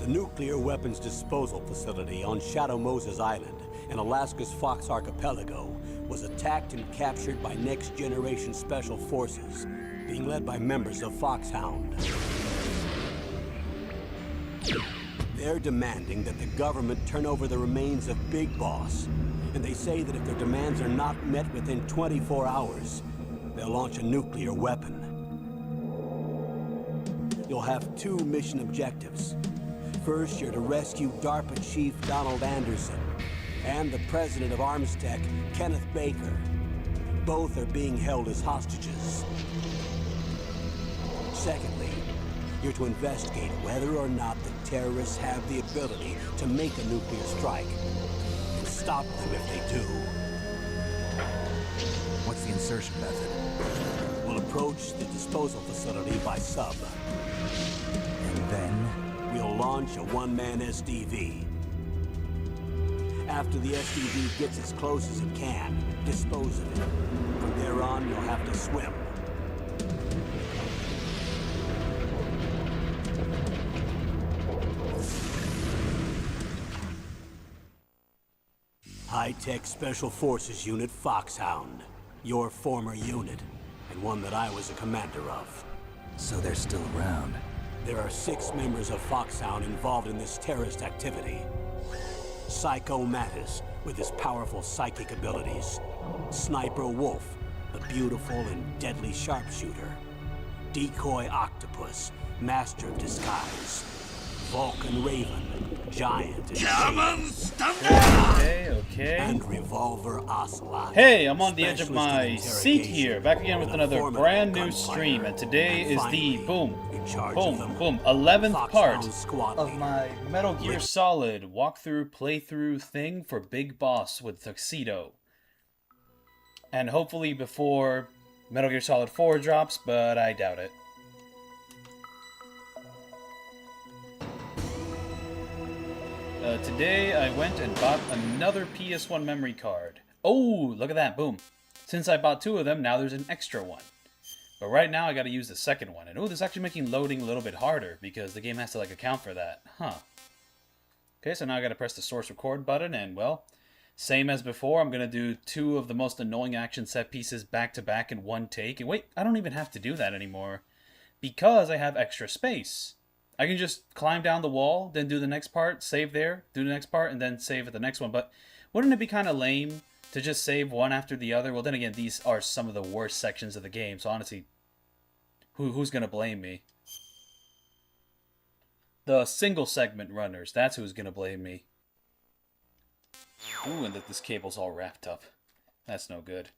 The nuclear weapons disposal facility on Shadow Moses Island in Alaska's Fox Archipelago was attacked and captured by next-generation special forces, being led by members of Foxhound. They're demanding that the government turn over the remains of Big Boss, and they say that if their demands are not met within 24 hours, they'll launch a nuclear weapon. You'll have two mission objectives. First, you're to rescue DARPA Chief Donald Anderson and the president of Armstech, Kenneth Baker. Both are being held as hostages. Secondly, you're to investigate whether or not the terrorists have the ability to make a nuclear strike and stop them if they do. What's the insertion method? We'll approach the disposal facility by sub. And then? We'll launch a one-man SDV. After the SDV gets as close as it can, dispose of it. From there on, you'll have to swim. High-Tech Special Forces Unit Foxhound. Your former unit, and one that I was a commander of. So they're still around. There are 6 members of Foxhound involved in this terrorist activity. Psycho Mattis, with his powerful psychic abilities. Sniper Wolf, the beautiful and deadly sharpshooter. Decoy Octopus, master of disguise. Vulcan Raven, giant and Okay. and Revolver Ocelot. Hey, I'm on the edge of specialist in my seat interrogation here, back again with and a another formidable brand new gunfighter. stream, and today is the Finally, in charge of them, 11th part Foxhound squad of leader. my Metal Gear Solid walkthrough playthrough thing for Big Boss with Tuxedo. And hopefully before Metal Gear Solid 4 drops, but I doubt it. Today I went and bought another PS1 memory card. Oh, look at that, boom. Since I bought 2 of them, now there's an extra one. But right now I gotta use the second one. And oh, this is actually making loading a little bit harder because the game has to like account for that. Huh. Okay, so now I gotta press the source record button and well, same as before, I'm gonna do 2 of the most annoying action set pieces back to back in one take. And wait, I don't even have to do that anymore because I have extra space. I can just climb down the wall, then do the next part, save there, do the next part, and then save at the next one. But wouldn't it be kind of lame to just save one after the other? Well, then again, these are some of the worst sections of the game, so honestly, who's going to blame me? The single segment runners, that's who's going to blame me. Ooh, and that this cable's all wrapped up. That's no good.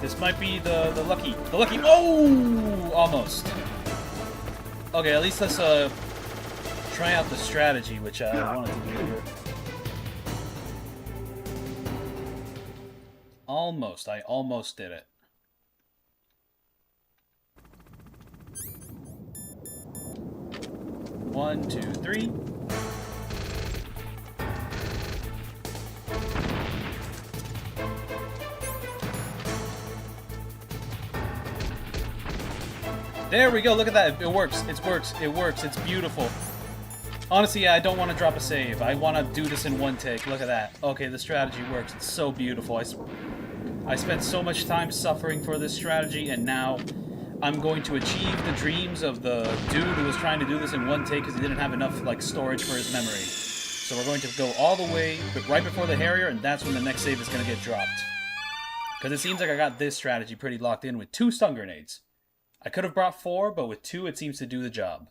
This might be the lucky, oh, almost. Okay, at least let's try out the strategy, which I wanted to do here. Almost, I almost did it. One, two, three. There we go, look at that. It works, it works, it's beautiful. Honestly, yeah, I don't want to drop a save. I want to do this in one take. Look at that. Okay, the strategy works. It's so beautiful. I spent so much time suffering for this strategy, and now I'm going to achieve the dreams of the dude who was trying to do this in one take because he didn't have enough like storage for his memory. So we're going to go all the way right before the Harrier, and that's when the next save is going to get dropped. Because it seems like I got this strategy pretty locked in with 2 stun grenades. I could have brought 4, but with 2 it seems to do the job.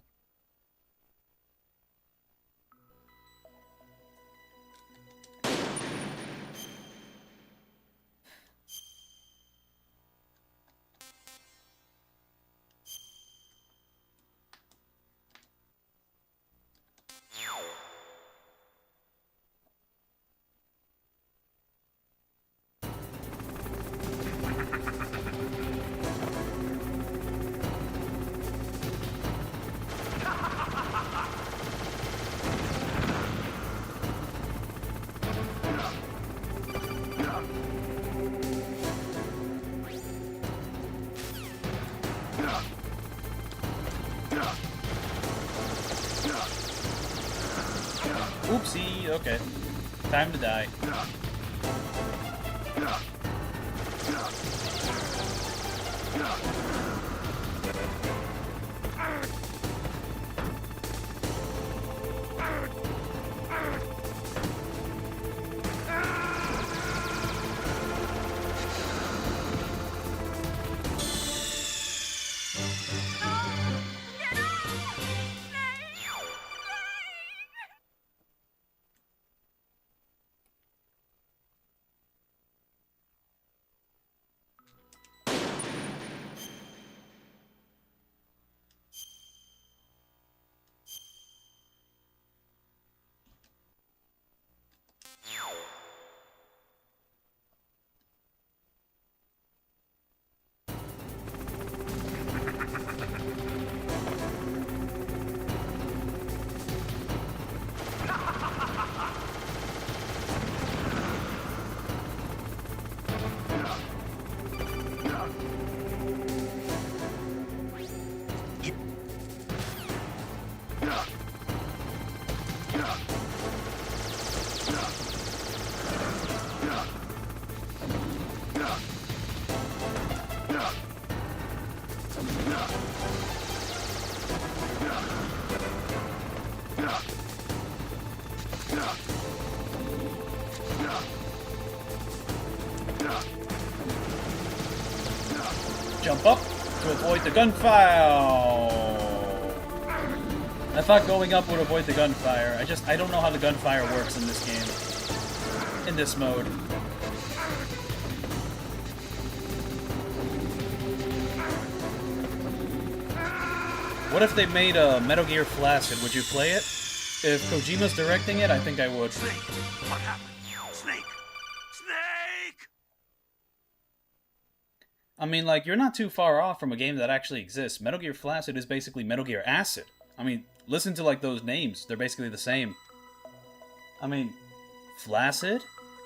Oopsie, okay. Time to die. Jump up to avoid the gunfire. I thought going up would avoid the gunfire. I don't know how the gunfire works in this game. In this mode. What if they made a Metal Gear Flaccid? Would you play it? If Kojima's directing it, I think I would. Snake! What happened? Snake! Snake! I mean, like, you're not too far off from a game that actually exists. Metal Gear Flaccid is basically Metal Gear Acid. I mean, listen to, like, those names. They're basically the same. I mean, Flaccid?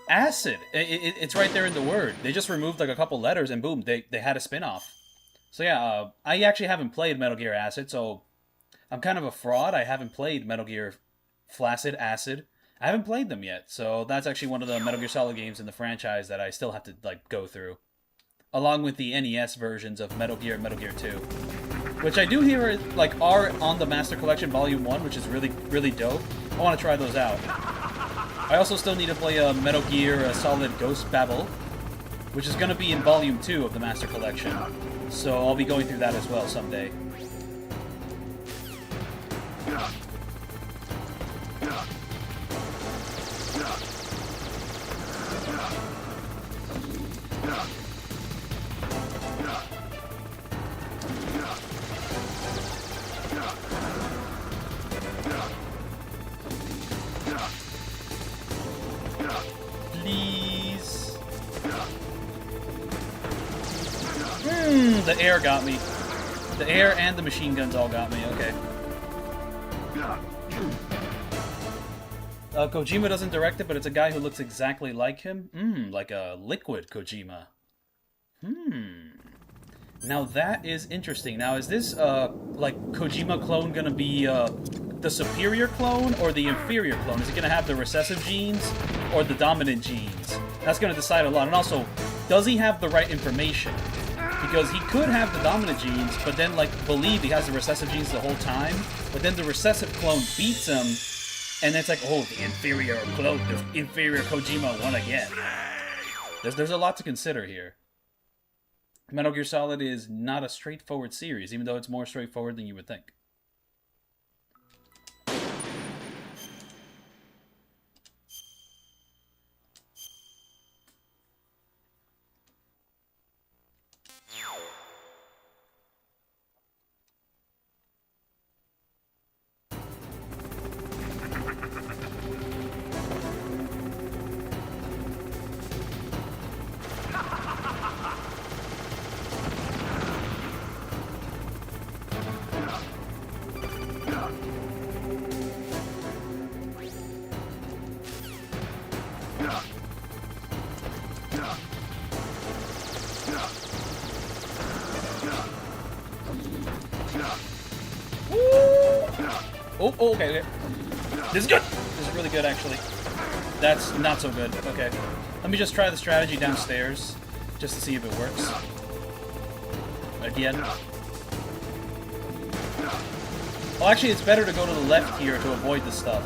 Acid! It's right there in the word. They just removed, like, a couple letters, and boom, they had a spin-off. So yeah, I actually haven't played Metal Gear Acid, so I'm kind of a fraud. I haven't played Metal Gear Flaccid, Acid. I haven't played them yet, so that's actually one of the Metal Gear Solid games in the franchise that I still have to, like, go through. Along with the NES versions of Metal Gear and Metal Gear 2. Which I do hear, like, are on the Master Collection Volume 1, which is really, really dope. I want to try those out. I also still need to play Metal Gear Solid Ghost Babel, which is going to be in Volume 2 of the Master Collection. So I'll be going through that as well someday. Please. The air got me. The air and the machine guns all got me, okay. Kojima doesn't direct it, but it's a guy who looks exactly like him. Like a liquid Kojima. Now that is interesting. Now is this, like, Kojima clone gonna be, the superior clone or the inferior clone? Is it gonna have the recessive genes or the dominant genes? That's gonna decide a lot. And also, does he have the right information? Because he could have the dominant genes, but then, like, believe he has the recessive genes the whole time, but then the recessive clone beats him, and then it's like, oh, the inferior clone, the inferior Kojima won again. There's a lot to consider here. Metal Gear Solid is not a straightforward series, even though it's more straightforward than you would think. Oh, okay. This is good! This is really good, actually. That's not so good. Okay. Let me just try the strategy downstairs, just to see if it works. Again. Well, actually, it's better to go to the left here to avoid this stuff.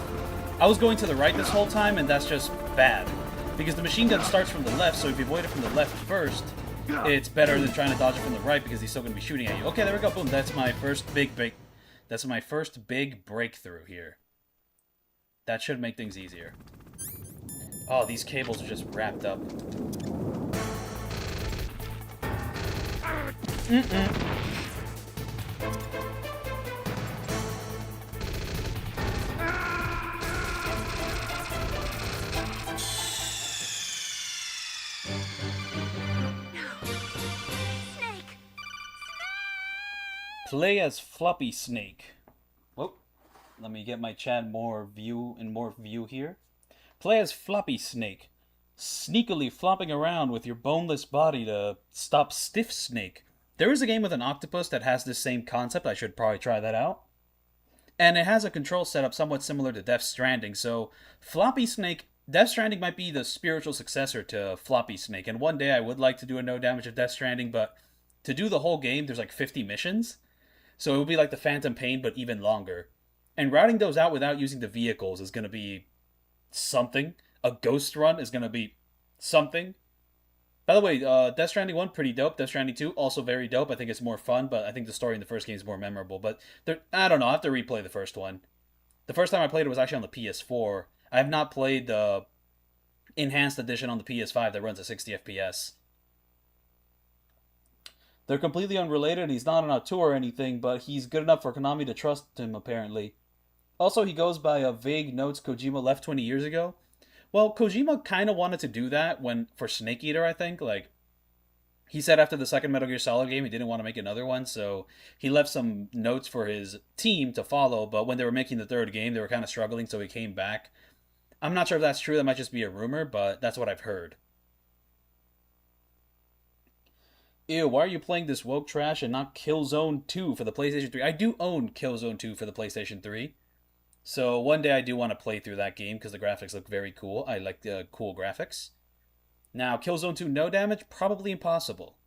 I was going to the right this whole time, and that's just bad. Because the machine gun starts from the left, so if you avoid it from the left first, it's better than trying to dodge it from the right, because he's still going to be shooting at you. Okay, there we go. Boom. That's my first big break. That's my first big breakthrough here. That should make things easier. Oh, these cables are just wrapped up. Play as Floppy Snake. Whoa. Let me get my chat in more view here. Play as Floppy Snake, sneakily flopping around with your boneless body to stop Stiff Snake. There is a game with an octopus that has this same concept. I should probably try that out. And it has a control setup somewhat similar to Death Stranding. So Floppy Snake, Death Stranding might be the spiritual successor to Floppy Snake. And one day I would like to do a no damage of Death Stranding, but to do the whole game, there's like 50 missions. So it would be like the Phantom Pain, but even longer. And routing those out without using the vehicles is going to be something. A ghost run is going to be something. By the way, Death Stranding 1, pretty dope. Death Stranding 2, also very dope. I think it's more fun, but I think the story in the first game is more memorable. But I don't know, I have to replay the first one. The first time I played it was actually on the PS4. I have not played the enhanced edition on the PS5 that runs at 60 FPS. They're completely unrelated, and he's not on a tour or anything, but he's good enough for Konami to trust him, apparently. Also, he goes by vague notes Kojima left 20 years ago. Well, Kojima kind of wanted to do that for Snake Eater, I think. Like, he said after the second Metal Gear Solid game, he didn't want to make another one, so he left some notes for his team to follow, but when they were making the third game, they were kind of struggling, so he came back. I'm not sure if that's true, that might just be a rumor, but that's what I've heard. Ew, why are you playing this woke trash and not Killzone 2 for the PlayStation 3? I do own Killzone 2 for the PlayStation 3. So one day I do want to play through that game because the graphics look very cool. I like the cool graphics. Now, Killzone 2 no damage? Probably impossible.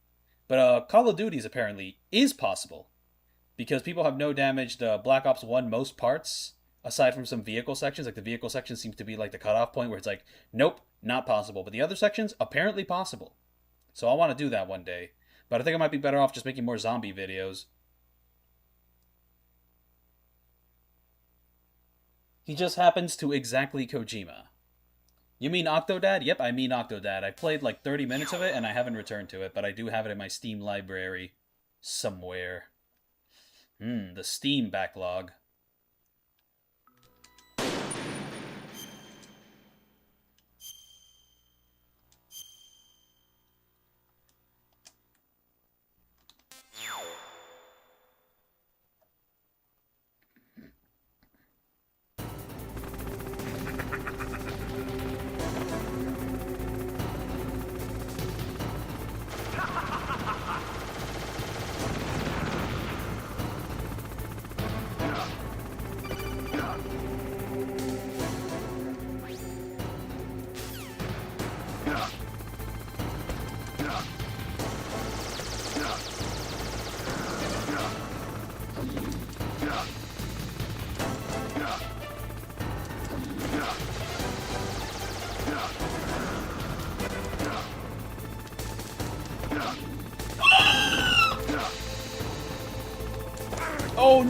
But Call of Duty's apparently is possible. Because people have no damaged Black Ops 1 most parts, aside from some vehicle sections. Like the vehicle section seems to be like the cutoff point where it's like, nope, not possible. But the other sections, apparently possible. So I want to do that one day. But I think I might be better off just making more zombie videos. He just happens to exactly Kojima. You mean Octodad? Yep, I mean Octodad. I played like 30 minutes of it and I haven't returned to it, but I do have it in my Steam library somewhere. The Steam backlog.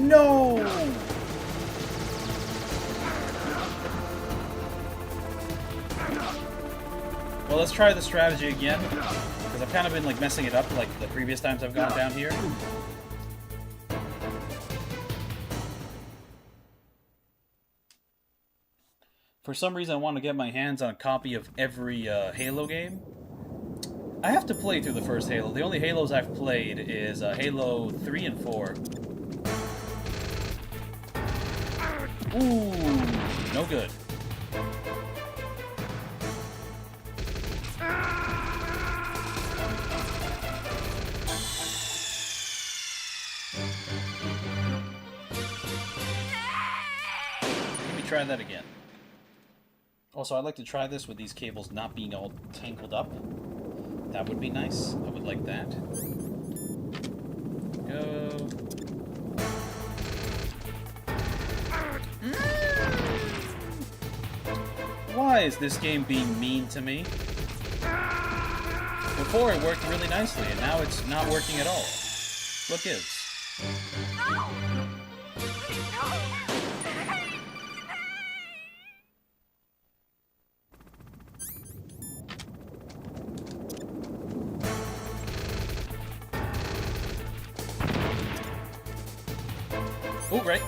No! Well, let's try the strategy again, because I've kind of been like messing it up like the previous times I've gone down here. For some reason, I want to get my hands on a copy of every Halo game. I have to play through the first Halo. The only Halos I've played is Halo 3 and 4. Ooh, no good. Let me try that again. Also, I'd like to try this with these cables not being all tangled up. That would be nice. I would like that. Go. Why is this game being mean to me? Before it worked really nicely, and now it's not working at all. What gives? Oh, right.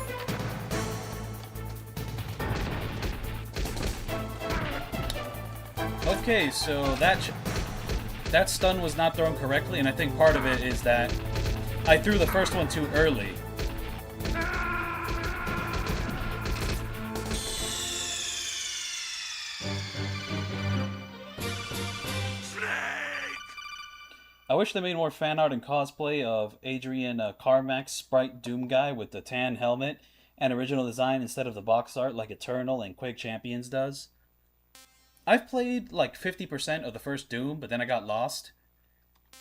Okay, so that stun was not thrown correctly, and I think part of it is that I threw the first one too early. I wish they made more fan art and cosplay of Adrian Carmack's Sprite Doom guy with the tan helmet and original design instead of the box art like Eternal and Quake Champions does. I've played like 50% of the first Doom, but then I got lost.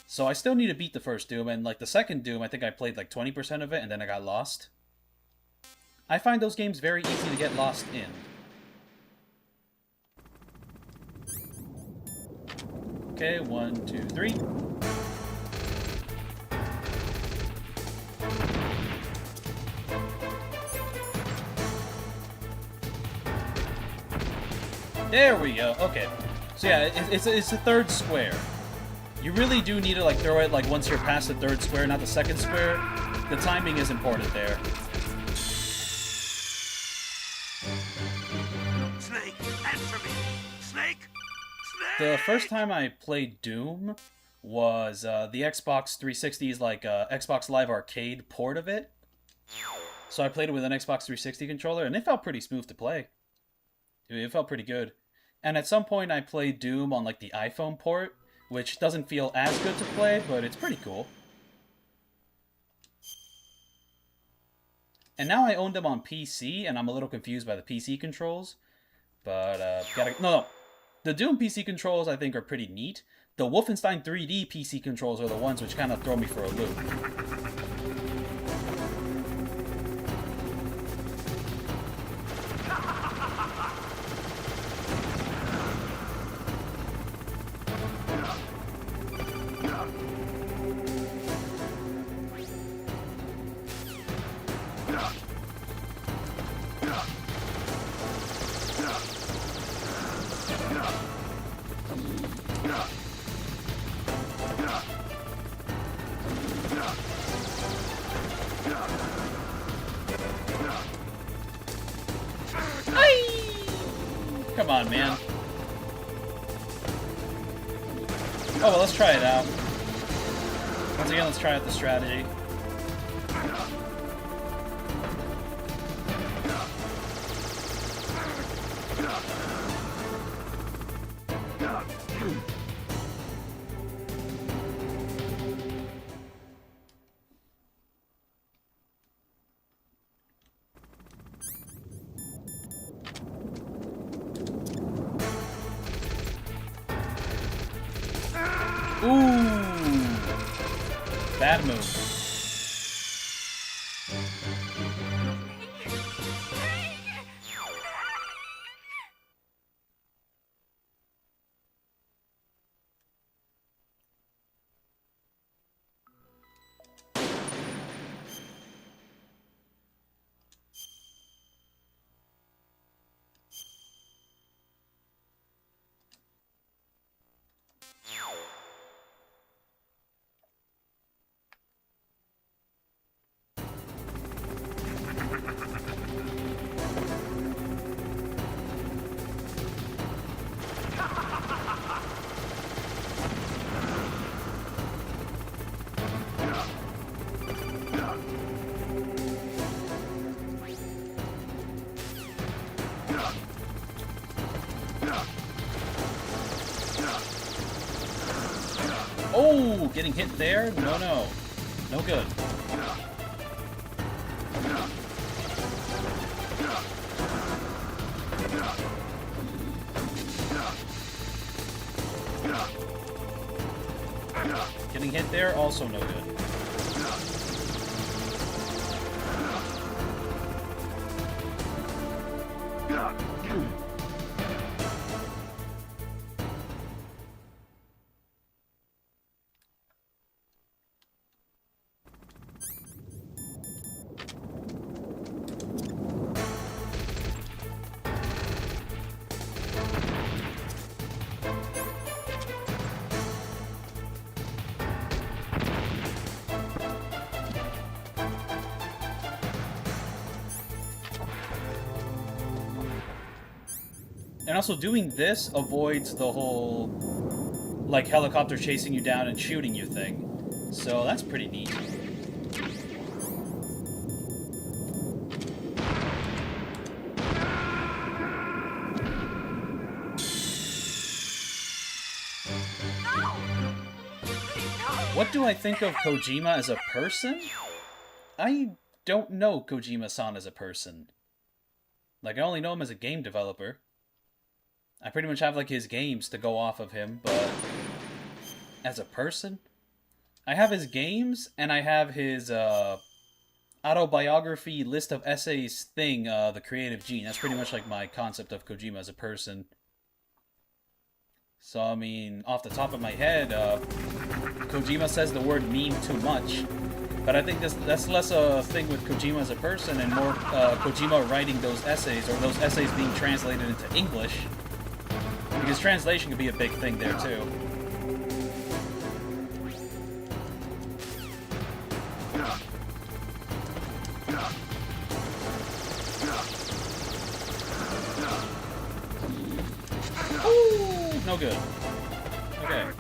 So I still need to beat the first Doom, and like the second Doom, I think I played like 20% of it and then I got lost. I find those games very easy to get lost in. Okay, 1, 2, 3. There we go. Okay. So yeah, it's the third square. You really do need to like throw it like once you're past the third square, not the second square. The timing is important there. Snake, answer me! Snake! Snake! The first time I played Doom was the Xbox 360's like Xbox Live Arcade port of it. So I played it with an Xbox 360 controller, and it felt pretty smooth to play. It felt pretty good. And at some point I played Doom on like the iPhone port, which doesn't feel as good to play, but it's pretty cool. And now I own them on PC, and I'm a little confused by the PC controls. But, No. The Doom PC controls, I think, are pretty neat. The Wolfenstein 3D PC controls are the ones which kind of throw me for a loop. Come on, man. Oh, well, let's try it out. Once again, let's try out the strategy. Ooh! Bad move. Oh, getting hit there? No, no. No good. Getting hit there? Also no good. And also doing this avoids the whole, like, helicopter chasing you down and shooting you thing. So that's pretty neat. What do I think of Kojima as a person? I don't know Kojima-san as a person. Like, I only know him as a game developer. I pretty much have, like, his games to go off of him, but as a person? I have his games, and I have his, autobiography list of essays thing, The Creative Gene. That's pretty much, like, my concept of Kojima as a person. So, I mean, off the top of my head, Kojima says the word meme too much. But I think that's less a thing with Kojima as a person, and more, Kojima writing those essays, or those essays being translated into English. Because translation could be a big thing there, too. Ooh, no good. Okay.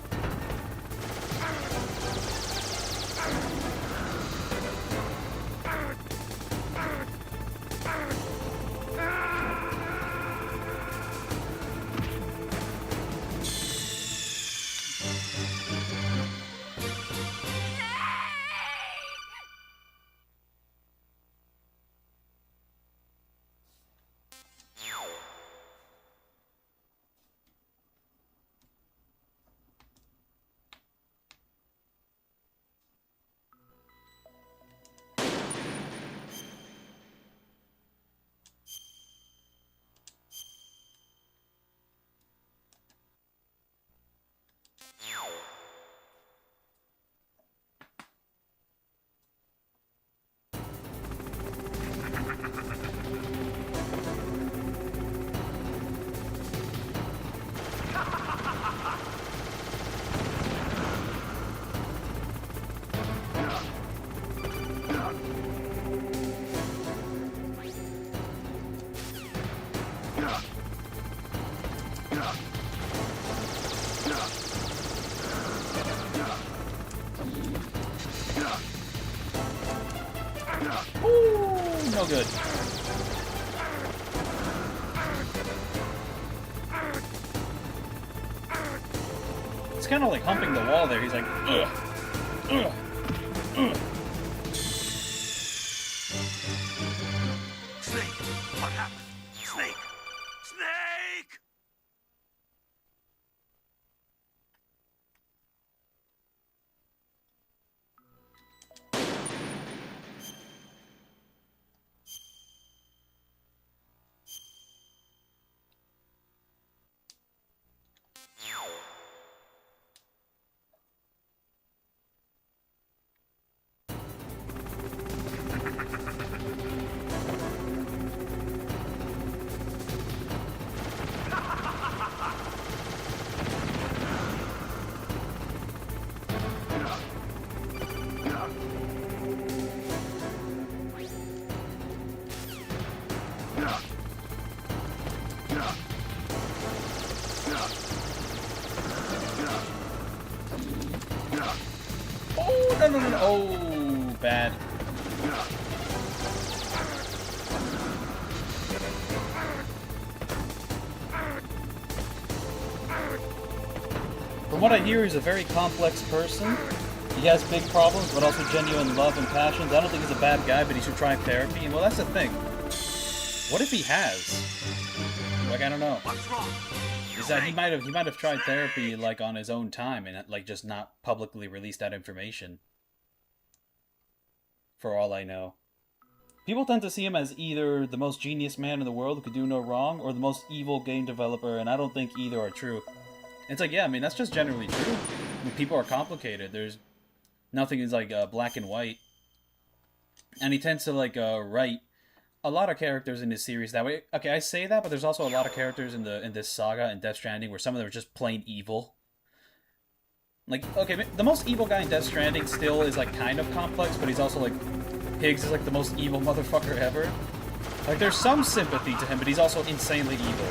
Ooh, no good. It's kind of like humping the wall there. He's like, ugh, ugh, ugh. Snake! What happened? Snake! Snake! Oh, no, no, no, no. Oh, bad. From what I hear, he's a very complex person. He has big problems, but also genuine love and passions. I don't think he's a bad guy, but he should try therapy. And well, that's the thing. What if he has? Like, I don't know. What's wrong? Is that he might have tried therapy like on his own time and like just not publicly released that information. For all I know. People tend to see him as either the most genius man in the world who could do no wrong, or the most evil game developer, and I don't think either are true. It's like, yeah, I mean, that's just generally true. I mean, people are complicated. There's nothing is like black and white. And he tends to like write a lot of characters in this series that way. Okay, I say that, but there's also a lot of characters in this saga and Death Stranding where some of them are just plain evil. Like, okay, the most evil guy in Death Stranding still is like kind of complex, but he's also like Higgs is like the most evil motherfucker ever. Like, there's some sympathy to him, but he's also insanely evil.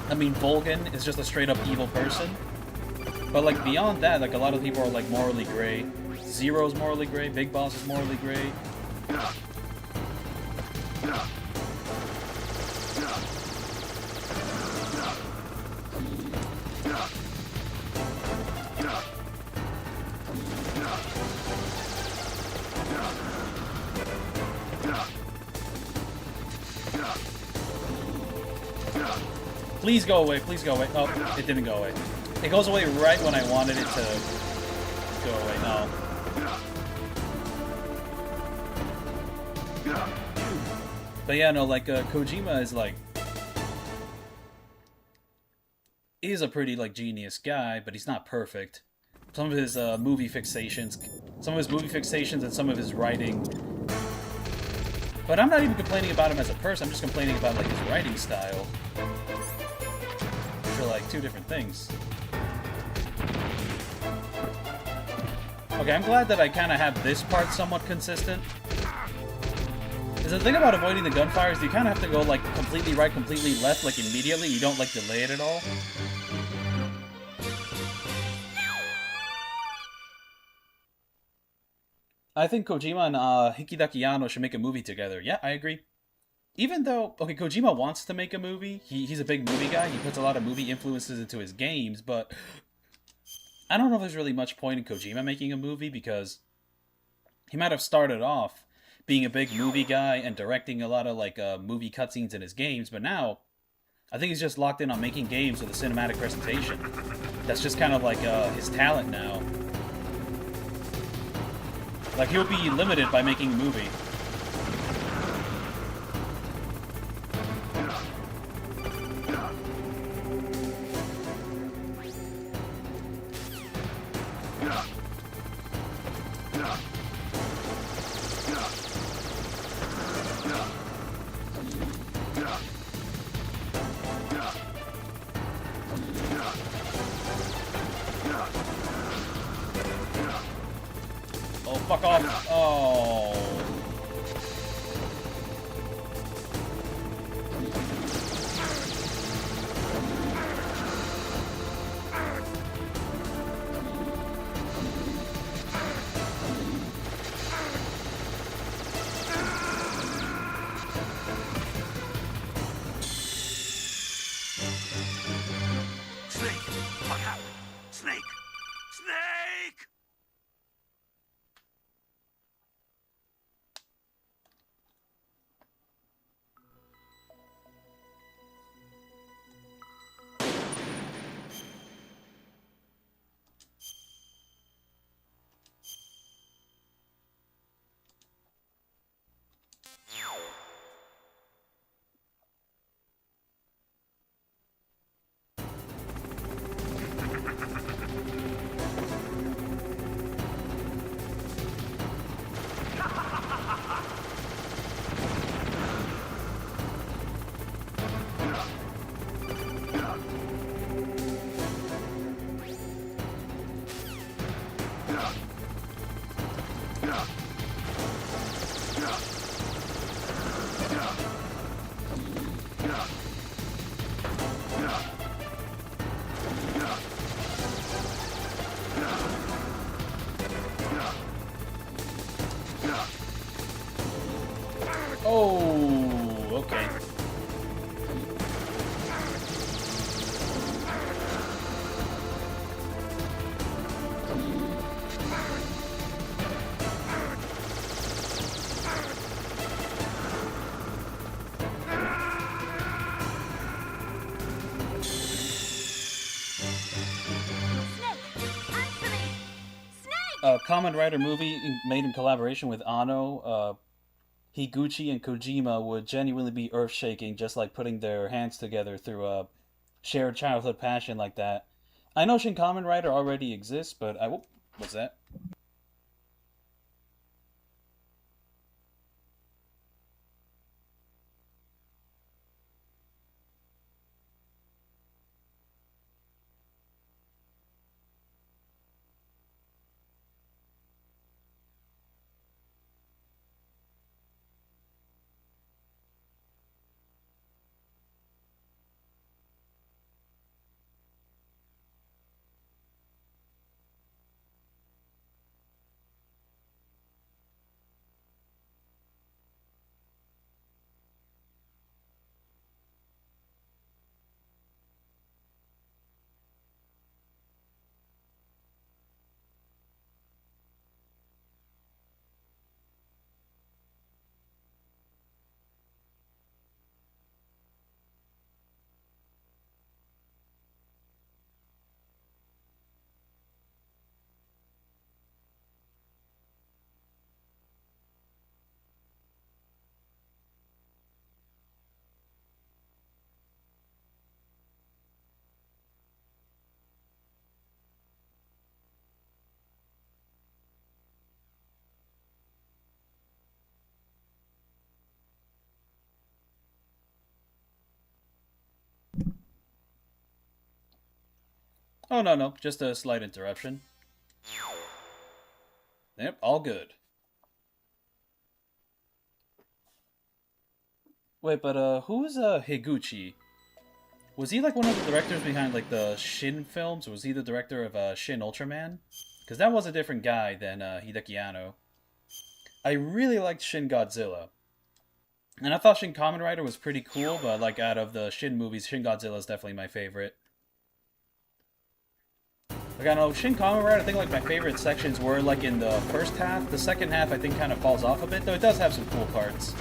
I mean, Volgan is just a straight up evil person. But like beyond that, like a lot of people are like morally gray. Zero's morally gray, Big Boss is morally gray. Please go away, please go away. Oh, it didn't go away. It goes away right when I wanted it to go away. No. But yeah, no, like, Kojima is, like... He's a pretty, like, genius guy, but he's not perfect. Some of his, movie fixations... Some of his movie fixations and some of his writing... But I'm not even complaining about him as a person, I'm just complaining about, like, his writing style. Which are, like, two different things. Okay, I'm glad that I kind of have this part somewhat consistent. Because the thing about avoiding the gunfire is you kind of have to go, like, completely right, completely left, like, immediately. You don't, like, delay it at all. I think Kojima and Hideki Anno should make a movie together. Yeah, I agree. Even though, okay, Kojima wants to make a movie. He's a big movie guy. He puts a lot of movie influences into his games, but I don't know if there's really much point in Kojima making a movie because he might have started off being a big movie guy and directing a lot of, like, movie cutscenes in his games, but now I think he's just locked in on making games with a cinematic presentation. That's just kind of like his talent now. Like, he'll be limited by making a movie. Oh, fuck off. Oh. Snake! What happened? Snake! Snake! a Kamen Rider movie made in collaboration with Anno, Higuchi, and Kojima would genuinely be earth-shaking, just like putting their hands together through a shared childhood passion like that. I know Shin Kamen Rider already exists, but I... What's that? Oh, no, no. Just a slight interruption. Yep, all good. Wait, but who's Higuchi? Was he like one of the directors behind like the Shin films? Or was he the director of Shin Ultraman? Because that was a different guy than Hideki Anno. I really liked Shin Godzilla. And I thought Shin Kamen Rider was pretty cool, but like out of the Shin movies, Shin Godzilla is definitely my favorite. Like, I know, Shin Kamen Rider, I think like my favorite sections were like in the first half. The second half I think kind of falls off a bit, though it does have some cool parts.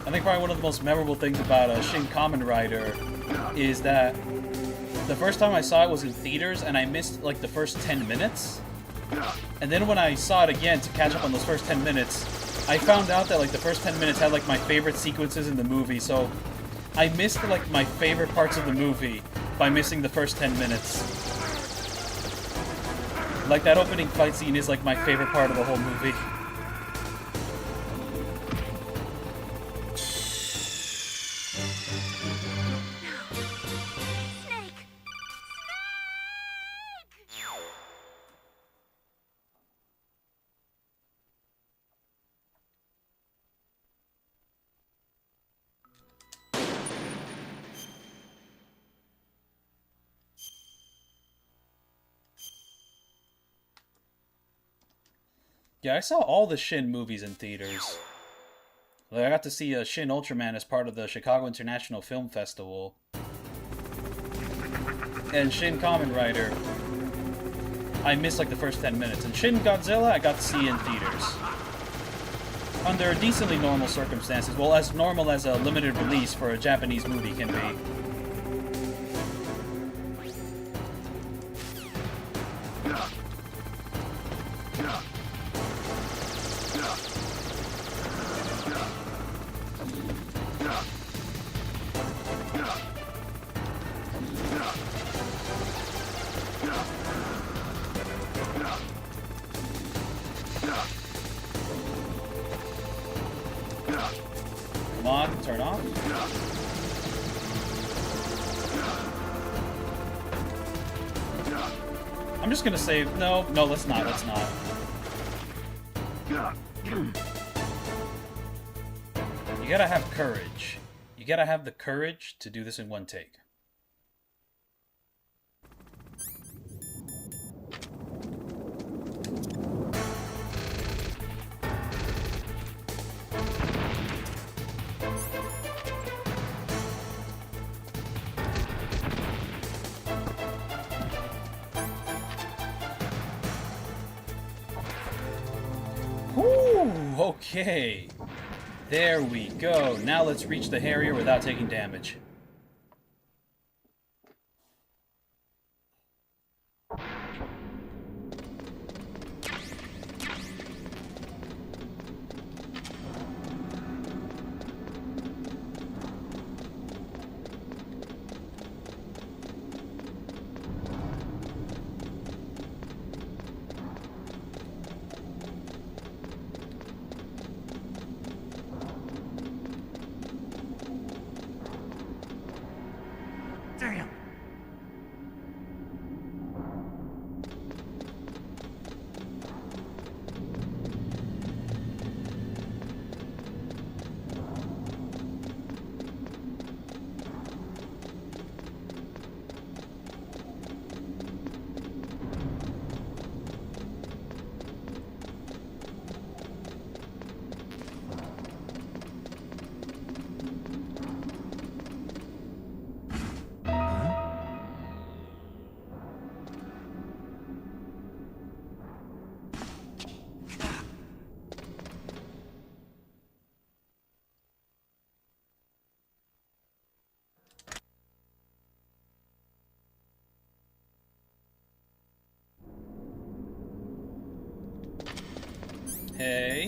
I think probably one of the most memorable things about Shin Kamen Rider is that the first time I saw it was in theaters and I missed like the first 10 minutes. And then when I saw it again to catch up on those first 10 minutes, I found out that like the first 10 minutes had like my favorite sequences in the movie, so I missed like my favorite parts of the movie by missing the first 10 minutes. Like that opening fight scene is like my favorite part of the whole movie. Yeah, I saw all the Shin movies in theaters. Like, I got to see Shin Ultraman as part of the Chicago International Film Festival. And Shin Kamen Rider, I missed like the first 10 minutes. And Shin Godzilla, I got to see in theaters. Under decently normal circumstances. Well, as normal as a limited release for a Japanese movie can be. Come on, turn off. I'm just gonna say, no, let's not. You gotta have courage. You gotta have the courage to do this in one take. Okay, there we go. Now let's reach the Harrier without taking damage.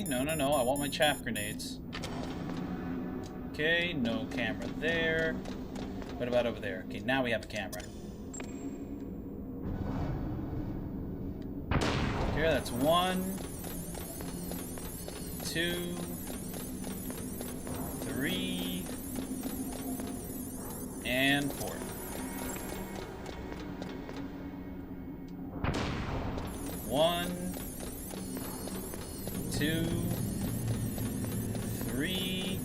Okay, no, no, no. I want my chaff grenades. Okay, no camera there. What about over there? Okay, now we have a camera. Okay, that's 1, 2, 3, and 4. One, 2, 3,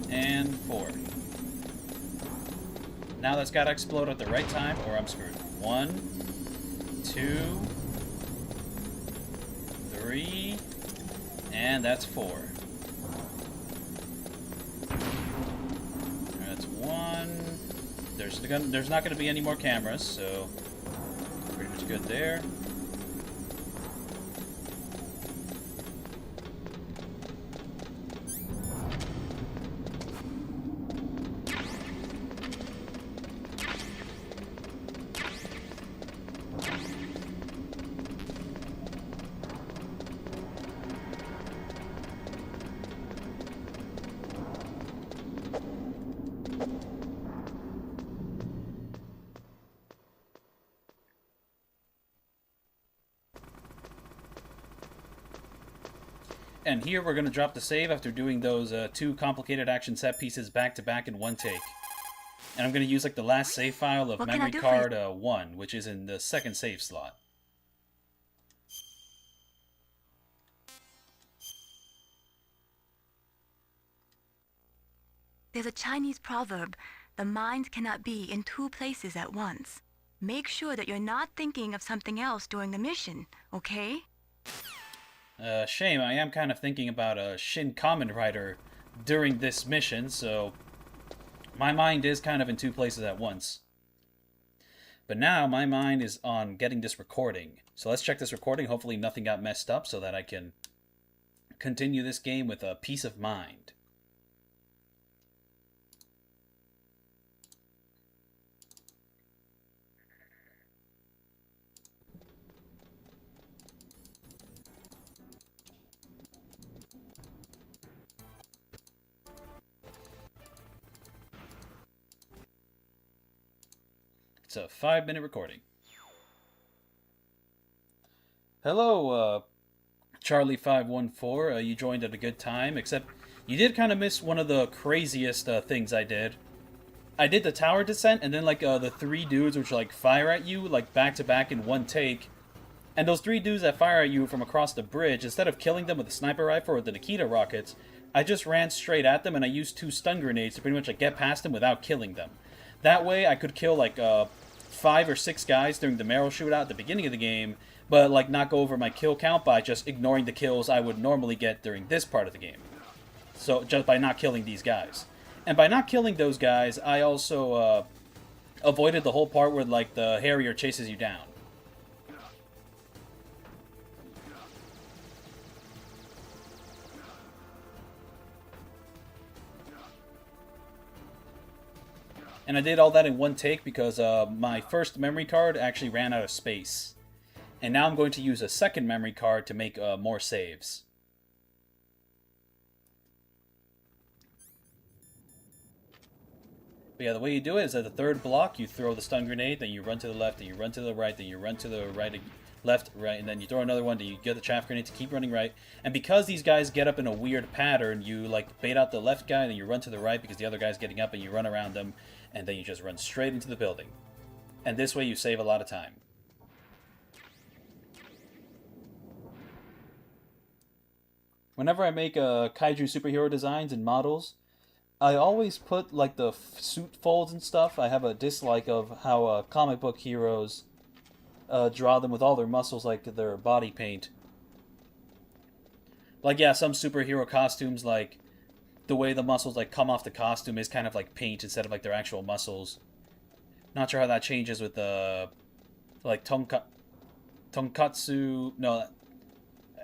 and 4. Now that's gotta explode at the right time, or I'm screwed. 1, 2, 3, and that's 4. That's 1. There's not gonna be any more cameras, so pretty much good there. And here we're going to drop the save after doing those 2 complicated action set pieces back to back in one take. And I'm going to use like the last save file of memory card 1, which is in the second save slot. There's a Chinese proverb, the mind cannot be in 2 places at once. Make sure that you're not thinking of something else during the mission, okay? Shame, I am kind of thinking about a Shin Kamen Rider during this mission, so my mind is kind of in 2 places at once. But now my mind is on getting this recording. So let's check this recording. Hopefully nothing got messed up so that I can continue this game with a peace of mind. It's a 5-minute recording. Hello, Charlie514. You joined at a good time, except you did kind of miss one of the craziest things I did. I did the tower descent, and then like the 3 dudes which like fire at you like back to back in one take. And those 3 dudes that fire at you from across the bridge, instead of killing them with a sniper rifle or the Nikita rockets, I just ran straight at them and I used 2 stun grenades to pretty much like get past them without killing them. That way I could kill like 5 or 6 guys during the Meryl shootout at the beginning of the game, but like not go over my kill count by just ignoring the kills I would normally get during this part of the game. So just by not killing these guys. And by not killing those guys, I also avoided the whole part where like the Harrier chases you down. And I did all that in one take because my first memory card actually ran out of space. And now I'm going to use a second memory card to make more saves. But yeah, the way you do it is at the 3rd block, you throw the stun grenade, then you run to the left, then you run to the right, then you run to the right, left, right, and then you throw another one, then you get the chaff grenade to keep running right. And because these guys get up in a weird pattern, you like bait out the left guy, then you run to the right because the other guy's getting up and you run around them. And then you just run straight into the building. And this way you save a lot of time. Whenever I make kaiju superhero designs and models, I always put like the suit folds and stuff. I have a dislike of how comic book heroes draw them with all their muscles like their body paint. Like, yeah, some superhero costumes, like the way the muscles like come off the costume is kind of like paint instead of like their actual muscles. Not sure how that changes with the like tonkatsu. No,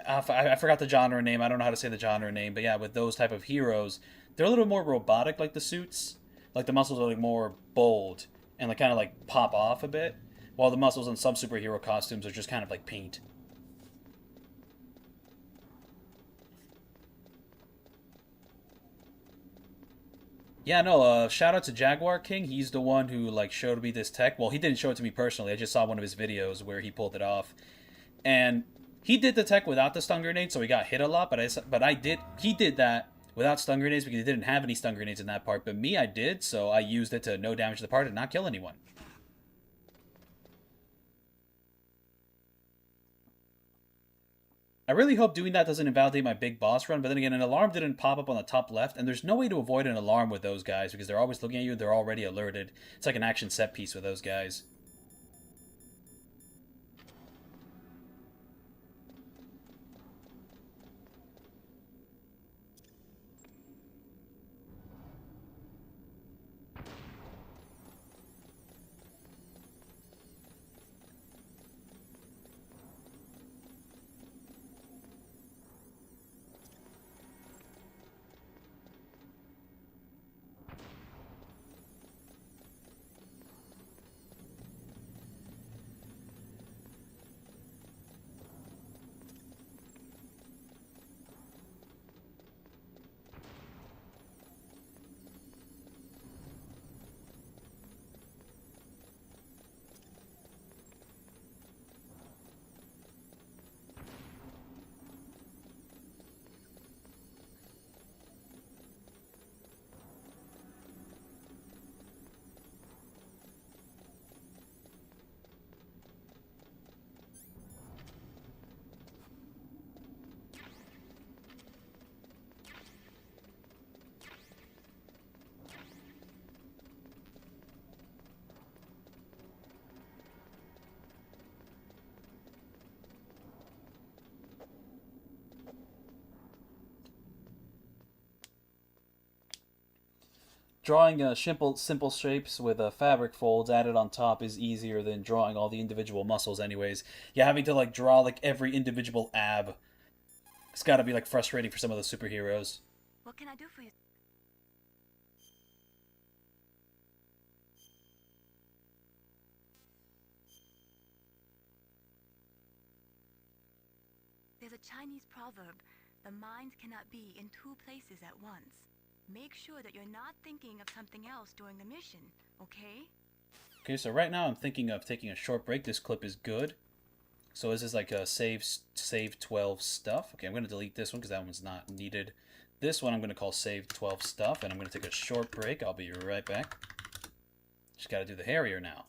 I forgot the genre name. I don't know how to say the genre name, but yeah, with those type of heroes, they're a little more robotic, like the suits. Like the muscles are like more bold and like kind of like pop off a bit, while the muscles in some superhero costumes are just kind of like paint. Yeah, no, shout out to Jaguar King. He's the one who, like, showed me this tech. Well, he didn't show it to me personally. I just saw one of his videos where he pulled it off. And he did the tech without the stun grenade, so he got hit a lot, he did that without stun grenades because he didn't have any stun grenades in that part. But me, I did, so I used it to no damage the part and not kill anyone. I really hope doing that doesn't invalidate my big boss run, but then again, an alarm didn't pop up on the top left, and there's no way to avoid an alarm with those guys, because they're always looking at you, they're already alerted. It's like an action set piece with those guys. Drawing simple shapes with fabric folds added on top is easier than drawing all the individual muscles anyways. Yeah, having to like draw like every individual ab. It's gotta be like frustrating for some of the superheroes. What can I do for you? There's a Chinese proverb, the mind cannot be in two places at once. Make sure that you're not thinking of something else during the mission, okay? Okay, so right now I'm thinking of taking a short break. This clip is good. So this is like a save 12 stuff. Okay, I'm going to delete this one because that one's not needed. This one I'm going to call save 12 stuff, and I'm going to take a short break. I'll be right back. Just got to do the Harrier now.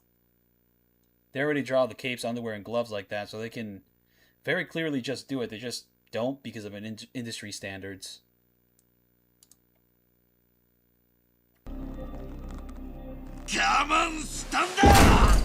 They already draw the capes, underwear, and gloves like that, so they can very clearly just do it. They just don't because of an industry standards. Come on, stand up!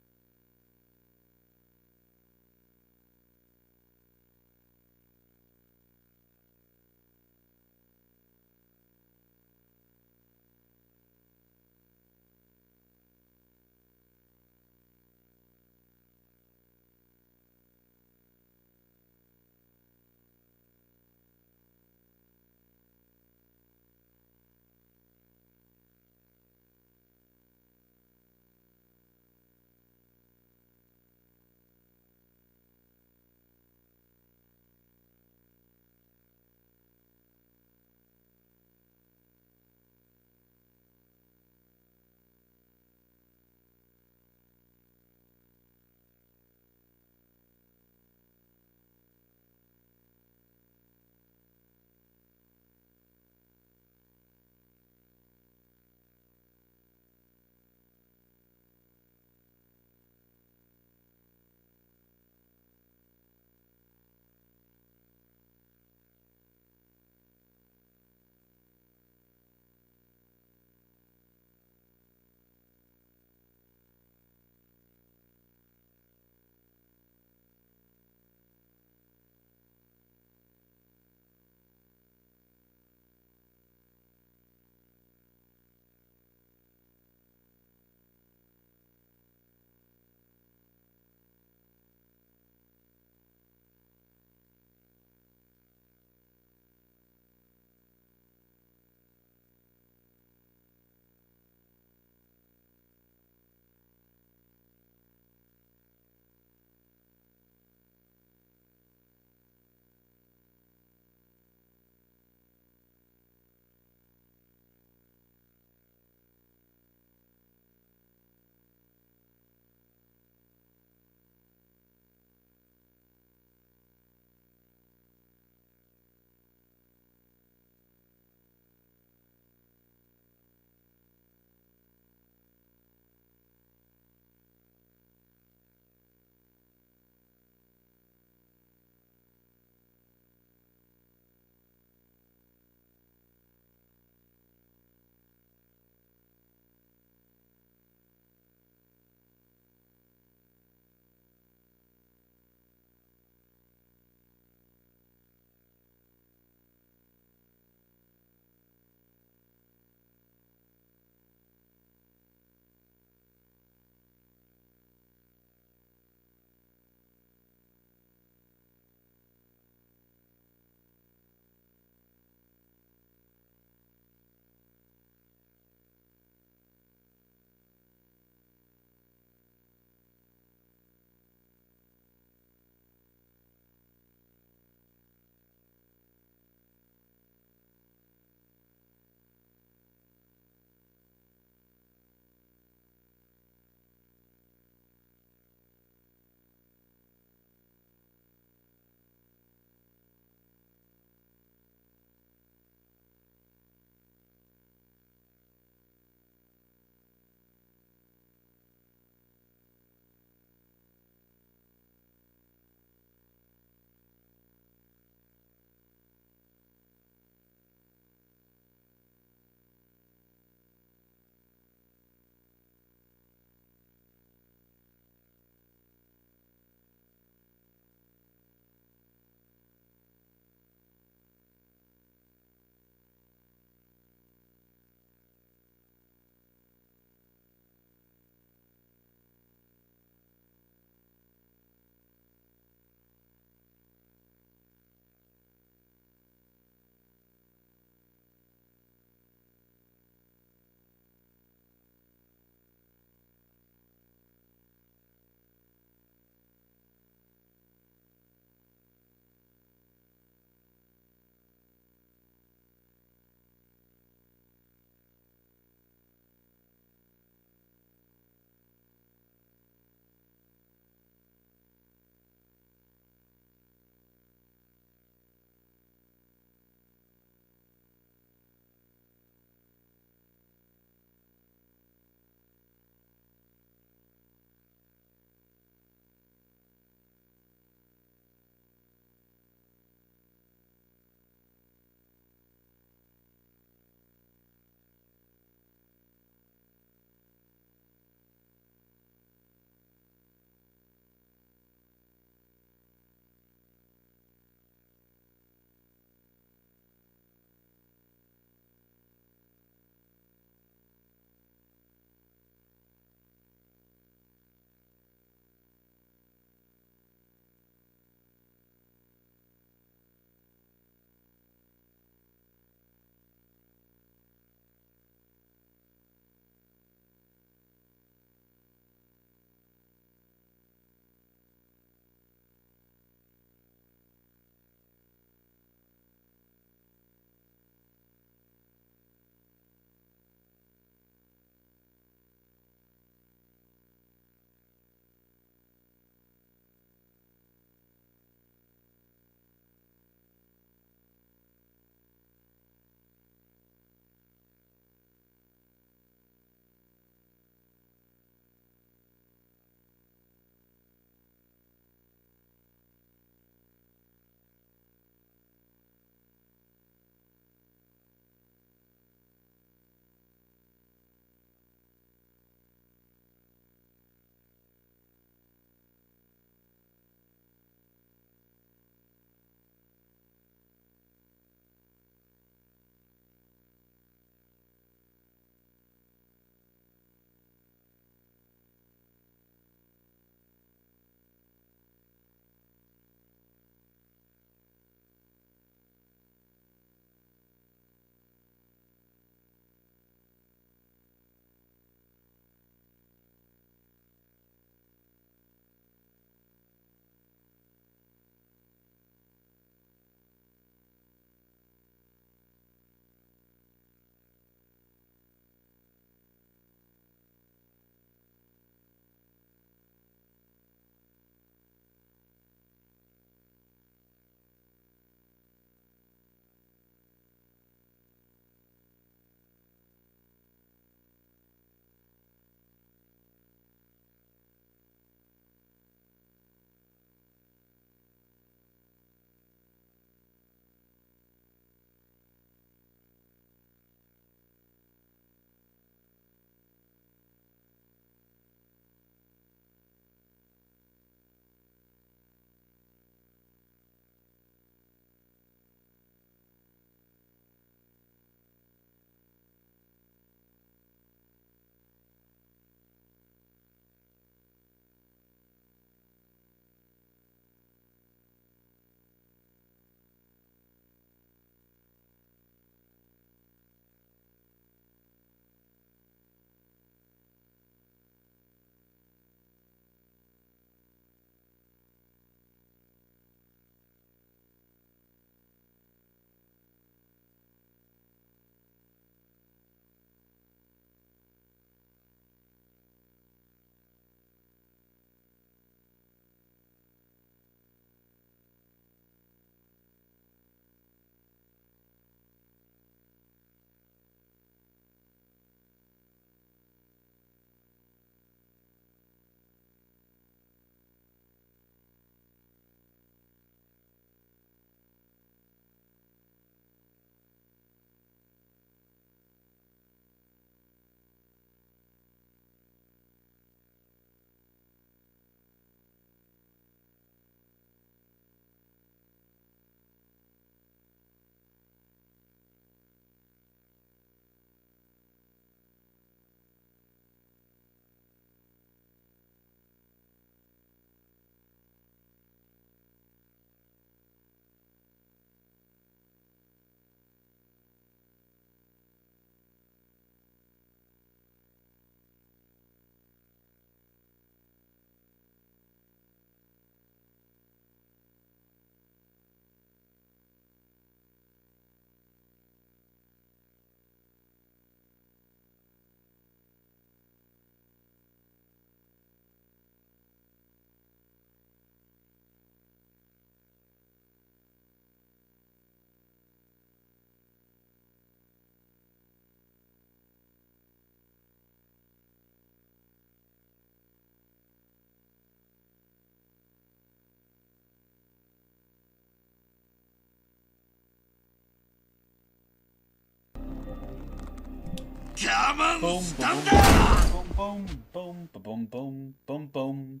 Gammon Boom, boom, Thunder! boom, boom, boom, boom, boom, boom, boom.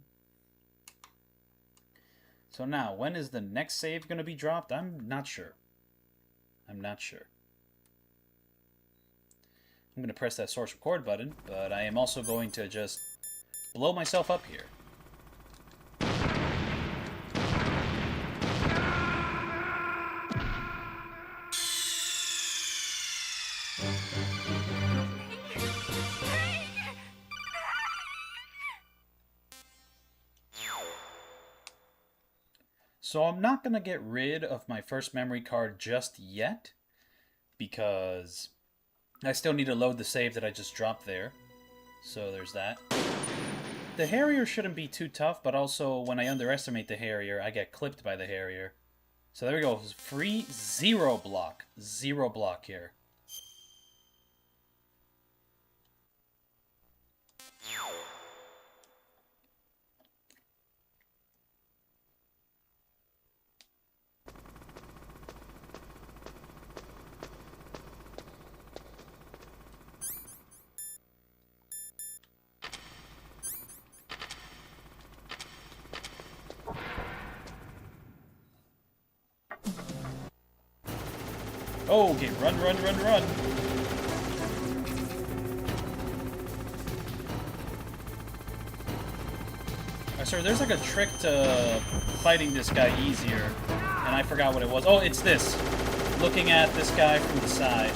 So now, when is the next save going to be dropped? I'm not sure. I'm not sure. I'm going to press that source record button, but I am also going to just blow myself up here. So I'm not going to get rid of my first memory card just yet, because I still need to load the save that I just dropped there. So there's that. The Harrier shouldn't be too tough, but also when I underestimate the Harrier, I get clipped by the Harrier. So there we go. Free zero block. Zero block here. Oh, okay, run, run, run, run. Sir, there's like a trick to fighting this guy easier, and I forgot what it was. Oh, it's this. Looking at this guy from the side.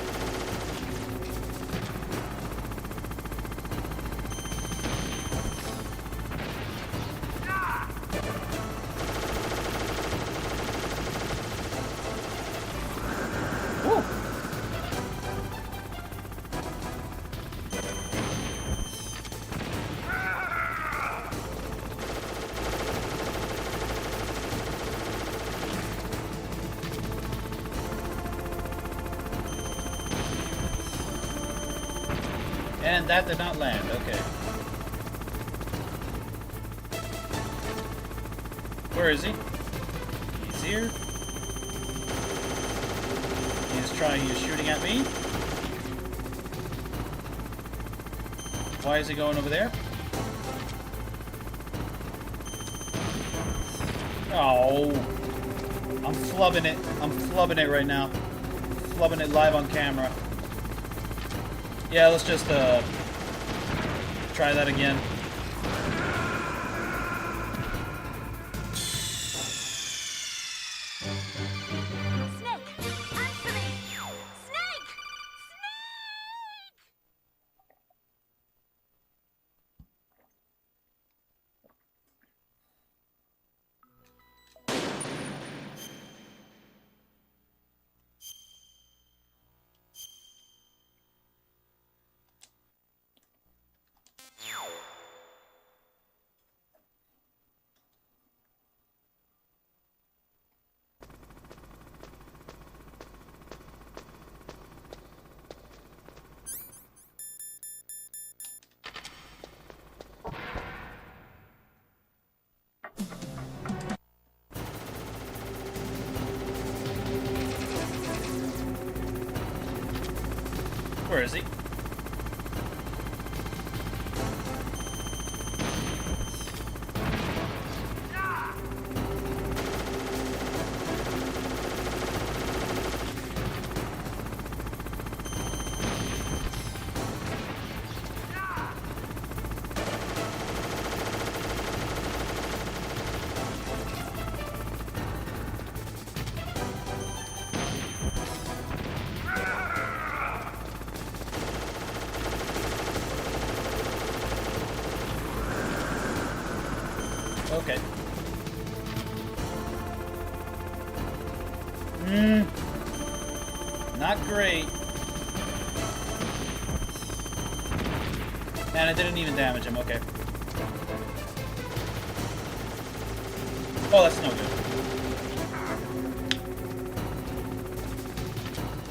Woo! And that did not land, okay. Where is he? He's here. He's shooting at me. Why is he going over there? Oh. I'm flubbing it. I'm flubbing it right now. Flubbing it live on camera. Yeah, let's just try that again. Snake! Answer me! Snake! Where is he? Okay. Not great. And I didn't even damage him, okay. Oh, that's no good.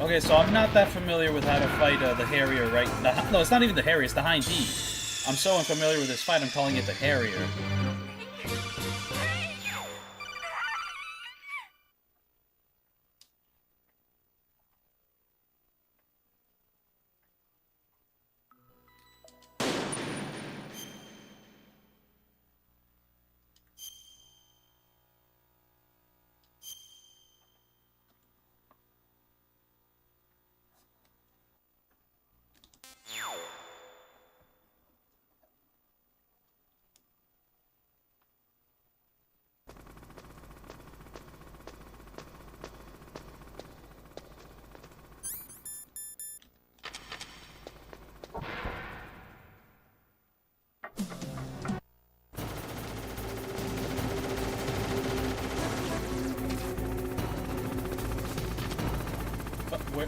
Okay, so I'm not that familiar with how to fight the Harrier, right? No, it's not even the Harrier, it's the Hind D. I'm so unfamiliar with this fight, I'm calling it the Harrier.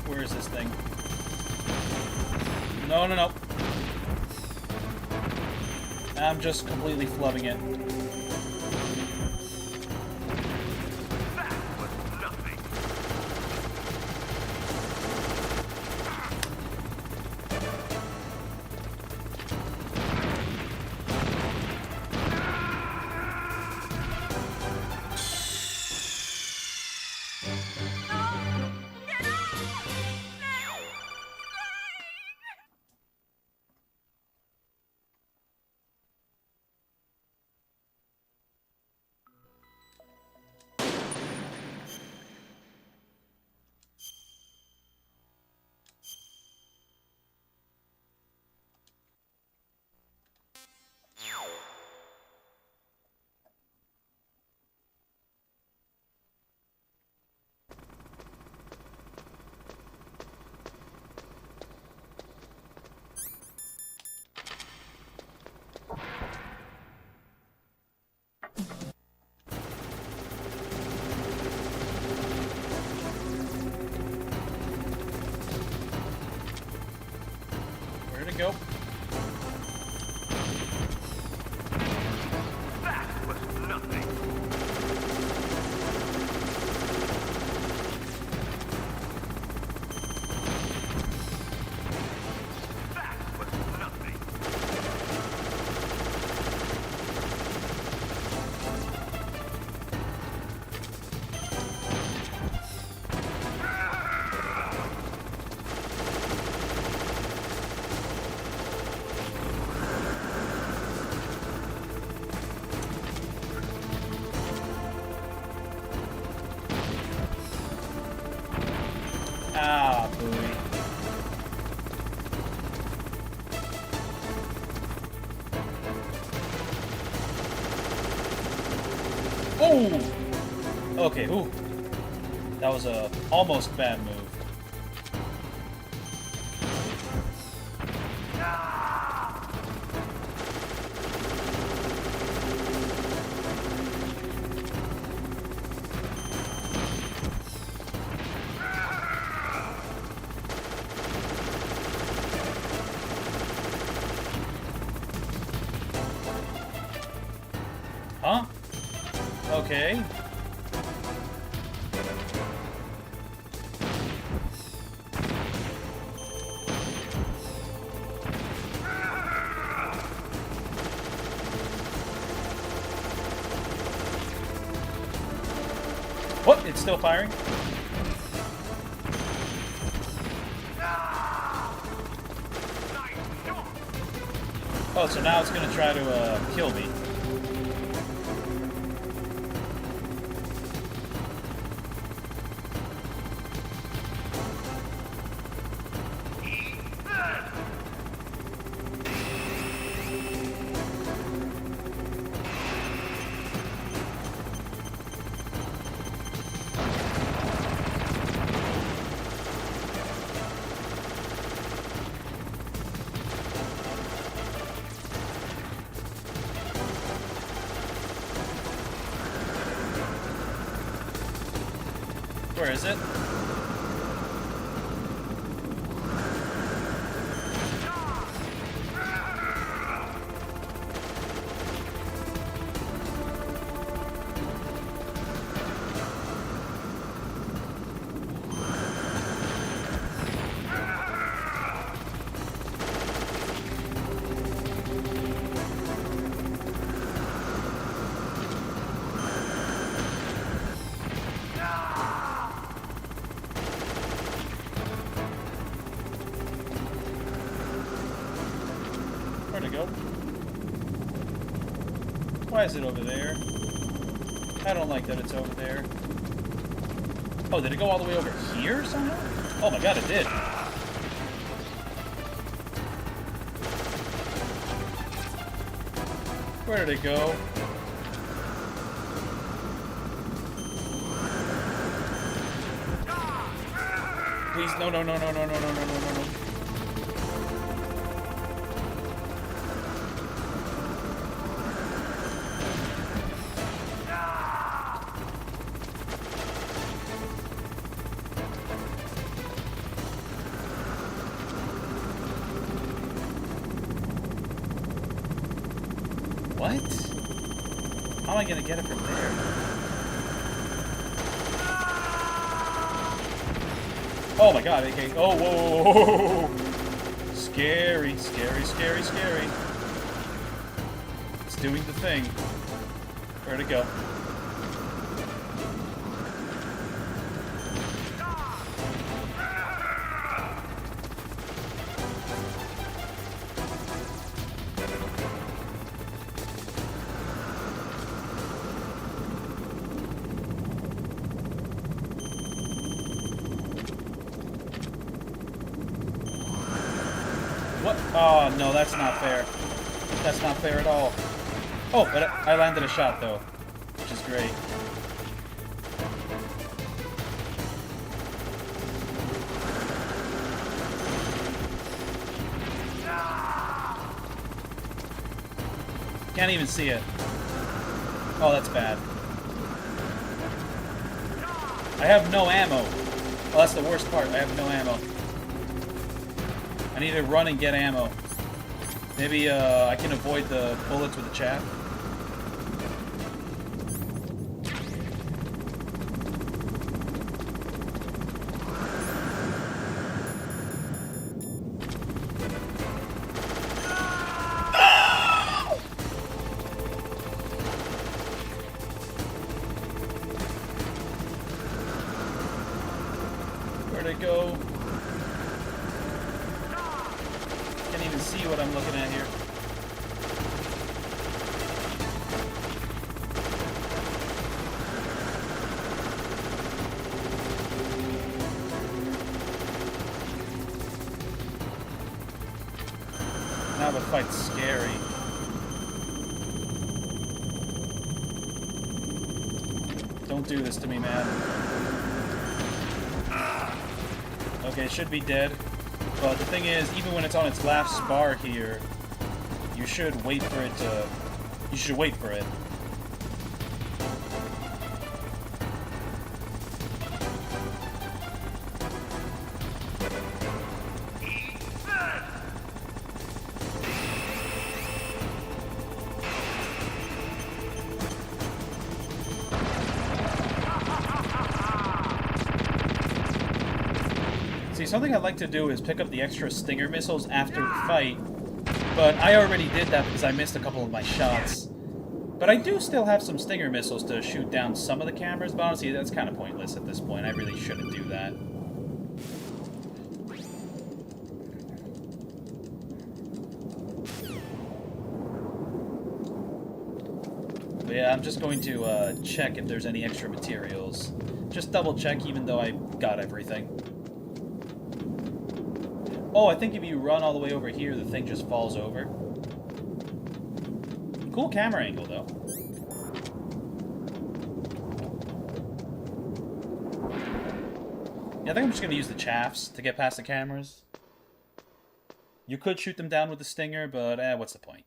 Where is this thing? No, no, no. I'm just completely flubbing it. That was nothing. Where'd it go? That was nothing. That was nothing. Ah, booey. Oh! Okay, ooh. That was a almost bad move. Huh? Okay. What? It's still firing? Oh, so now it's gonna try to kill me. Where is it? Where'd it go? Why is it over there? I don't like that it's over there. Oh, did it go all the way over here somehow? Oh my god, it did. Where did it go? Please, no, no, no, no, no, no, no, no, no, no, no. What? How am I gonna get it from there? Oh my god, AK. Oh, whoa, whoa, whoa, whoa. Scary, scary, scary, scary. It's doing the thing. Where'd it go? What? Oh, no, that's not fair. That's not fair at all. Oh, but I landed a shot, though, which is great. Can't even see it. Oh, that's bad. I have no ammo. Oh, that's the worst part. I have no ammo. I need to run and get ammo. Maybe I can avoid the bullets with the chaff. Where'd it go? Can't even see what I'm looking at here. Now the fight's scary. Don't do this to me, man. Okay, it should be dead. But the thing is, even when it's on its last bar here, you should wait for it to... You should wait for it. See, something I'd like to do is pick up the extra stinger missiles after the fight, but I already did that because I missed a couple of my shots. But I do still have some stinger missiles to shoot down some of the cameras, but honestly, that's kind of pointless at this point. I really shouldn't do that. But yeah, I'm just going to check if there's any extra materials. Just double check, even though I got everything. Oh, I think if you run all the way over here, the thing just falls over. Cool camera angle, though. Yeah, I think I'm just going to use the chaffs to get past the cameras. You could shoot them down with the stinger, but what's the point?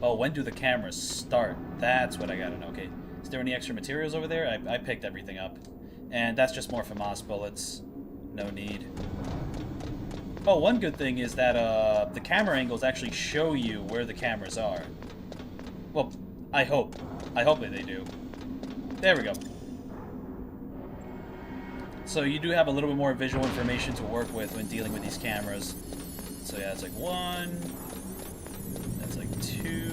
Oh, when do the cameras start? That's what I gotta know. Okay. Is there any extra materials over there? I picked everything up. And that's just more FAMAS bullets. No need. Oh, one good thing is that the camera angles actually show you where the cameras are. Well, I hope. I hope that they do. There we go. So you do have a little bit more visual information to work with when dealing with these cameras. So yeah, it's like 1. That's like 2.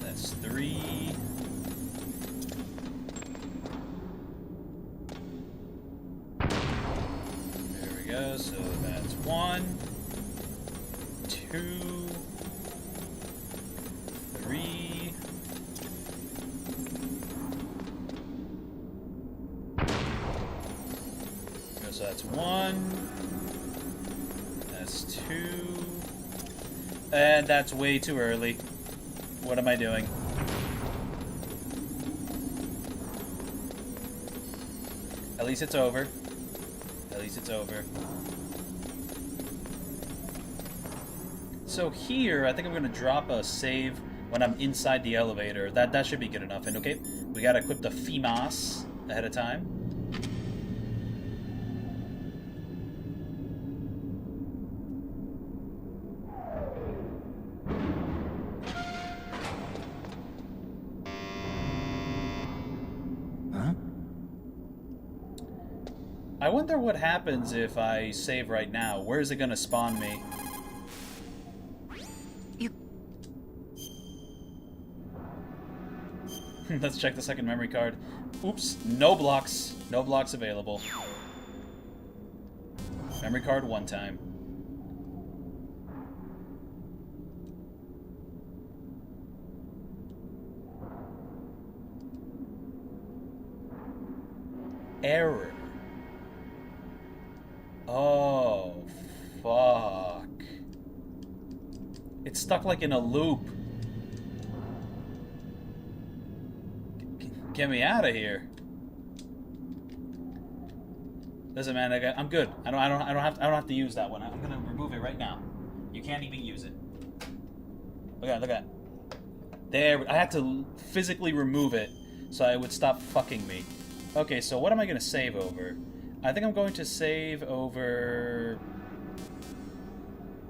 That's 3. So that's 1, 2, 3. So that's 1. That's 2. And that's way too early. What am I doing? At least it's over. At least it's over. So here, I think I'm going to drop a save when I'm inside the elevator. That should be good enough. And okay, we got to equip the FEMAS ahead of time. I wonder what happens if I save right now. Where is it going to spawn me? Let's check the second memory card. Oops, no blocks. No blocks available. Memory card one time. Error. Oh, fuck. It's stuck like in a loop. Get me out of here. Listen, man, I'm good. I don't have to use that one. I'm gonna remove it right now. You can't even use it. Look at that. There, I had to physically remove it so it would stop fucking me. Okay, so what am I gonna save over? I think I'm going to save over...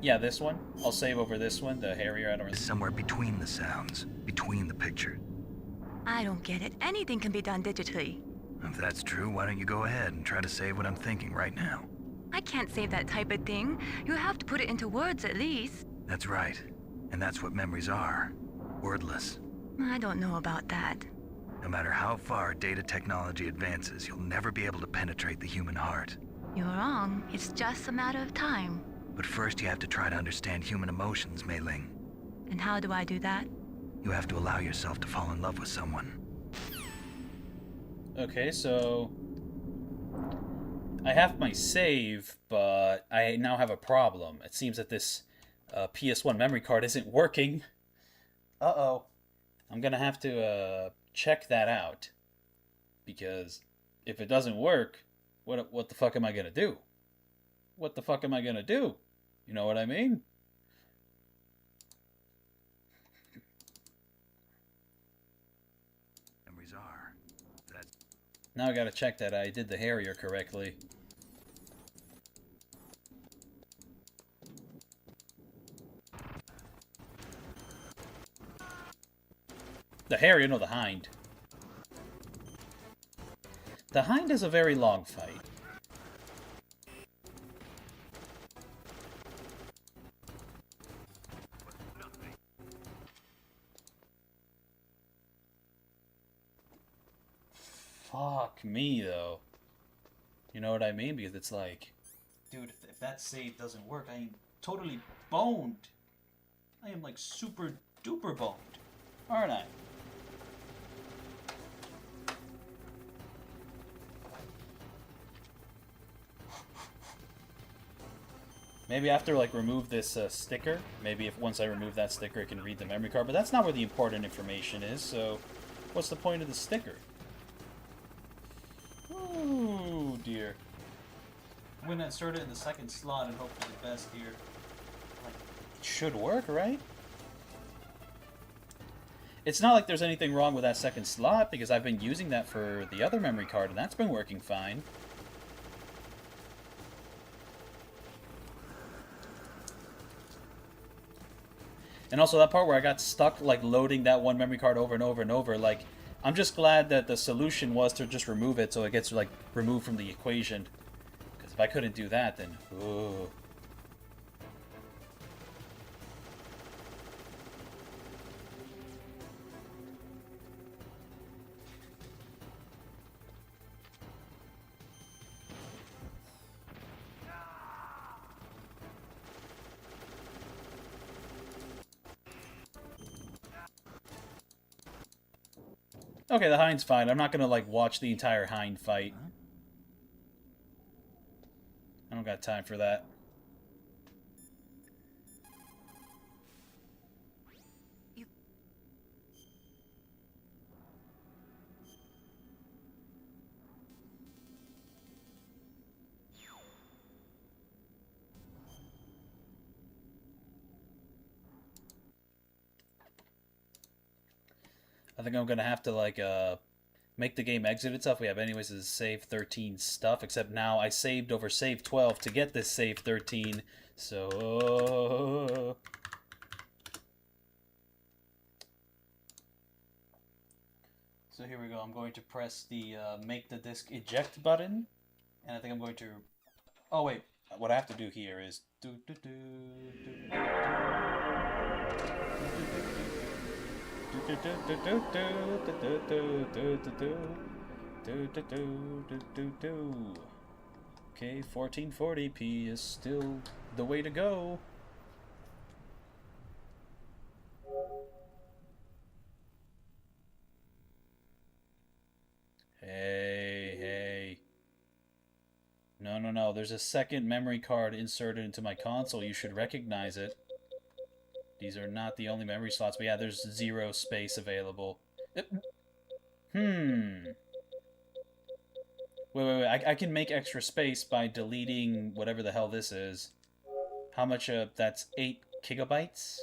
Yeah, this one. I'll save over this one, the Harrier. I don't really... Somewhere between the sounds, between the picture. I don't get it. Anything can be done digitally. If that's true, why don't you go ahead and try to save what I'm thinking right now? I can't save that type of thing. You have to put it into words at least. That's right. And that's what memories are. Wordless. I don't know about that. No matter how far data technology advances, you'll never be able to penetrate the human heart. You're wrong. It's just a matter of time. But first you have to try to understand human emotions, Mei Ling. And how do I do that? You have to allow yourself to fall in love with someone. Okay, so... I have my save, but I now have a problem. It seems that this PS1 memory card isn't working. Uh-oh. I'm gonna have to check that out. Because if it doesn't work, what the fuck am I gonna do? What the fuck am I gonna do? You know what I mean? Memories are. That's... Now I gotta check that I did the Harrier correctly. The Harrier, no, the Hind. The Hind is a very long fight. Fuck me, though. You know what I mean? Because it's like... Dude, if that save doesn't work, I am totally boned. I am like super duper boned. Aren't I? Maybe I have to like remove this sticker. Maybe if once I remove that sticker, it can read the memory card. But that's not where the important information is. So, what's the point of the sticker? Oh dear. I'm gonna insert it in the second slot and hope for the best here. Like, it should work, right? It's not like there's anything wrong with that second slot because I've been using that for the other memory card and that's been working fine. And also that part where I got stuck like loading that one memory card over and over and over, like I'm just glad that the solution was to just remove it so it gets like removed from the equation. Because if I couldn't do that then ooh. Okay, the Hind's fine. I'm not gonna, like, watch the entire Hind fight. I don't got time for that. I think I'm gonna have to like make the game exit itself. We have anyways is save 13 stuff, except now I saved over save 12 to get this save 13. So here we go. I'm going to press the make the disk eject button, and I think I'm going to. Oh wait, what I have to do here is Okay, 1440p is still the way to go. Hey. No. There's a second memory card inserted into my console. You should recognize it. These are not the only memory slots, but yeah, there's 0 space available. Wait. I can make extra space by deleting whatever the hell this is. How much? That's 8 gigabytes.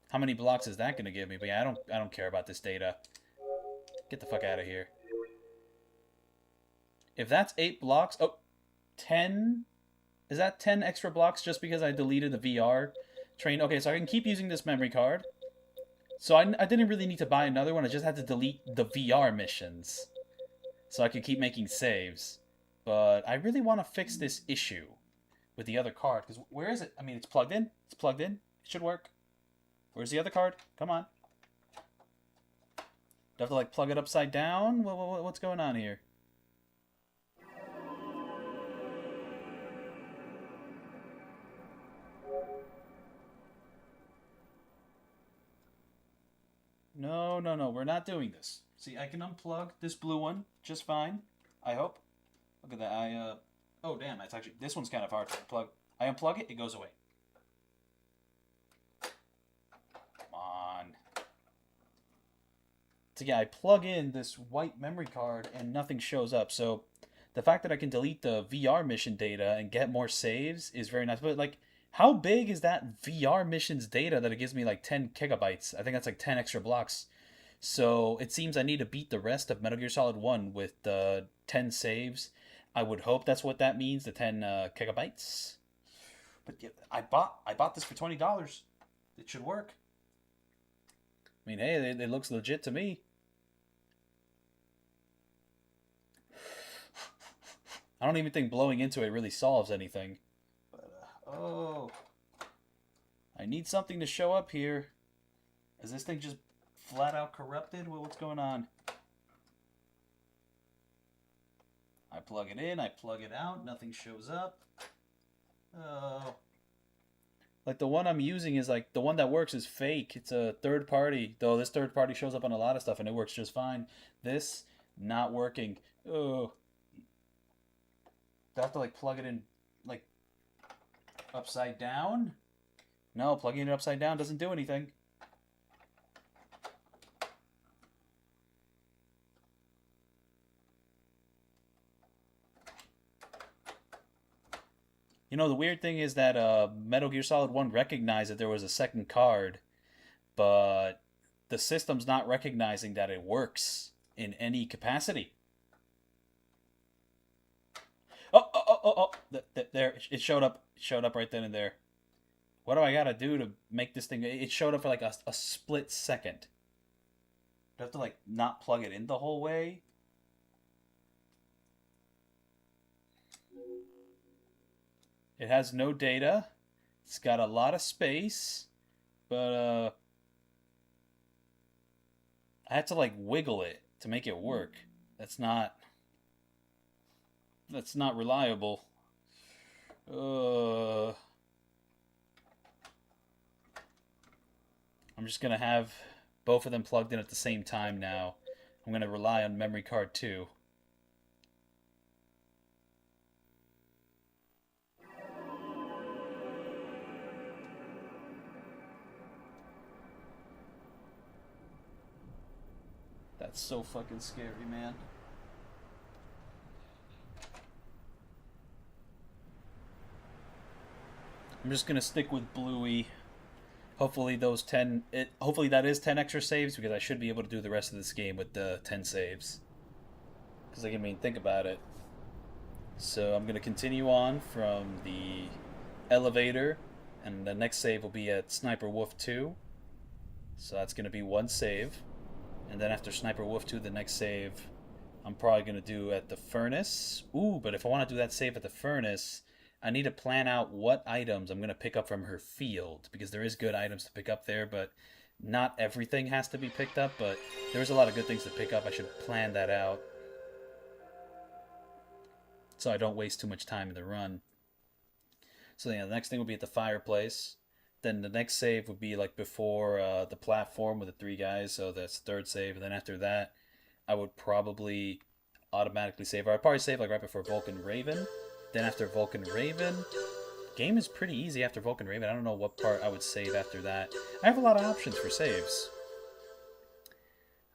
How many blocks is that going to give me? But yeah, I don't care about this data. Get the fuck out of here. If that's 8 blocks, 10. Is that 10 extra blocks just because I deleted the VR train? Okay, so I can keep using this memory card. So I didn't really need to buy another one. I just had to delete the VR missions so I could keep making saves. But I really want to fix this issue with the other card. Because where is it? I mean, it's plugged in. It's plugged in. It should work. Where's the other card? Come on. Do I have to, like, plug it upside down? What's going on here? No, we're not doing this. See, I can unplug this blue one just fine, I hope. Look at that, oh damn, that's actually, this one's kind of hard to unplug. I unplug it, it goes away. Come on. So yeah, I plug in this white memory card and nothing shows up, so the fact that I can delete the VR mission data and get more saves is very nice, but like, how big is that VR mission's data that it gives me like 10 gigabytes? I think that's like 10 extra blocks. So it seems I need to beat the rest of Metal Gear Solid 1 with 10 saves. I would hope that's what that means, the 10 gigabytes. But yeah, I bought this for $20. It should work. I mean, hey, it looks legit to me. I don't even think blowing into it really solves anything. Oh, I need something to show up here. Is this thing just flat out corrupted? What's going on? I plug it in, I plug it out, nothing shows up. Oh. Like the one I'm using is like, the one that works is fake. It's a third party, though this third party shows up on a lot of stuff and it works just fine. This, not working. Oh. Do I have to like plug it in like upside down? No, plugging it upside down doesn't do anything. You know, the weird thing is that Metal Gear Solid 1 recognized that there was a second card, but the system's not recognizing that it works in any capacity. Oh. There, it showed up. It showed up right then and there. What do I gotta do to make this thing... It showed up for like a split second. Do I have to like not plug it in the whole way? It has no data. It's got a lot of space. But, I had to, like, wiggle it to make it work. That's not reliable. I'm just gonna have both of them plugged in at the same time now. I'm gonna rely on memory card 2. That's so fucking scary, man. I'm just gonna stick with Bluey. Hopefully hopefully that is 10 extra saves, because I should be able to do the rest of this game with the 10 saves. Because, like, I mean, think about it. So I'm gonna continue on from the elevator, and the next save will be at Sniper Wolf 2. So that's gonna be one save. And then after Sniper Wolf 2, the next save I'm probably gonna do at the furnace. Ooh, but if I want to do that save at the furnace, I need to plan out what items I'm going to pick up from her field, because there is good items to pick up there, but not everything has to be picked up, but there's a lot of good things to pick up. I should plan that out so I don't waste too much time in the run. So yeah, the next thing will be at the fireplace. Then the next save would be like before the platform with the 3 guys, so that's the third save. And then after that, I would probably automatically save, or I'd probably save like right before Vulcan Raven. Then after Vulcan Raven, game is pretty easy after Vulcan Raven. I don't know what part I would save after that. I have a lot of options for saves.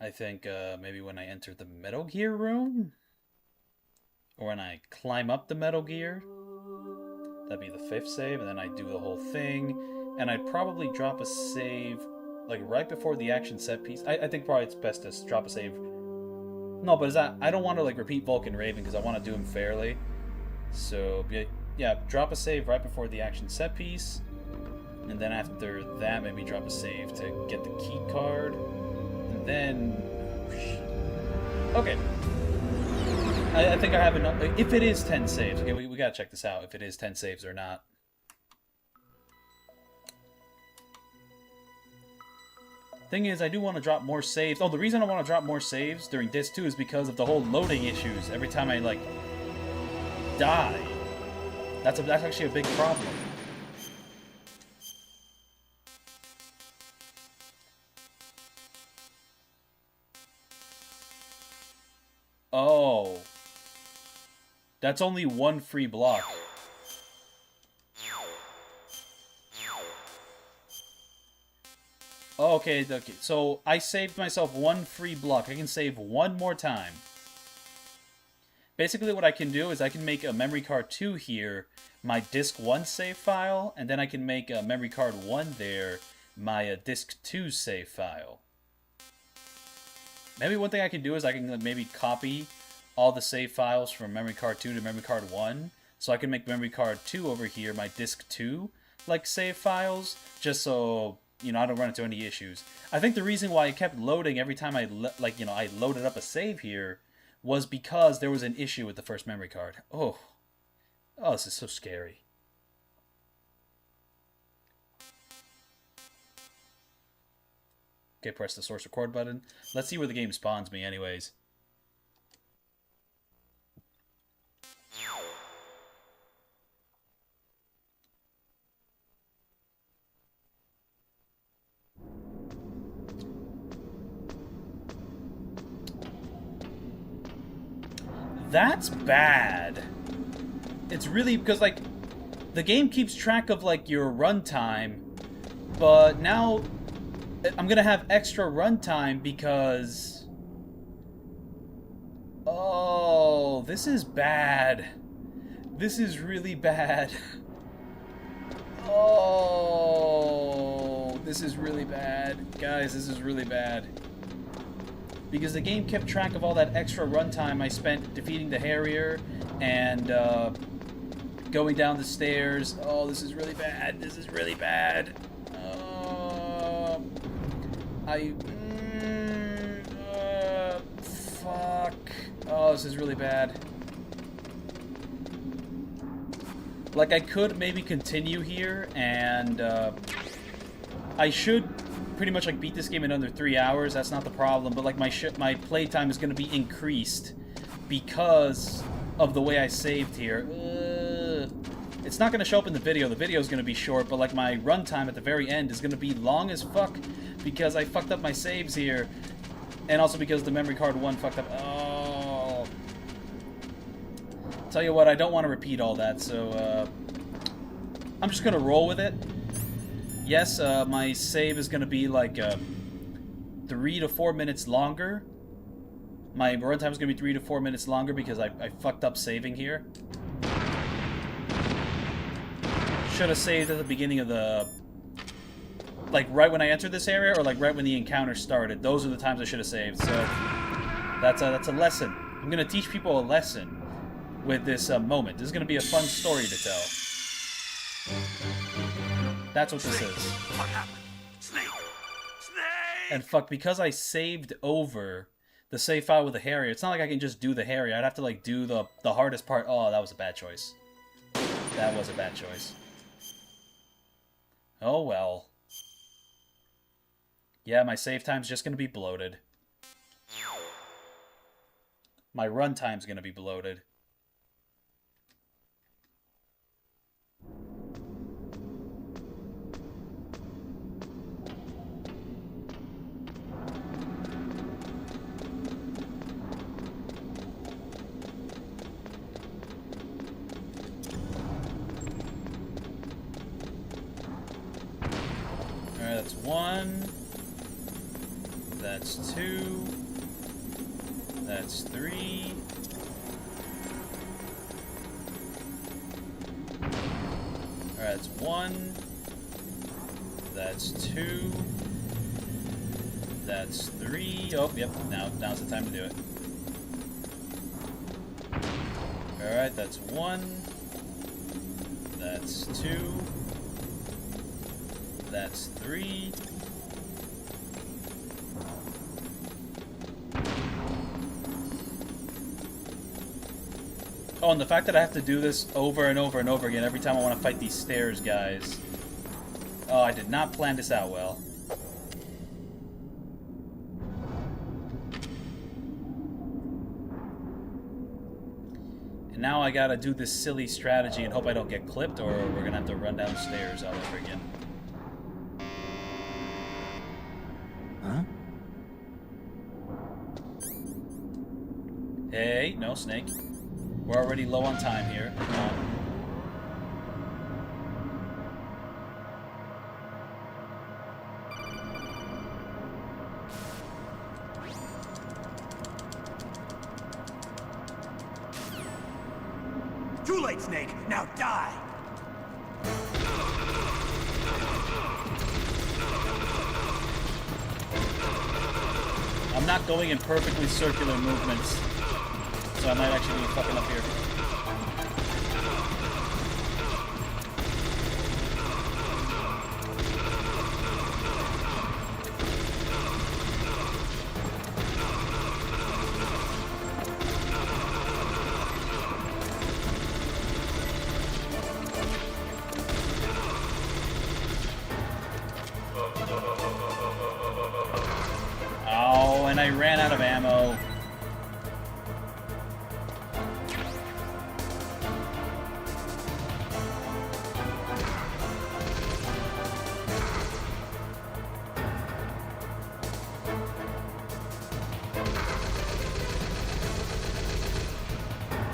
I think maybe when I enter the Metal Gear room, or when I climb up the Metal Gear, that'd be the 5th save, and then I do the whole thing. And I'd probably drop a save like right before the action set piece. I think probably it's best to drop a save. No, but I don't want to like repeat Vulcan Raven, because I want to do him fairly. So, yeah, drop a save right before the action set piece, and then after that, maybe drop a save to get the key card, and then... Okay. I think I have enough... If it is 10 saves, okay, we gotta check this out, if it is 10 saves or not. Thing is, I do want to drop more saves. Oh, the reason I want to drop more saves during Disc 2 is because of the whole loading issues. Every time I, like, die. That's actually a big problem. Oh. That's only one free block. Oh, okay, so I saved myself one free block. I can save one more time. Basically what I can do is I can make a memory card 2 here my disk 1 save file, and then I can make a memory card 1 there my disk 2 save file. Maybe one thing I can do is I can maybe copy all the save files from memory card 2 to memory card 1, so I can make memory card 2 over here my disk 2 like save files, just so, you know, I don't run into any issues. I think the reason why it kept loading every time I loaded up a save here was because there was an issue with the first memory card. Oh, this is so scary. Okay, press the source record button. Let's see where the game spawns me anyways. That's bad. It's really because, like, the game keeps track of, like, your runtime, but now I'm gonna have extra runtime because... Oh, this is bad. This is really bad. Oh, this is really bad. Guys, this is really bad. Because the game kept track of all that extra runtime I spent defeating the Harrier and going down the stairs. Oh, this is really bad. This is really bad. Fuck. Oh, this is really bad. Like, I could maybe continue here, and I should pretty much like beat this game in under 3 hours. That's not the problem, but like my playtime is going to be increased because of the way I saved here. It's not going to show up in the video. The video is going to be short, but like my runtime at the very end is going to be long as fuck because I fucked up my saves here, and also because the memory card 1 fucked up. Oh, tell you what, I don't want to repeat all that, so I'm just going to roll with it. Yes, my save is going to be like 3 to 4 minutes longer, My run time is going to be 3 to 4 minutes longer because I fucked up saving here. Should have saved at the beginning of the... Like, right when I entered this area, or like right when the encounter started. Those are the times I should have saved, so... That's a lesson. I'm going to teach people a lesson with this moment. This is going to be a fun story to tell. That's what this is. What happened? Snake! Snake! And fuck, because I saved over the save file with the Harrier, it's not like I can just do the Harrier. I'd have to, like, do the hardest part. Oh, that was a bad choice. That was a bad choice. Oh, well. Yeah, my save time's just gonna be bloated. My run time's gonna be bloated. Alright, that's 1. That's 2. That's 3. Alright, that's 1. That's 2. That's 3. Oh, yep, now's the time to do it. Alright, that's 1. That's 2. That's 3. Oh, and the fact that I have to do this over and over and over again every time I want to fight these stairs guys. Oh, I did not plan this out well. And now I gotta do this silly strategy and hope I don't get clipped, or we're gonna have to run down stairs all over again. Huh? Hey, no, Snake. We're already low on time here. Come on. Too late, Snake. Now die. I'm not going in perfectly circular movements, so I might actually be fucking up here. Oh, and I ran out of ammo.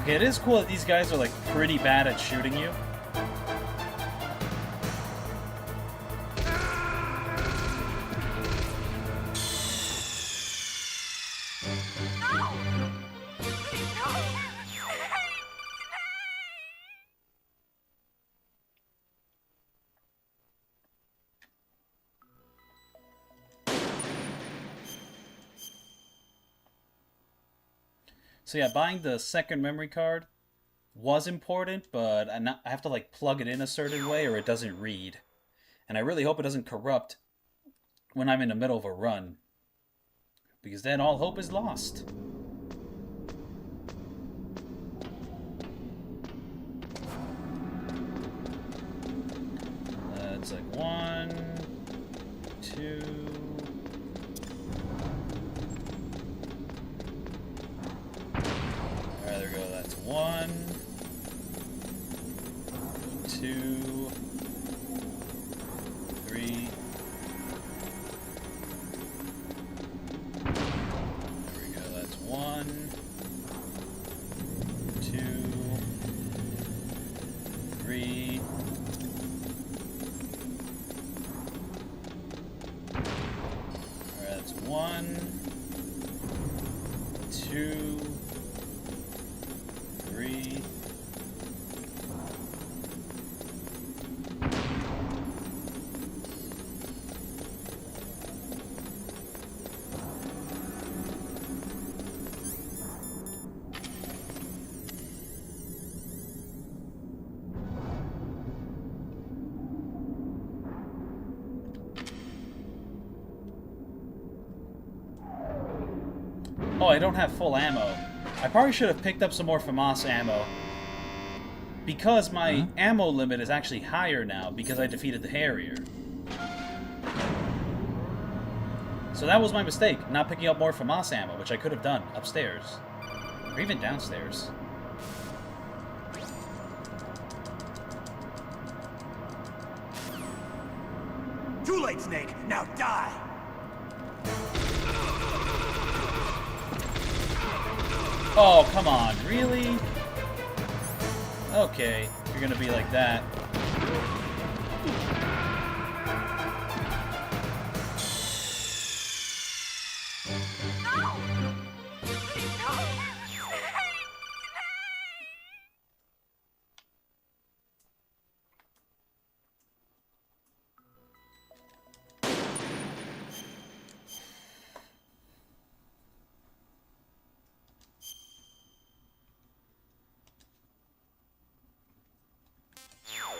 Okay, it is cool that these guys are like pretty bad at shooting you. So yeah, buying the second memory card was important, but I have to like plug it in a certain way or it doesn't read. And I really hope it doesn't corrupt when I'm in the middle of a run, because then all hope is lost. It's like 1, 2... Alright, there we go. That's 1, 2, 3. There we go. That's 1, 2, 3. Alright, that's 1, 2. Oh, I don't have full ammo. I probably should have picked up some more FAMAS ammo. Because my ammo limit is actually higher now because I defeated the Harrier. So that was my mistake, not picking up more FAMAS ammo, which I could have done upstairs. Or even downstairs. Too late, Snake! Now die! Oh, come on, really? Okay, you're gonna be like that. No! Please, no!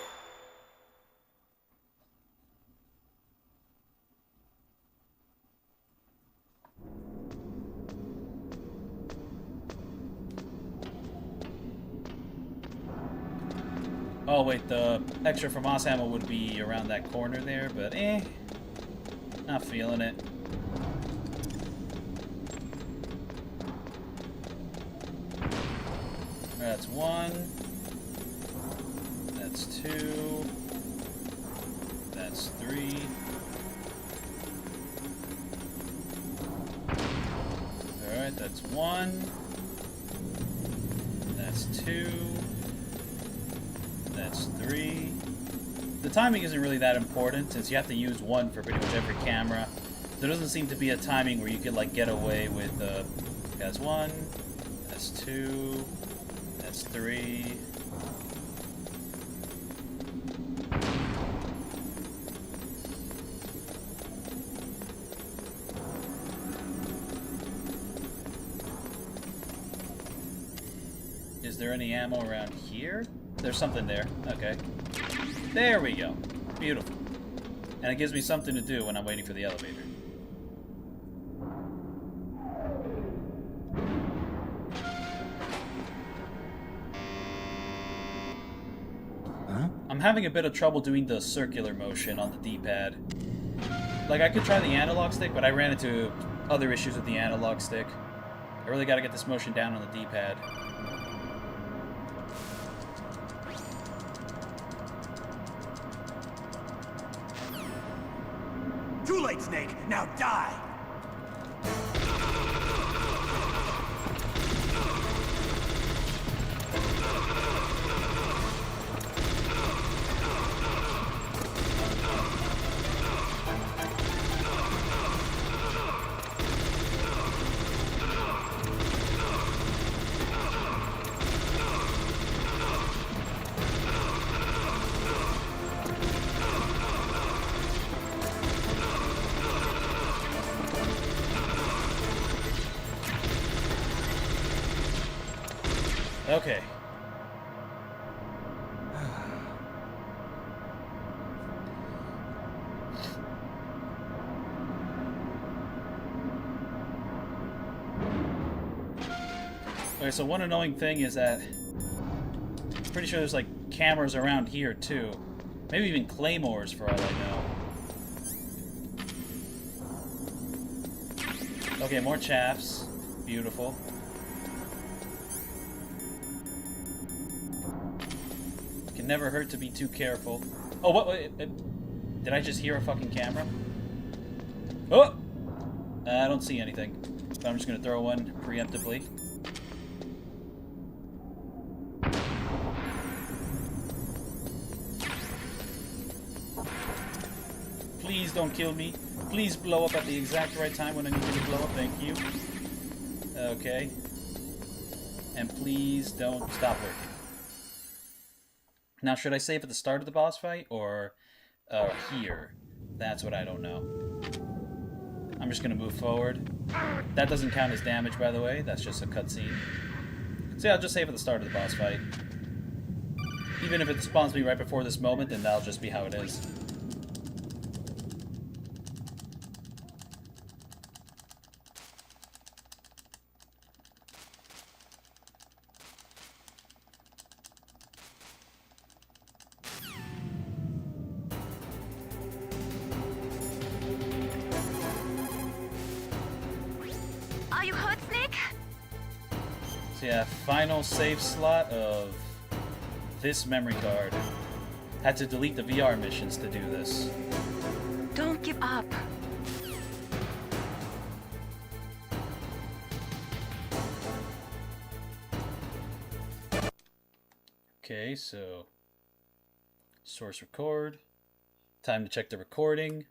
Oh wait, the extra FAMAS ammo would be around that corner there, but not feeling it. That's one. That's two. That's three. Alright, that's one. That's two. That's three. The timing isn't really that important since you have to use one for pretty much every camera. There doesn't seem to be a timing where you could like get away with that's one, that's two, that's three. Is there any ammo around here? There's something there. Okay. There we go. Beautiful. And it gives me something to do when I'm waiting for the elevator. Huh? I'm having a bit of trouble doing the circular motion on the D-pad. Like, I could try the analog stick, but I ran into other issues with the analog stick. I really gotta get this motion down on the D-pad. Too late, Snake! Now die! Okay. Okay, so one annoying thing is that I'm pretty sure there's like cameras around here too. Maybe even claymores for all I know. Okay, more chaffs. Beautiful. Can never hurt to be too careful. Oh, what? Did I just hear a fucking camera? Oh! I don't see anything. But I'm just gonna throw one preemptively. Please don't kill me. Please blow up at the exact right time when I need you to blow up. Thank you. Okay. And please don't stop working. Now, should I save at the start of the boss fight or here? That's what I don't know. I'm just gonna move forward. That doesn't count as damage, by the way. That's just a cutscene. So yeah, I'll just save at the start of the boss fight. Even if it spawns me right before this moment, then that'll just be how it is. So yeah, final save slot of this memory card. Had to delete the VR missions to do this. Don't give up. Okay, so source record. Time to check the recording.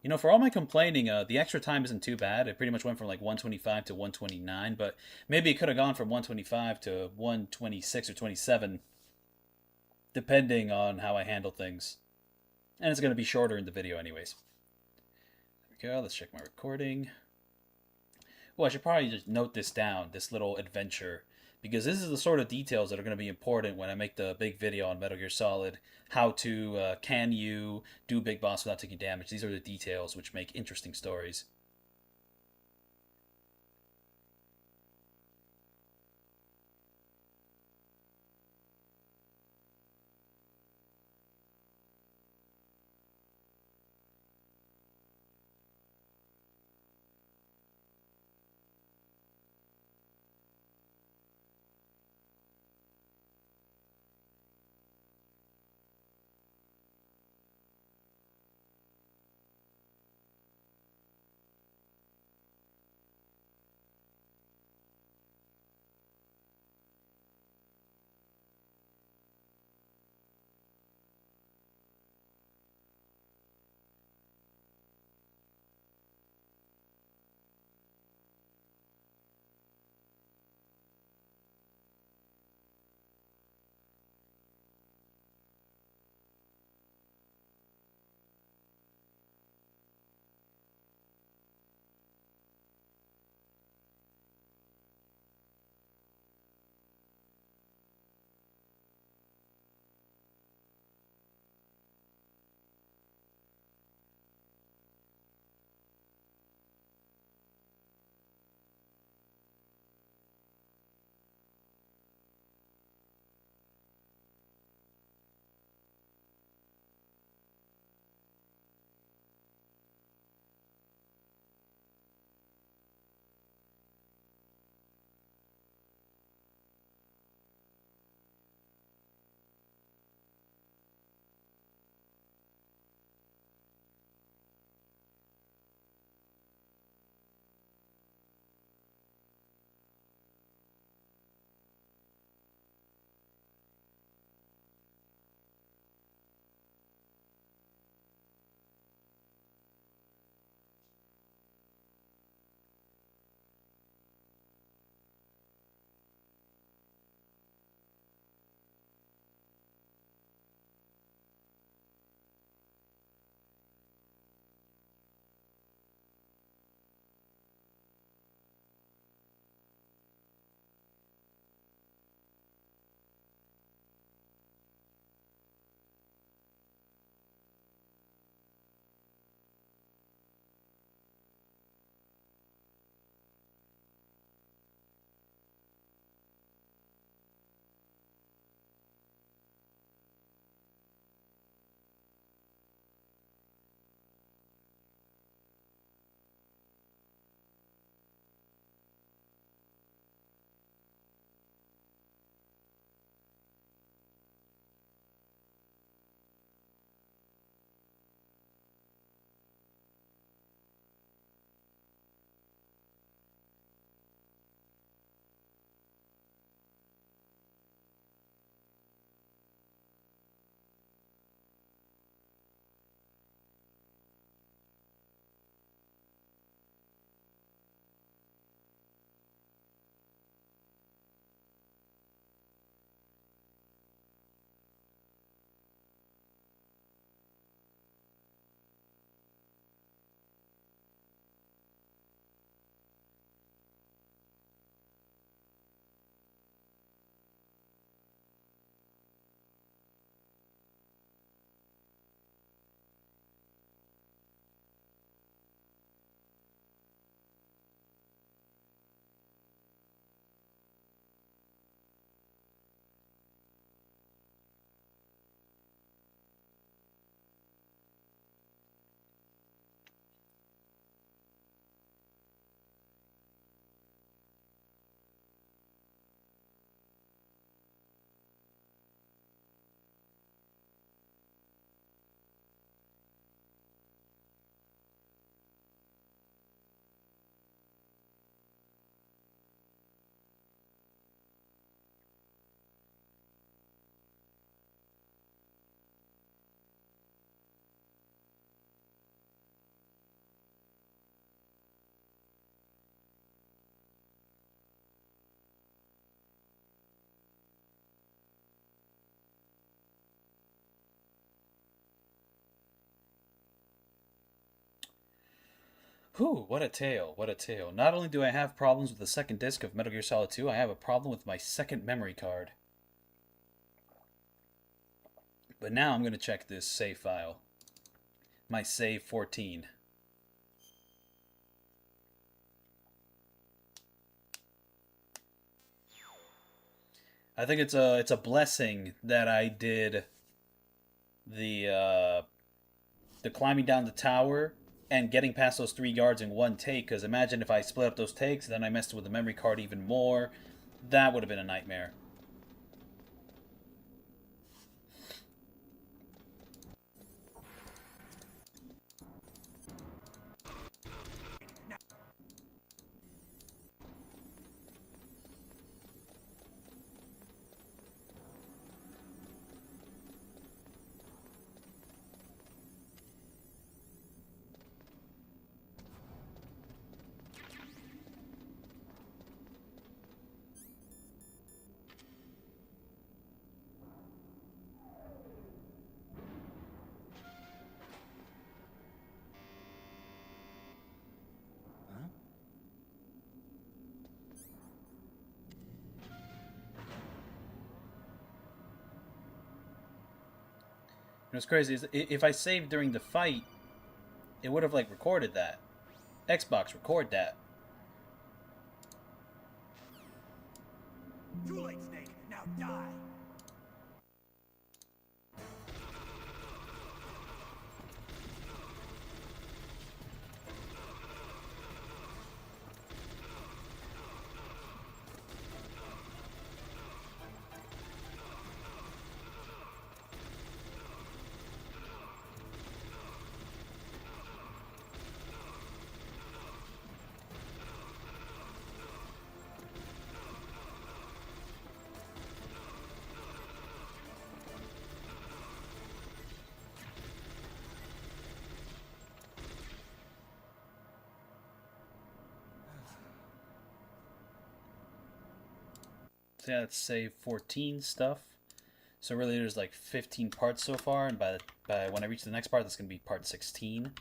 You know, for all my complaining, the extra time isn't too bad. It pretty much went from like 125 to 129, but maybe it could have gone from 125 to 126 or 27, depending on how I handle things. And it's going to be shorter in the video anyways. There we go, let's check my recording. Well, I should probably just note this down, this little adventure, because this is the sort of details that are going to be important when I make the big video on Metal Gear Solid. How to, can you do Big Boss without taking damage? These are the details which make interesting stories. Whew, what a tale, what a tale. Not only do I have problems with the second disc of Metal Gear Solid 2, I have a problem with my second memory card. But now I'm going to check this save file. My save 14. I think it's a blessing that I did the climbing down the tower and getting past those 3 guards in one take, because imagine if I split up those takes, then I messed with the memory card even more. That would have been a nightmare. What's crazy is if I saved during the fight, it would have like recorded that. Xbox, record that. Too late, Snake. Now die. So yeah, let's save 14 stuff. So really there's like 15 parts so far, and by when I reach the next part, that's going to be part 16.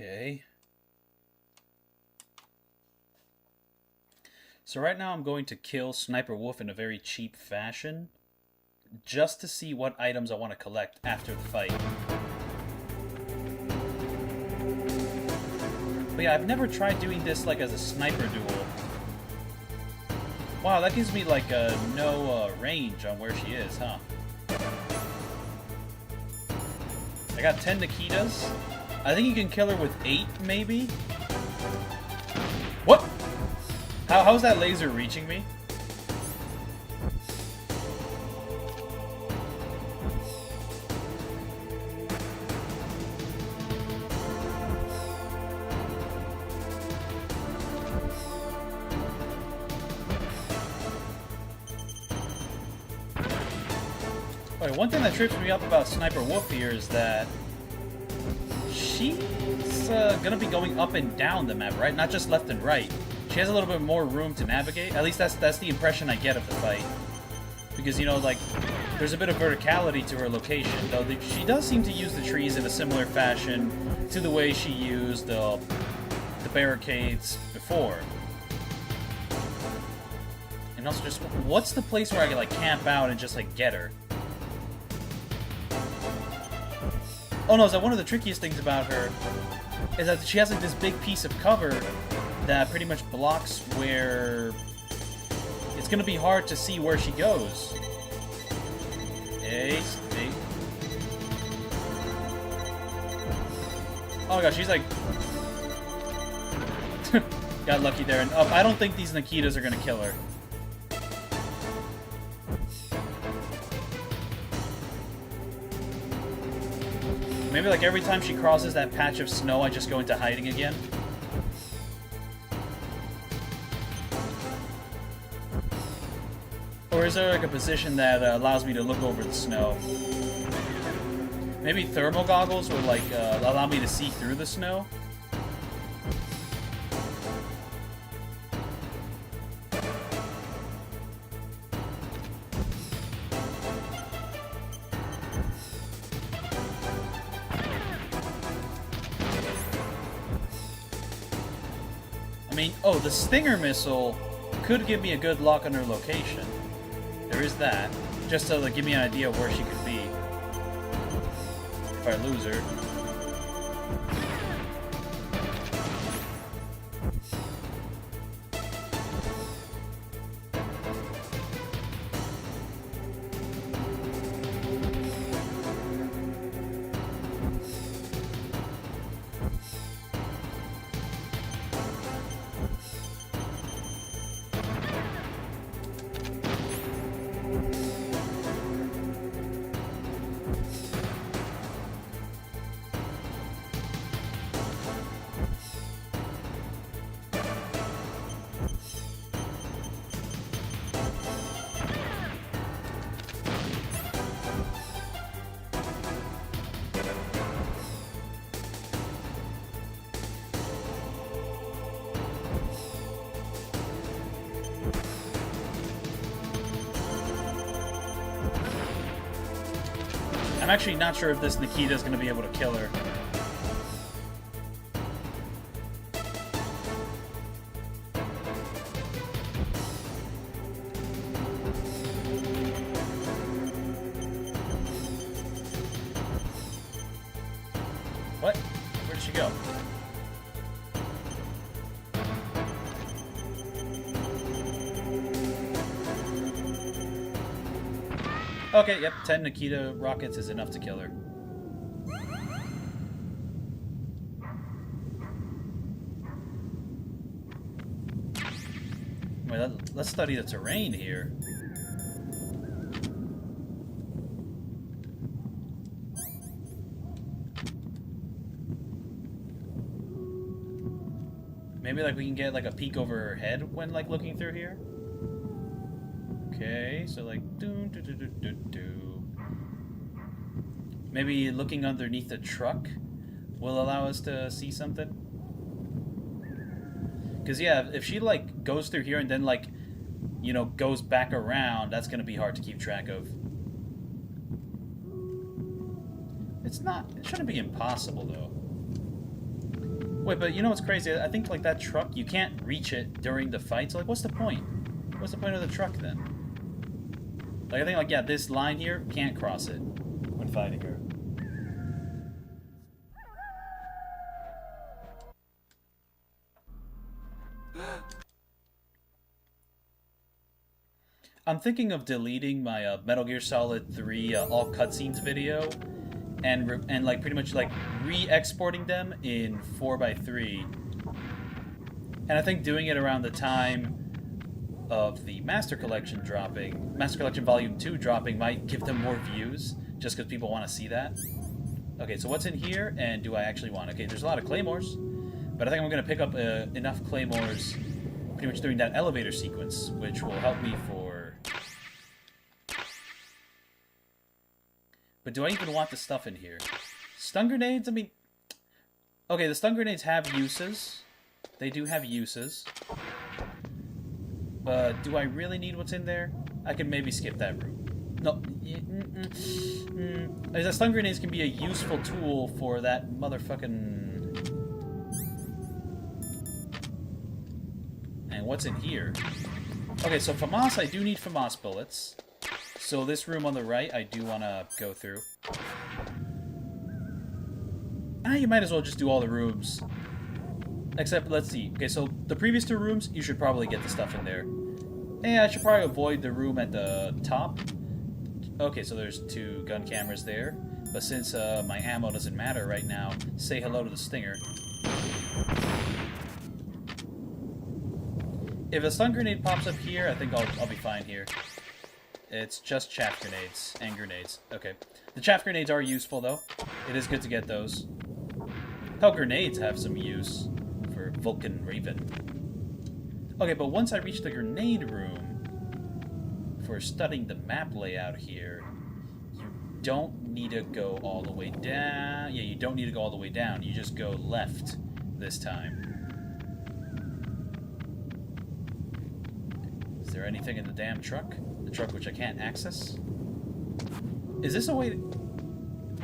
Okay. So right now I'm going to kill Sniper Wolf in a very cheap fashion, just to see what items I want to collect after the fight. But yeah, I've never tried doing this like as a sniper duel. Wow, that gives me like no range on where she is, huh? I got 10 Nikitas. I think you can kill her with 8, maybe? What? How is that laser reaching me? Okay, one thing that trips me up about Sniper Wolf here is that she's gonna be going up and down the map, right? Not just left and right. She has a little bit more room to navigate. At least that's the impression I get of the fight. Because, you know, like, there's a bit of verticality to her location, though she does seem to use the trees in a similar fashion to the way she used the barricades before. And also just, what's the place where I can, like, camp out and just, like, get her? Oh no, is that one of the trickiest things about her is that she has, like, this big piece of cover that pretty much blocks where it's gonna be hard to see where she goes. Hey. Oh my gosh, she's like... got lucky there. And I don't think these Nikitas are gonna kill her. Maybe like every time she crosses that patch of snow, I just go into hiding again. Or is there like a position that allows me to look over the snow? Maybe thermal goggles would, like, allow me to see through the snow. I mean, oh, the Stinger missile could give me a good lock on her location. There is that. Just to, like, give me an idea of where she could be. If I lose her. I'm actually not sure if this Nikita is going to be able to kill her. What? Where did she go? Okay, yep, 10 Nikita rockets is enough to kill her. Wait, let's study the terrain here. Maybe like we can get like a peek over her head when like looking through here. Okay, so like maybe looking underneath the truck will allow us to see something. Because yeah, if she like goes through here and then like, you know, goes back around, that's gonna be hard to keep track of. It shouldn't be impossible though. Wait, but you know what's crazy? I think like that truck, you can't reach it during the fight. So like, what's the point? What's the point of the truck then? Like I think like yeah, this line here can't cross it when fighting her. I'm thinking of deleting my Metal Gear Solid 3 all cutscenes video, and like pretty much like re-exporting them in 4:3. And I think doing it around the time of the Master Collection dropping, Master Collection Volume 2 dropping, might give them more views, just because people want to see that. Okay, so what's in here, and do I actually want? Okay, there's a lot of claymores, but I think I'm going to pick up enough claymores pretty much during that elevator sequence, which will help me for... But do I even want the stuff in here? Stun grenades? I mean... Okay, the stun grenades have uses. They do have uses. But do I really need what's in there? I can maybe skip that room. No. The stun grenades can be a useful tool for that motherfucking... And what's in here? Okay, so FAMAS, I do need FAMAS bullets. So this room on the right, I do want to go through. You might as well just do all the rooms. Except, let's see. Okay, so the previous two rooms, you should probably get the stuff in there. I should probably avoid the room at the top. Okay, so there's 2 gun cameras there. But since my ammo doesn't matter right now, say hello to the Stinger. If a stun grenade pops up here, I think I'll be fine here. It's just chaff grenades and grenades. Okay. The chaff grenades are useful, though. It is good to get those. Hell, grenades have some use for Vulcan Raven. Okay, but once I reach the grenade room, for studying the map layout here, you don't need to go all the way down. Yeah, you don't need to go all the way down. You just go left this time. Is there anything in the damn truck? The truck which I can't access? Is this a way to...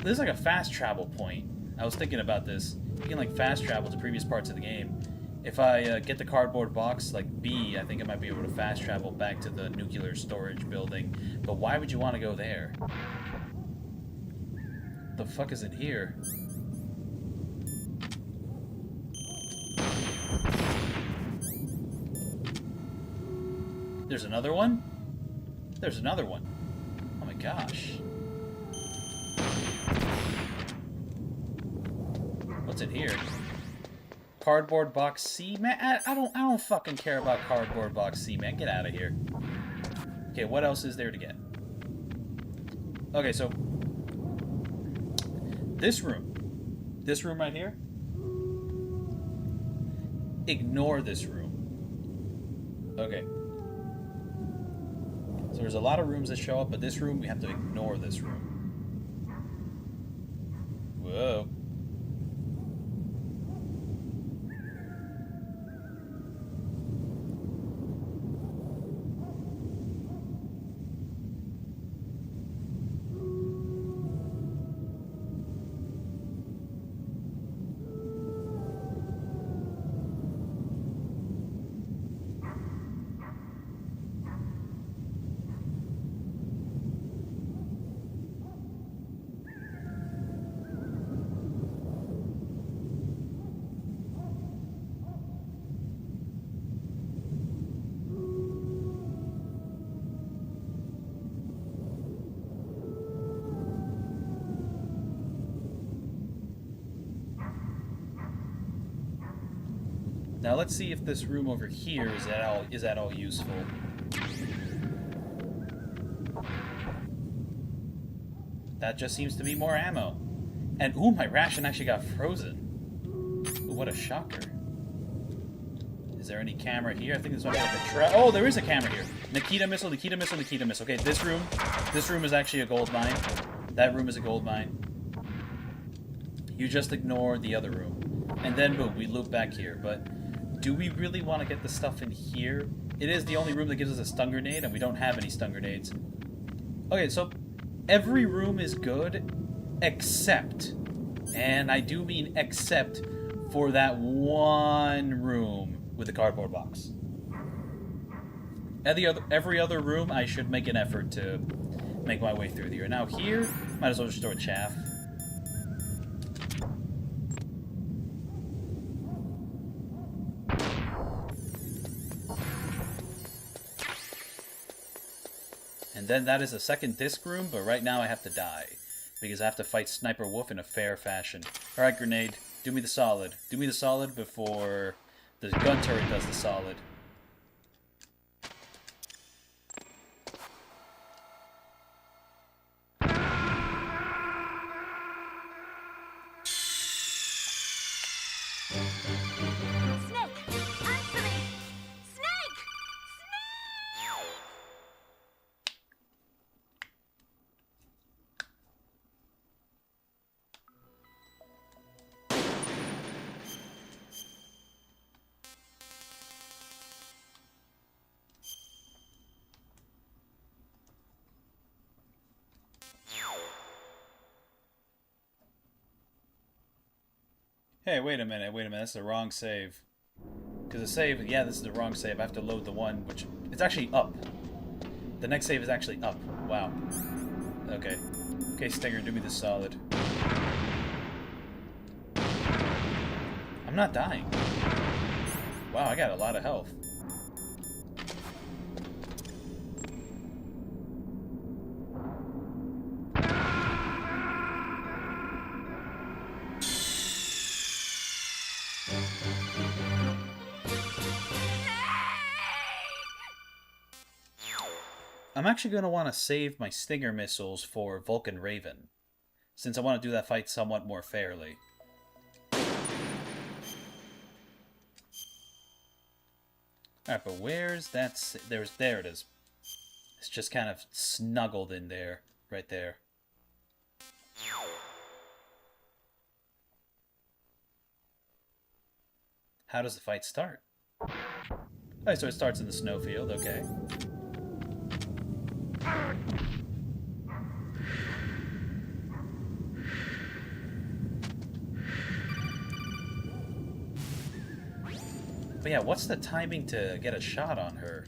This is like a fast travel point. I was thinking about this. You can like fast travel to previous parts of the game. If I get the cardboard box like B, I think I might be able to fast travel back to the nuclear storage building. But why would you want to go there? The fuck is it here? There's another one? There's another one. Oh my gosh. What's in here? Cardboard box C? Man, I don't fucking care about cardboard box C, man. Get out of here. Okay, what else is there to get? Okay, so this room right here, ignore this room. Okay. So there's a lot of rooms that show up, but this room, we have to ignore this room. Whoa. Now let's see if this room over here is at all useful. That just seems to be more ammo. And ooh, my ration actually got frozen. Ooh, what a shocker. Is there any camera here? I think there's one like a trap. Oh, there is a camera here. Nikita missile, Nikita missile, Nikita missile. Okay, this room is actually a gold mine. That room is a gold mine. You just ignore the other room. And then boom, we loop back here. But do we really want to get the stuff in here? It is the only room that gives us a stun grenade, and we don't have any stun grenades. Okay, so every room is good, except, and I do mean except, for that one room with the cardboard box. Every other room, I should make an effort to make my way through here. Now here, might as well just throw a chaff. And then that is a second disc room, but right now I have to die. Because I have to fight Sniper Wolf in a fair fashion. Alright, grenade. Do me the solid. Do me the solid before the gun turret does the solid. Hey, wait a minute, that's the wrong save. Because the save, yeah, this is the wrong save. I have to load the one, which, it's actually up. The next save is actually up. Wow. Okay. Okay, Stinger, do me this solid. I'm not dying. Wow, I got a lot of health. I'm actually going to want to save my Stinger missiles for Vulcan Raven, since I want to do that fight somewhat more fairly. Alright, but where's that... There it is. It's just kind of snuggled in there, right there. How does the fight start? Oh, so it starts in the snowfield, okay. But yeah, what's the timing to get a shot on her?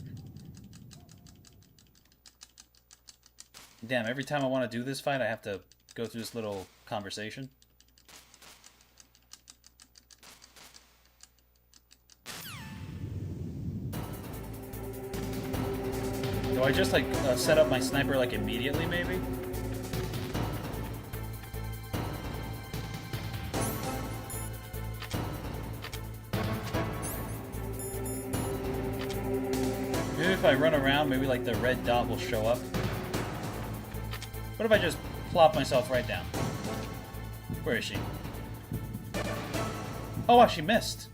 Damn, every time I want to do this fight, I have to go through this little conversation. Do I just, like, set up my sniper, like, immediately, maybe? Maybe if I run around, maybe, like, the red dot will show up. What if I just plop myself right down? Where is she? Oh, wow, she missed.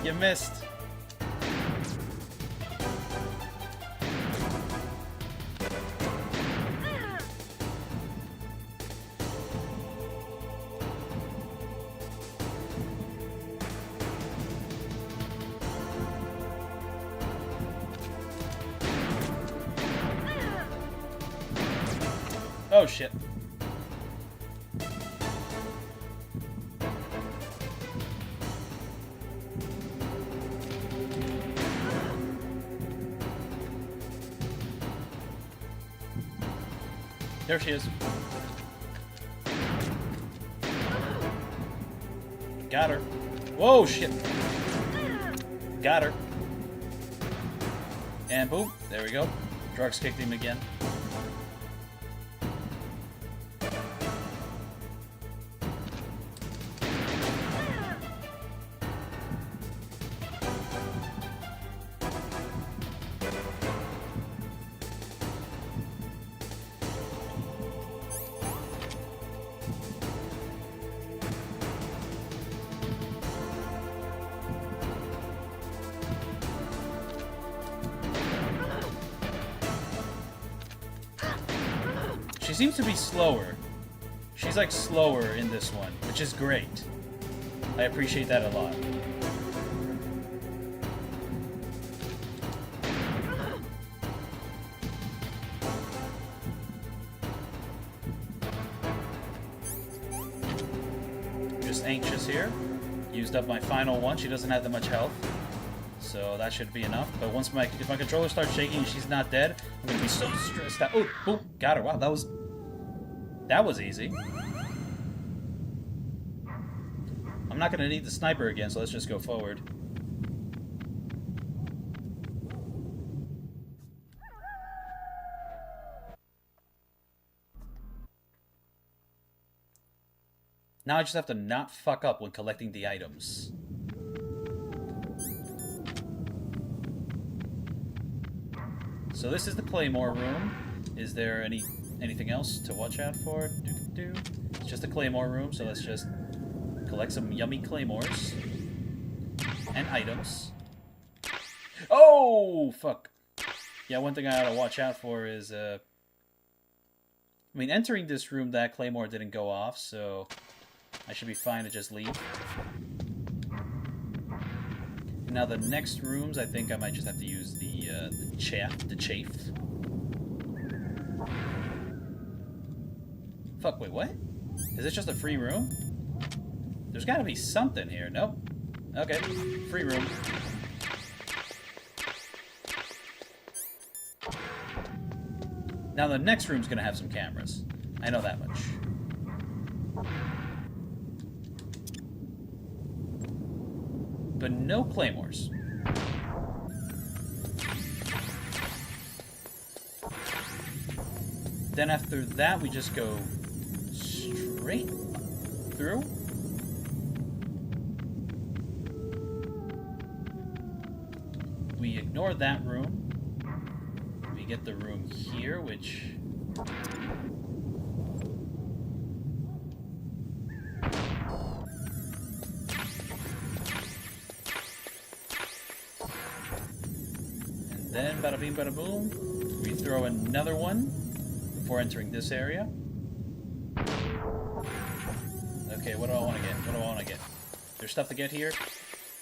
You missed. Oh, shit. There she is. Got her. Whoa, shit. Got her. And boom. There we go. Drugs kicked him again. She seems to be slower. She's like slower in this one, which is great. I appreciate that a lot. Just anxious here. Used up my final one. She doesn't have that much health, so that should be enough. But once if my controller starts shaking and she's not dead, I'm gonna be so stressed out. Oh, boom, got her. Wow, that was easy. I'm not gonna need the sniper again, so let's just go forward. Now I just have to not fuck up when collecting the items. So this is the Claymore room. Is there anything else to watch out for? It's just a Claymore room, so let's just collect some yummy Claymores. And items. Oh, fuck. Yeah, one thing I gotta watch out for is, I mean, entering this room, that Claymore didn't go off, so I should be fine to just leave. Now the next rooms, I think I might just have to use the chafe. Fuck, wait, what? Is this just a free room? There's gotta be something here. Nope. Okay, free room. Now the next room's gonna have some cameras. I know that much. But no claymores. Then after that, we just go straight through. We ignore that room. We get the room here, which... And then, bada bing, bada boom, we throw another one before entering this area. Okay, what do I want to get? What do I want to get? There's stuff to get here.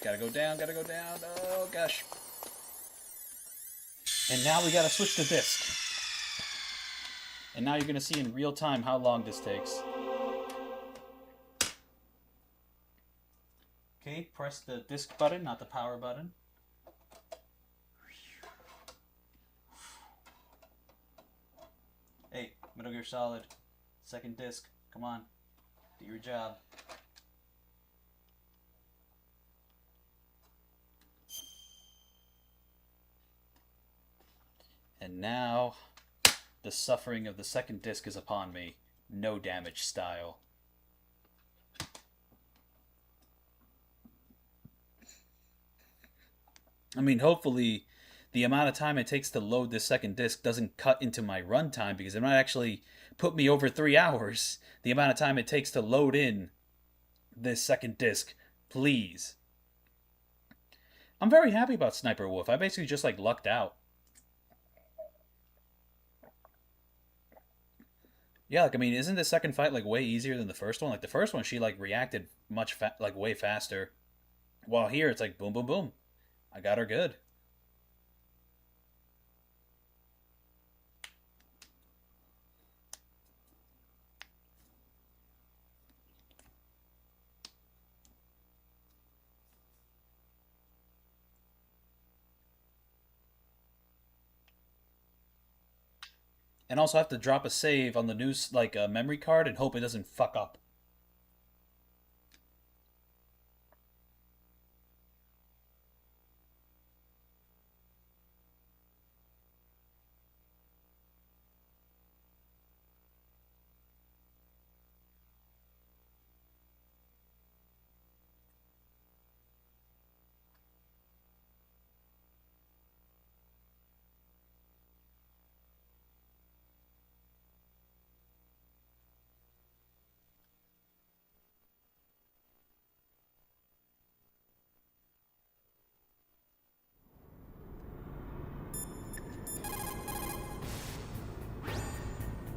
Gotta go down, gotta go down. Oh, gosh. And now we gotta switch the disc. And now you're gonna see in real time how long this takes. Okay, press the disc button, not the power button. Hey, Metal Gear Solid. Second disc. Come on. Do your job. And now, the suffering of the second disc is upon me. No damage style. I mean, hopefully, the amount of time it takes to load this second disc doesn't cut into my runtime, because it might actually put me over 3 hours. The amount of time it takes to load in this second disc. Please. I'm very happy about Sniper Wolf. I basically just, like, lucked out. Yeah, like, I mean, isn't the second fight, like, way easier than the first one? Like, the first one, she, like, reacted much, like, way faster. While here, it's like, boom, boom, boom. I got her good. And also have to drop a save on the new, like, memory card and hope it doesn't fuck up.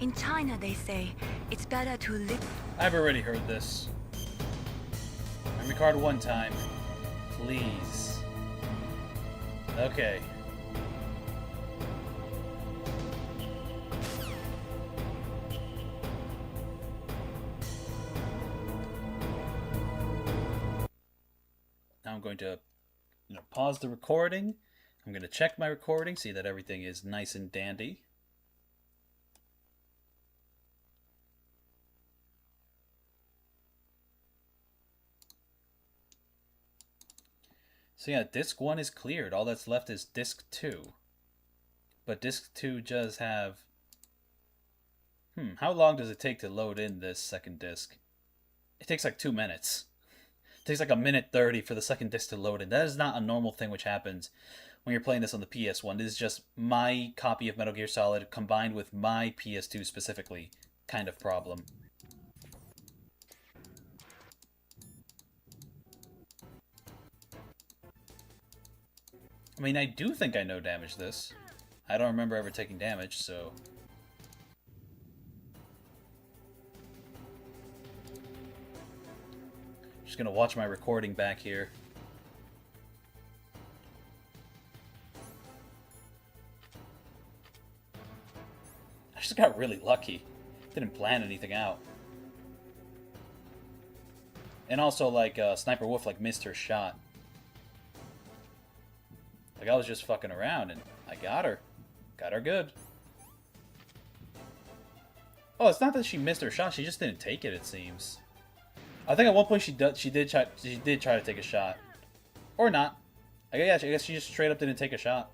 In China, they say it's better to live. I've already heard this. Memory card one time. Please. Okay. Now I'm going to pause the recording. I'm going to check my recording, see that everything is nice and dandy. So yeah, disc 1 is cleared. All that's left is disc 2. But disc 2 does have... how long does it take to load in this second disc? It takes like 2 minutes. It takes like 1:30 for the second disc to load in. That is not a normal thing which happens when you're playing this on the PS1. This is just my copy of Metal Gear Solid combined with my PS2 specifically kind of problem. I mean, I do think I know damage this. I don't remember ever taking damage, so... Just gonna watch my recording back here. I just got really lucky. Didn't plan anything out. And also, like, Sniper Wolf, like, missed her shot. Like, I was just fucking around, and I got her. Got her good. Oh, it's not that she missed her shot, she just didn't take it, it seems. I think at one point she did try to take a shot. Or not. I guess she just straight up didn't take a shot.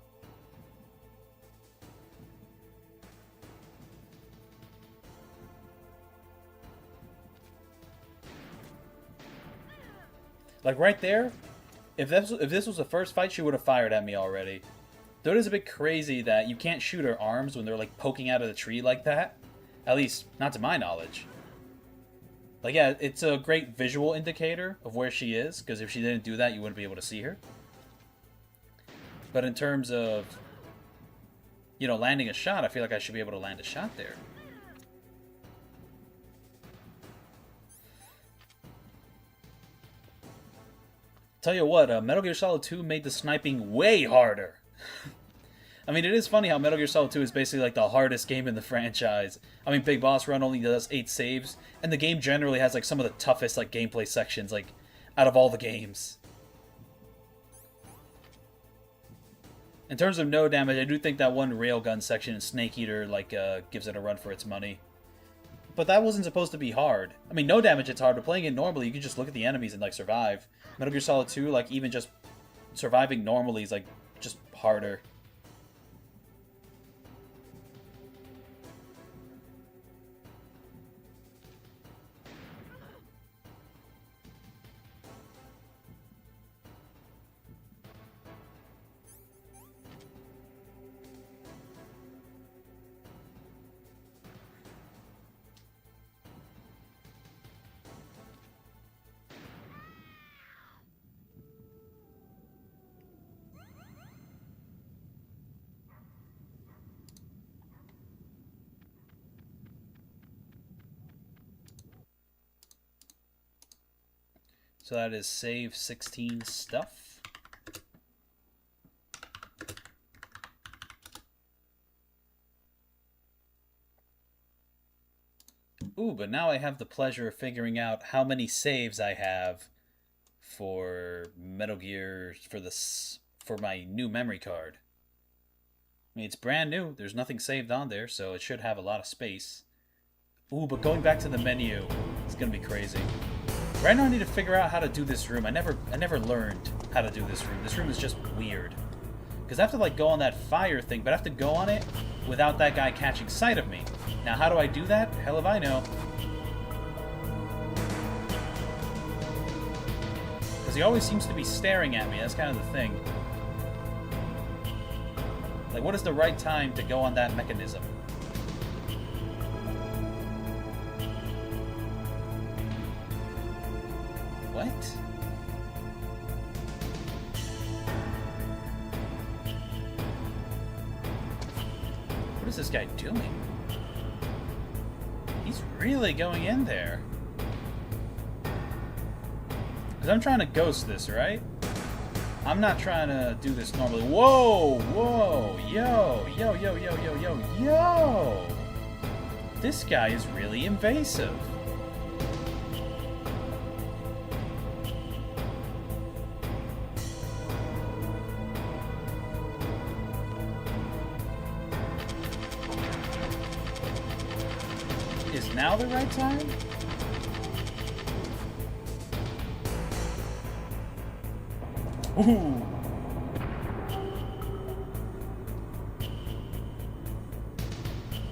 Like, right there, if this was the first fight, she would have fired at me already. Though it is a bit crazy that you can't shoot her arms when they're, like, poking out of the tree like that. At least, not to my knowledge. Like, yeah, it's a great visual indicator of where she is, because if she didn't do that, you wouldn't be able to see her. But in terms of, landing a shot, I feel like I should be able to land a shot there. Tell you what, Metal Gear Solid 2 made the sniping way harder. I mean, it is funny how Metal Gear Solid 2 is basically like the hardest game in the franchise. I mean, Big Boss Run only does 8 saves, and the game generally has like some of the toughest like gameplay sections like out of all the games. In terms of no damage, I do think that one railgun section in Snake Eater like gives it a run for its money. But that wasn't supposed to be hard. I mean, no damage, it's hard, but playing it normally, you can just look at the enemies and, like, survive. Metal Gear Solid 2, like, even just surviving normally is, like, just harder. So that is save 16 stuff. Ooh, but now I have the pleasure of figuring out how many saves I have for Metal Gear for my new memory card. I mean, it's brand new. There's nothing saved on there, so it should have a lot of space. Ooh, but going back to the menu, it's gonna be crazy. Right now I need to figure out how to do this room. I never learned how to do this room. This room is just weird. Because I have to like go on that fire thing, but I have to go on it without that guy catching sight of me. Now how do I do that? Hell if I know. Because he always seems to be staring at me. That's kind of the thing. Like, what is the right time to go on that mechanism? What? What is this guy doing? He's really going in there. Because I'm trying to ghost this, right? I'm not trying to do this normally. Whoa! Whoa! Yo! Yo, yo, yo, yo, yo, yo! This guy is really invasive. Is now the right time? Ooh.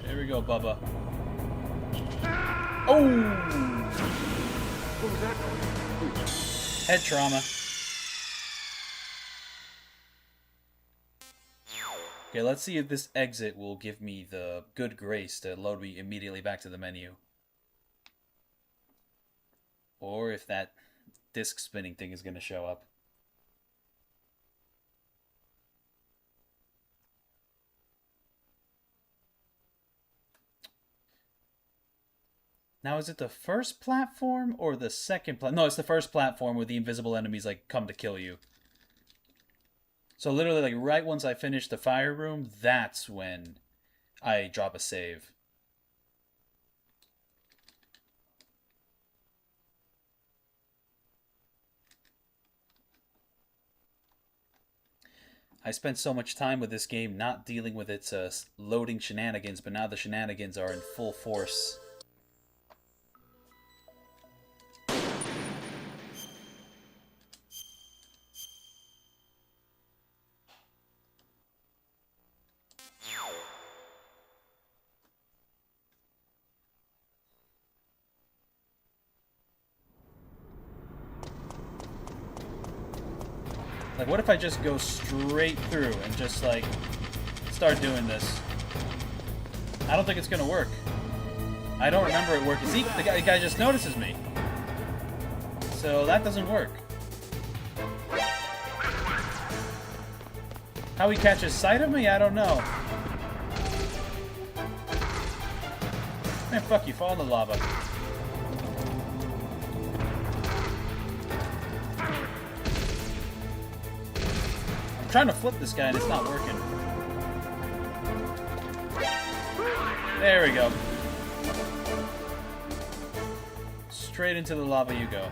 There we go, Bubba. Oh! What was that? Head trauma. Okay, let's see if this exit will give me the good grace to load me immediately back to the menu. Or if that disc spinning thing is going to show up. Now, is it the first platform or the second platform? No, it's the first platform where the invisible enemies, like, come to kill you. So literally, like, right once I finish the fire room, that's when I drop a save. I spent so much time with this game not dealing with its loading shenanigans, but now the shenanigans are in full force. Like, what if I just go straight through and just, like, start doing this? I don't think it's gonna work. I don't remember it working. See, the guy just notices me. So that doesn't work. How he catches sight of me, I don't know. Man, fuck you, fall in the lava. trying to flip this guy and it's not working. There we go. Straight into the lava you go.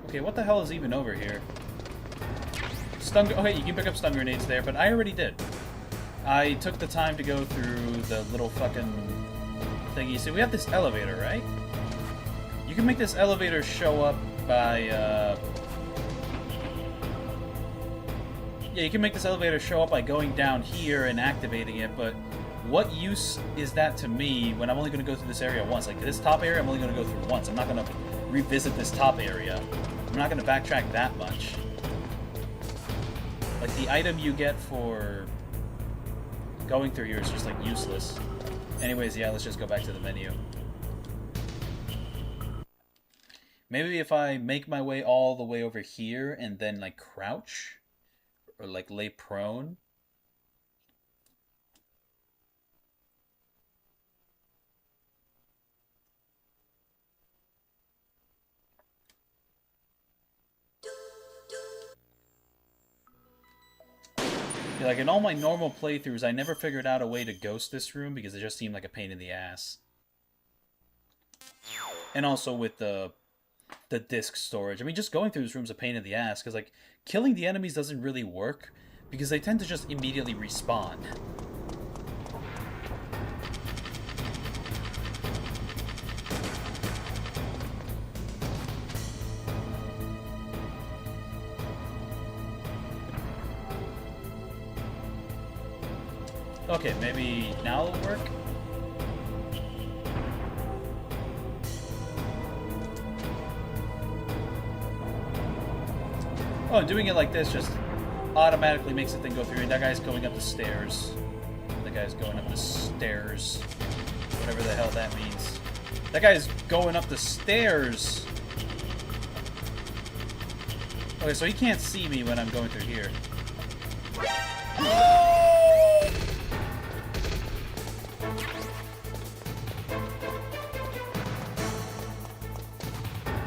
Okay, what the hell is even over here? Stun... Okay, you can pick up stun grenades there, but I already did. I took the time to go through the little fucking thingy. So we have this elevator, right? You can make this elevator show up by, Yeah, you can make this elevator show up by going down here and activating it, but what use is that to me when I'm only going to go through this area once? Like, this top area, I'm only going to go through once. I'm not going to revisit this top area. I'm not going to backtrack that much. Like, the item you get for going through here is just, like, useless. Anyways, yeah, let's just go back to the menu. Maybe if I make my way all the way over here and then, like, crouch, or, like, lay prone. Yeah, like, in all my normal playthroughs, I never figured out a way to ghost this room because it just seemed like a pain in the ass. And also with the disk storage. I mean, just going through this room's a pain in the ass, because, like, killing the enemies doesn't really work, because they tend to just immediately respawn. Okay, maybe now it'll work? Oh, doing it like this just automatically makes the thing go through. And that guy's going up the stairs. That guy's going up the stairs. Whatever the hell that means. That guy's going up the stairs! Okay, so he can't see me when I'm going through here.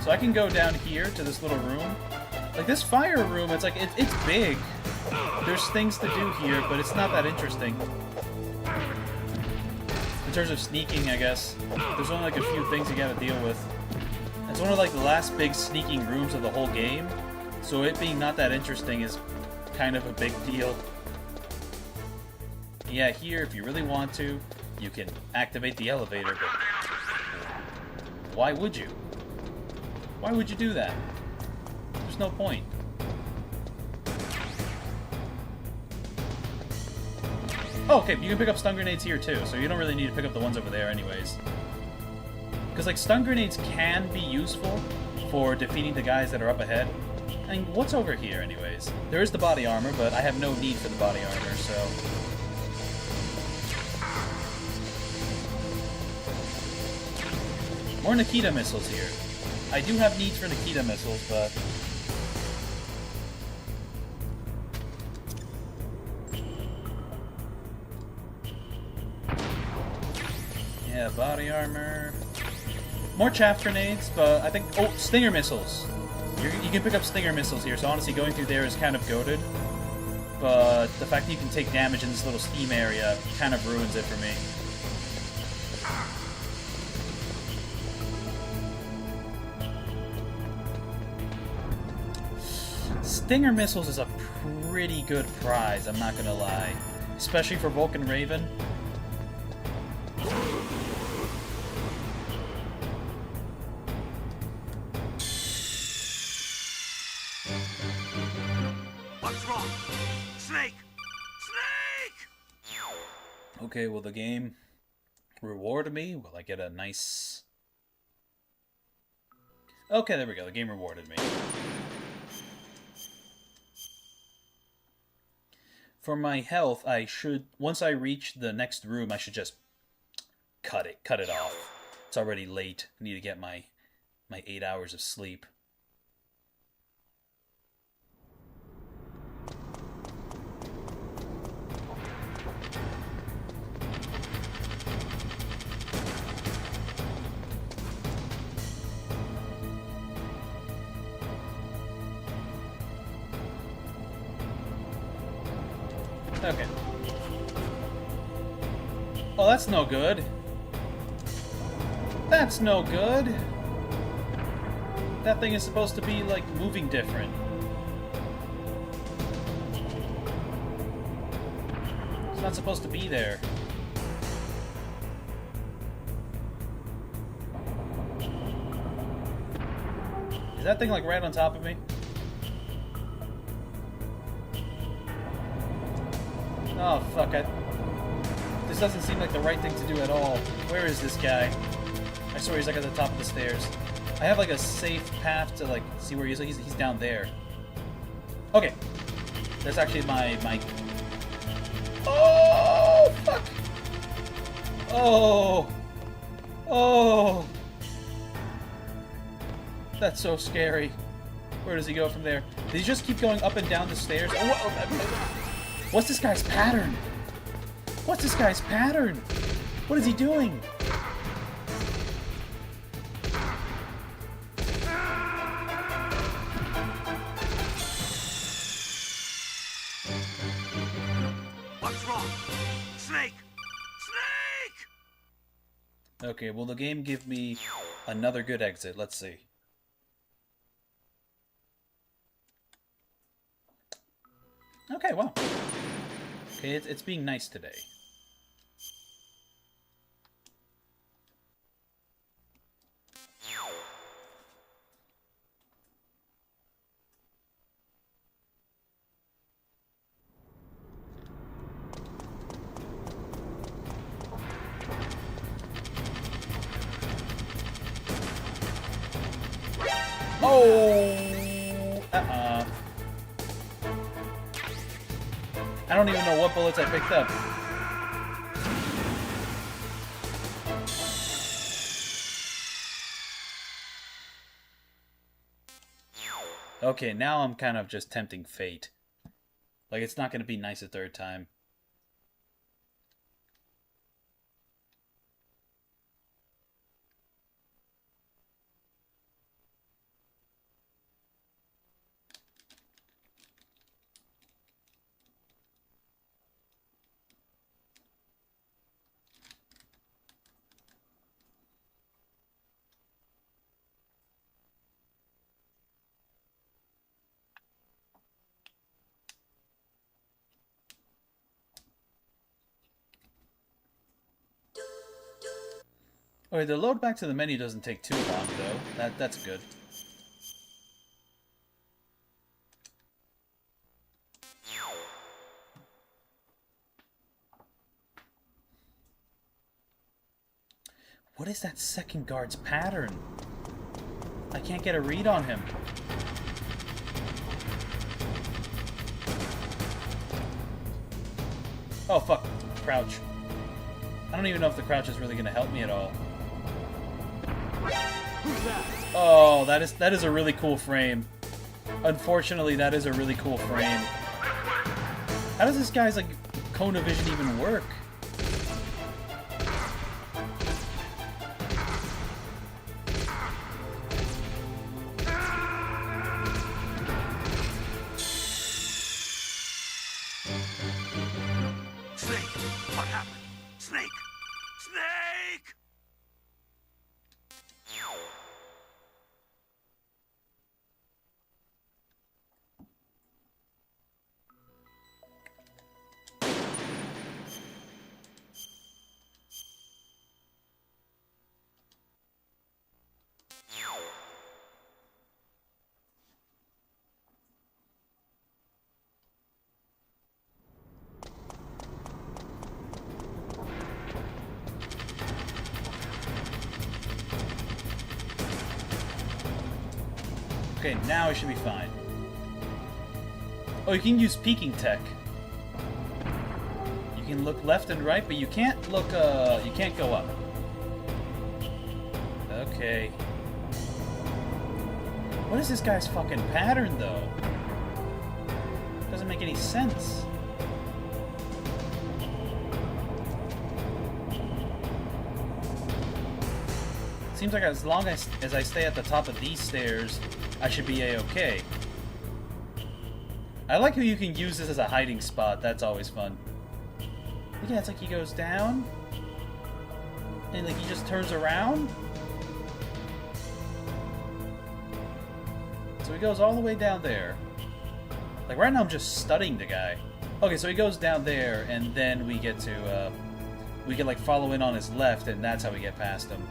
So I can go down here to this little room. Like, this fire room, it's like, it's big. There's things to do here, but it's not that interesting. In terms of sneaking, I guess. There's only, like, a few things you gotta deal with. It's one of, like, the last big sneaking rooms of the whole game. So it being not that interesting is kind of a big deal. Yeah, here, if you really want to, you can activate the elevator, but why would you? Why would you do that? There's no point. Oh, okay, you can pick up stun grenades here too, so you don't really need to pick up the ones over there anyways. Because, like, stun grenades can be useful for defeating the guys that are up ahead. I mean, what's over here anyways? There is the body armor, but I have no need for the body armor, so... More Nikita missiles here. I do have needs for Nikita missiles, but... Yeah, body armor. More chaff grenades, but I think... Oh, stinger missiles! You can pick up stinger missiles here, so honestly going through there is kind of goated. But the fact that you can take damage in this little steam area kind of ruins it for me. Stinger missiles is a pretty good prize, I'm not gonna lie. Especially for Vulcan Raven. What's wrong? Snake! Snake! Okay, will the game reward me? Will I get a nice... Okay, there we go. The game rewarded me. For my health, I should... Once I reach the next room, I should just cut it off. It's already late. I need to get my 8 hours of sleep. Okay. Oh, that's no good. That's no good. That thing is supposed to be, like, moving different. It's not supposed to be there. Is that thing, like, right on top of me? Oh, fuck it. This doesn't seem like the right thing to do at all. Where is this guy? I swear he's, like, at the top of the stairs. I have, like, a safe path to, like, see where he is. He's down there. Okay. That's actually my... Oh, fuck! Oh! Oh! That's so scary. Where does he go from there? Did he just keep going up and down the stairs? Oh, what's this guy's pattern? What's this guy's pattern? What is he doing? What's wrong? Snake! Snake! Okay, will the game give me another good exit? Let's see. Okay, wow. Okay, it's being nice today. Oh! I don't even know what bullets I picked up. Okay, now I'm kind of just tempting fate. Like, it's not going to be nice a third time. Okay, the load back to the menu doesn't take too long, though. That's good. What is that second guard's pattern? I can't get a read on him. Oh, fuck. Crouch. I don't even know if the crouch is really going to help me at all. Oh, that is a really cool frame. Unfortunately, that is a really cool frame. How does this guy's, like, cone of vision even work? Snake! What happened? Snake! Snake! Okay, now I should be fine. Oh, you can use peeking tech. You can look left and right, but you can't look, you can't go up. Okay. What is this guy's fucking pattern, though? Doesn't make any sense. Seems like as long as I stay at the top of these stairs, I should be a-okay. I like how you can use this as a hiding spot. That's always fun. Look, yeah, it's like he goes down, and like he just turns around. So he goes all the way down there. Like right now I'm just studying the guy. Okay, so he goes down there, and then we get to, we can like follow in on his left, and that's how we get past him.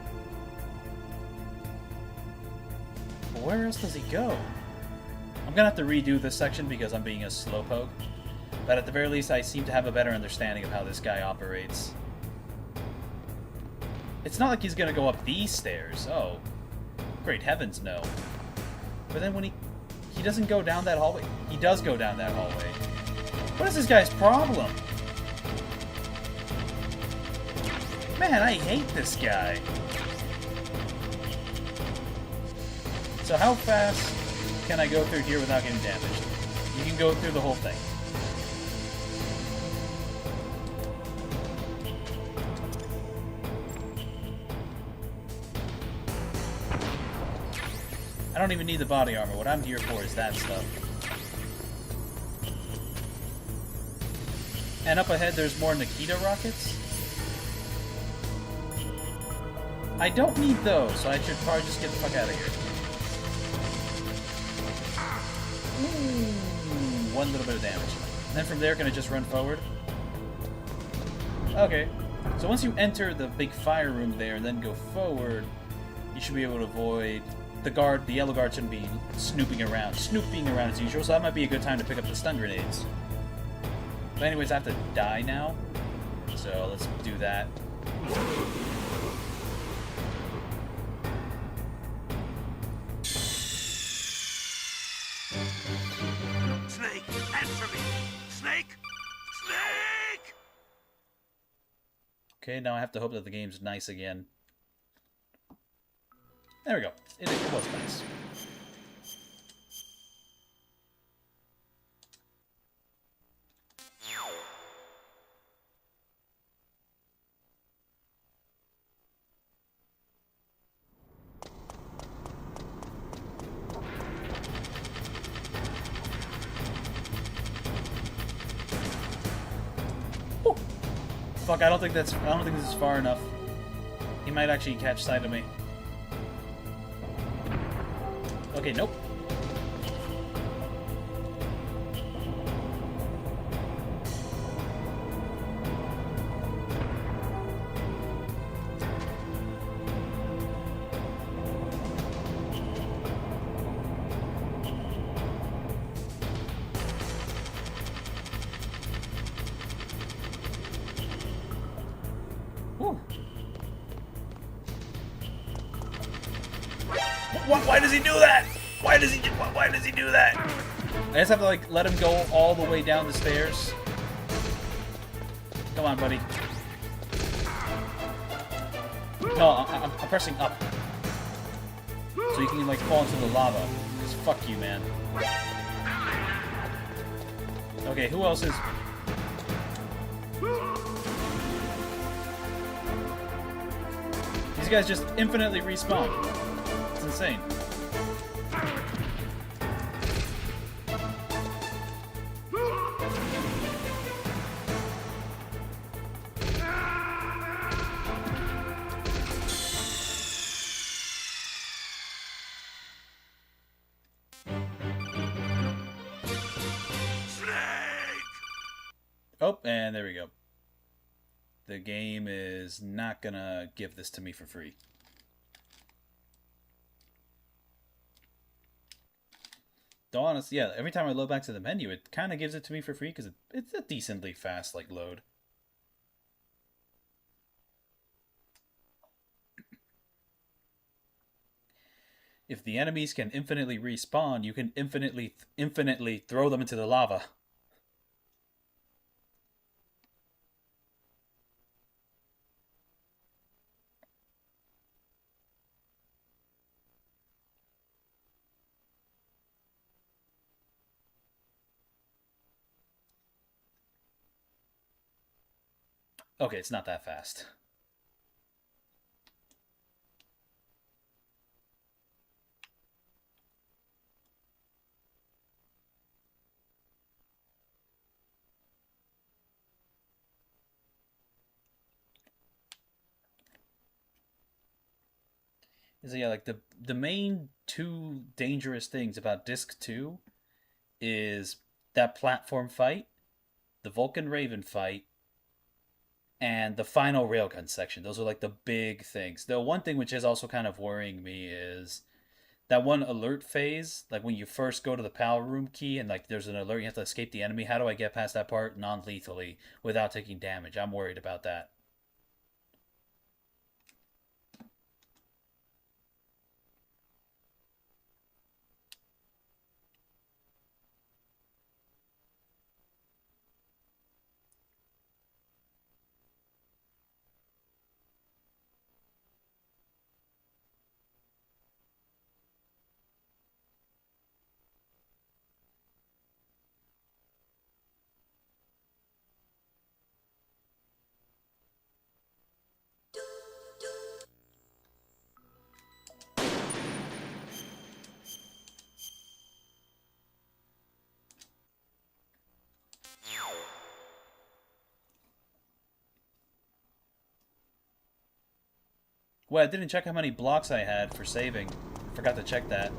But where else does he go? I'm gonna have to redo this section because I'm being a slowpoke. But at the very least, I seem to have a better understanding of how this guy operates. It's not like he's gonna go up these stairs. Oh, great heavens, no. But then when he doesn't go down that hallway. He does go down that hallway. What is this guy's problem? Man, I hate this guy. So how fast can I go through here without getting damaged? You can go through the whole thing. I don't even need the body armor. What I'm here for is that stuff. And up ahead, there's more Nikita rockets. I don't need those, so I should probably just get the fuck out of here. Ooh, one little bit of damage. And then from there, can I just run forward? Okay. So once you enter the big fire room there and then go forward, you should be able to avoid... The yellow guard shouldn't be snooping around as usual, so that might be a good time to pick up the stun grenades. But anyways, I have to die now, so let's do that. Snake, answer me! Snake! Snake! Okay, now I have to hope that the game's nice again. There we go. It was nice. Whew. Fuck, I don't think this is far enough. He might actually catch sight of me. Okay, nope. Whew. Why does he do that? Why does he do that? I just have to like let him go all the way down the stairs. Come on, buddy. No, I'm pressing up. So you can like fall into the lava. Just fuck you, man. Okay, who else is... These guys just infinitely respawn. It's insane. Oh, and there we go. The game is not gonna give this to me for free. Though honestly, yeah, every time I load back to the menu, it kind of gives it to me for free because it's a decently fast like load. If the enemies can infinitely respawn, you can infinitely throw them into the lava. Okay, it's not that fast. is yeah, like the main two dangerous things about Disc 2 is that platform fight, the Vulcan Raven fight, and the final railgun section. Those are like the big things. The one thing which is also kind of worrying me is that one alert phase, like when you first go to the power room key and like there's an alert, you have to escape the enemy. How do I get past that part non-lethally without taking damage? I'm worried about that. Well, I didn't check how many blocks I had for saving. Forgot to check that.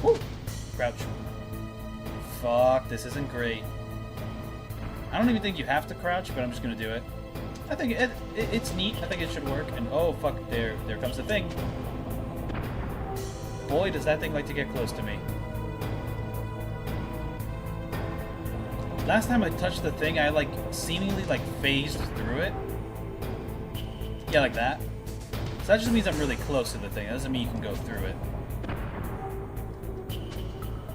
Woo! Crouch. Fuck, this isn't great. I don't even think you have to crouch, but I'm just gonna do it. I think it's neat. I think it should work. And oh fuck, there comes the thing. Boy, does that thing like to get close to me. Last time I touched the thing, I like seemingly like phased through it. Yeah, like that. So that just means I'm really close to the thing. That doesn't mean you can go through it.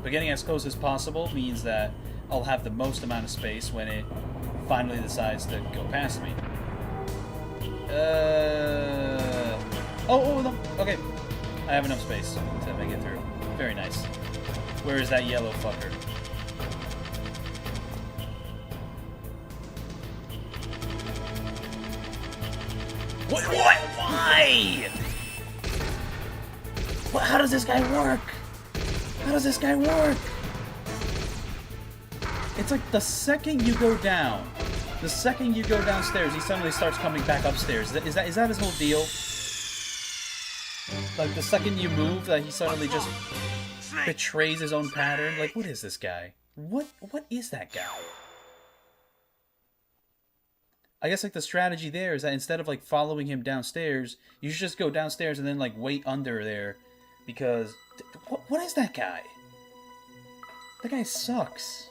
But getting as close as possible means that I'll have the most amount of space when it finally decides to go past me. Oh, no. Okay. I have enough space to make it through. Very nice. Where is that yellow fucker? What? Why? What? How does this guy work? How does this guy work? It's like the second you go down, the second you go downstairs, he suddenly starts coming back upstairs. Is that his whole deal? Like the second you move, that he suddenly just betrays his own pattern. Like, what is this guy? What is that guy? I guess like the strategy there is that instead of like following him downstairs, you should just go downstairs and then like wait under there, because what is that guy? That guy sucks.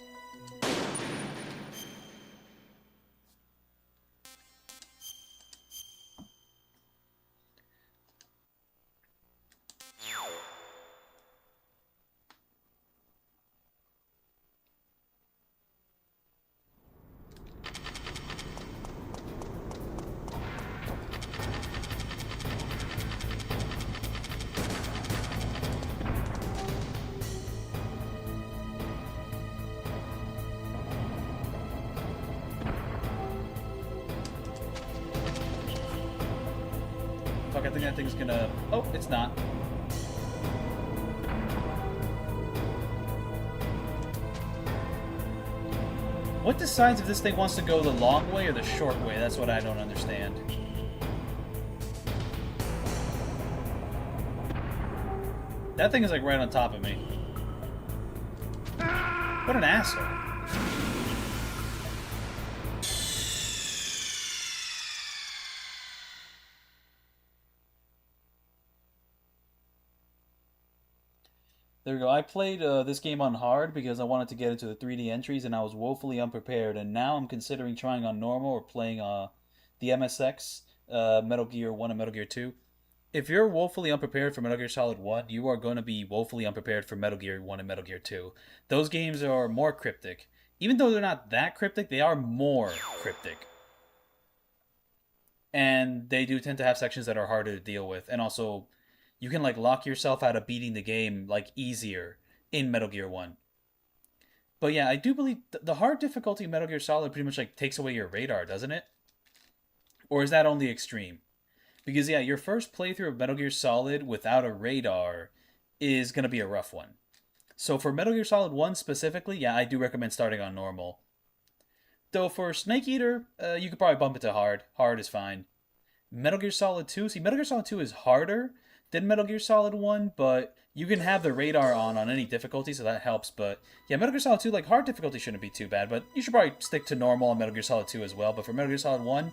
Fuck, I think that thing's gonna... Oh, it's not. What decides if this thing wants to go the long way or the short way? That's what I don't understand. That thing is like right on top of me. What an asshole. There we go. I played this game on hard because I wanted to get into the 3D entries and I was woefully unprepared, and now I'm considering trying on normal or playing the MSX, Metal Gear 1 and Metal Gear 2. If you're woefully unprepared for Metal Gear Solid 1, you are going to be woefully unprepared for Metal Gear 1 and Metal Gear 2. Those games are more cryptic. Even though they're not that cryptic, they are more cryptic. And they do tend to have sections that are harder to deal with, and also you can like lock yourself out of beating the game like easier in Metal Gear 1. But yeah, I do believe the hard difficulty in Metal Gear Solid pretty much like takes away your radar, doesn't it? Or is that only extreme? Because yeah, your first playthrough of Metal Gear Solid without a radar is going to be a rough one. So for Metal Gear Solid 1 specifically, yeah, I do recommend starting on normal. Though for Snake Eater, you could probably bump it to hard. Hard is fine. Metal Gear Solid 2, see, Metal Gear Solid 2 is harder than Metal Gear Solid 1, but you can have the radar on any difficulty, so that helps. But yeah, Metal Gear Solid 2, like, hard difficulty shouldn't be too bad, but you should probably stick to normal on Metal Gear Solid 2 as well. But for Metal Gear Solid 1,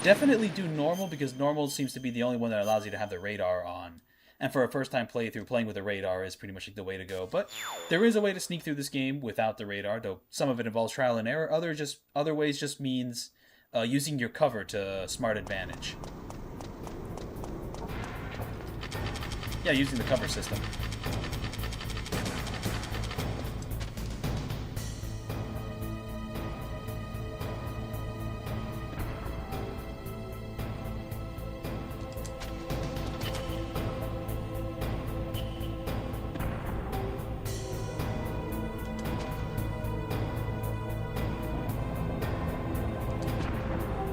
definitely do normal, because normal seems to be the only one that allows you to have the radar on. And for a first-time playthrough, playing with a radar is pretty much like the way to go. But there is a way to sneak through this game without the radar, though some of it involves trial and error. Other ways just means using your cover to smart advantage. Yeah, using the cover system.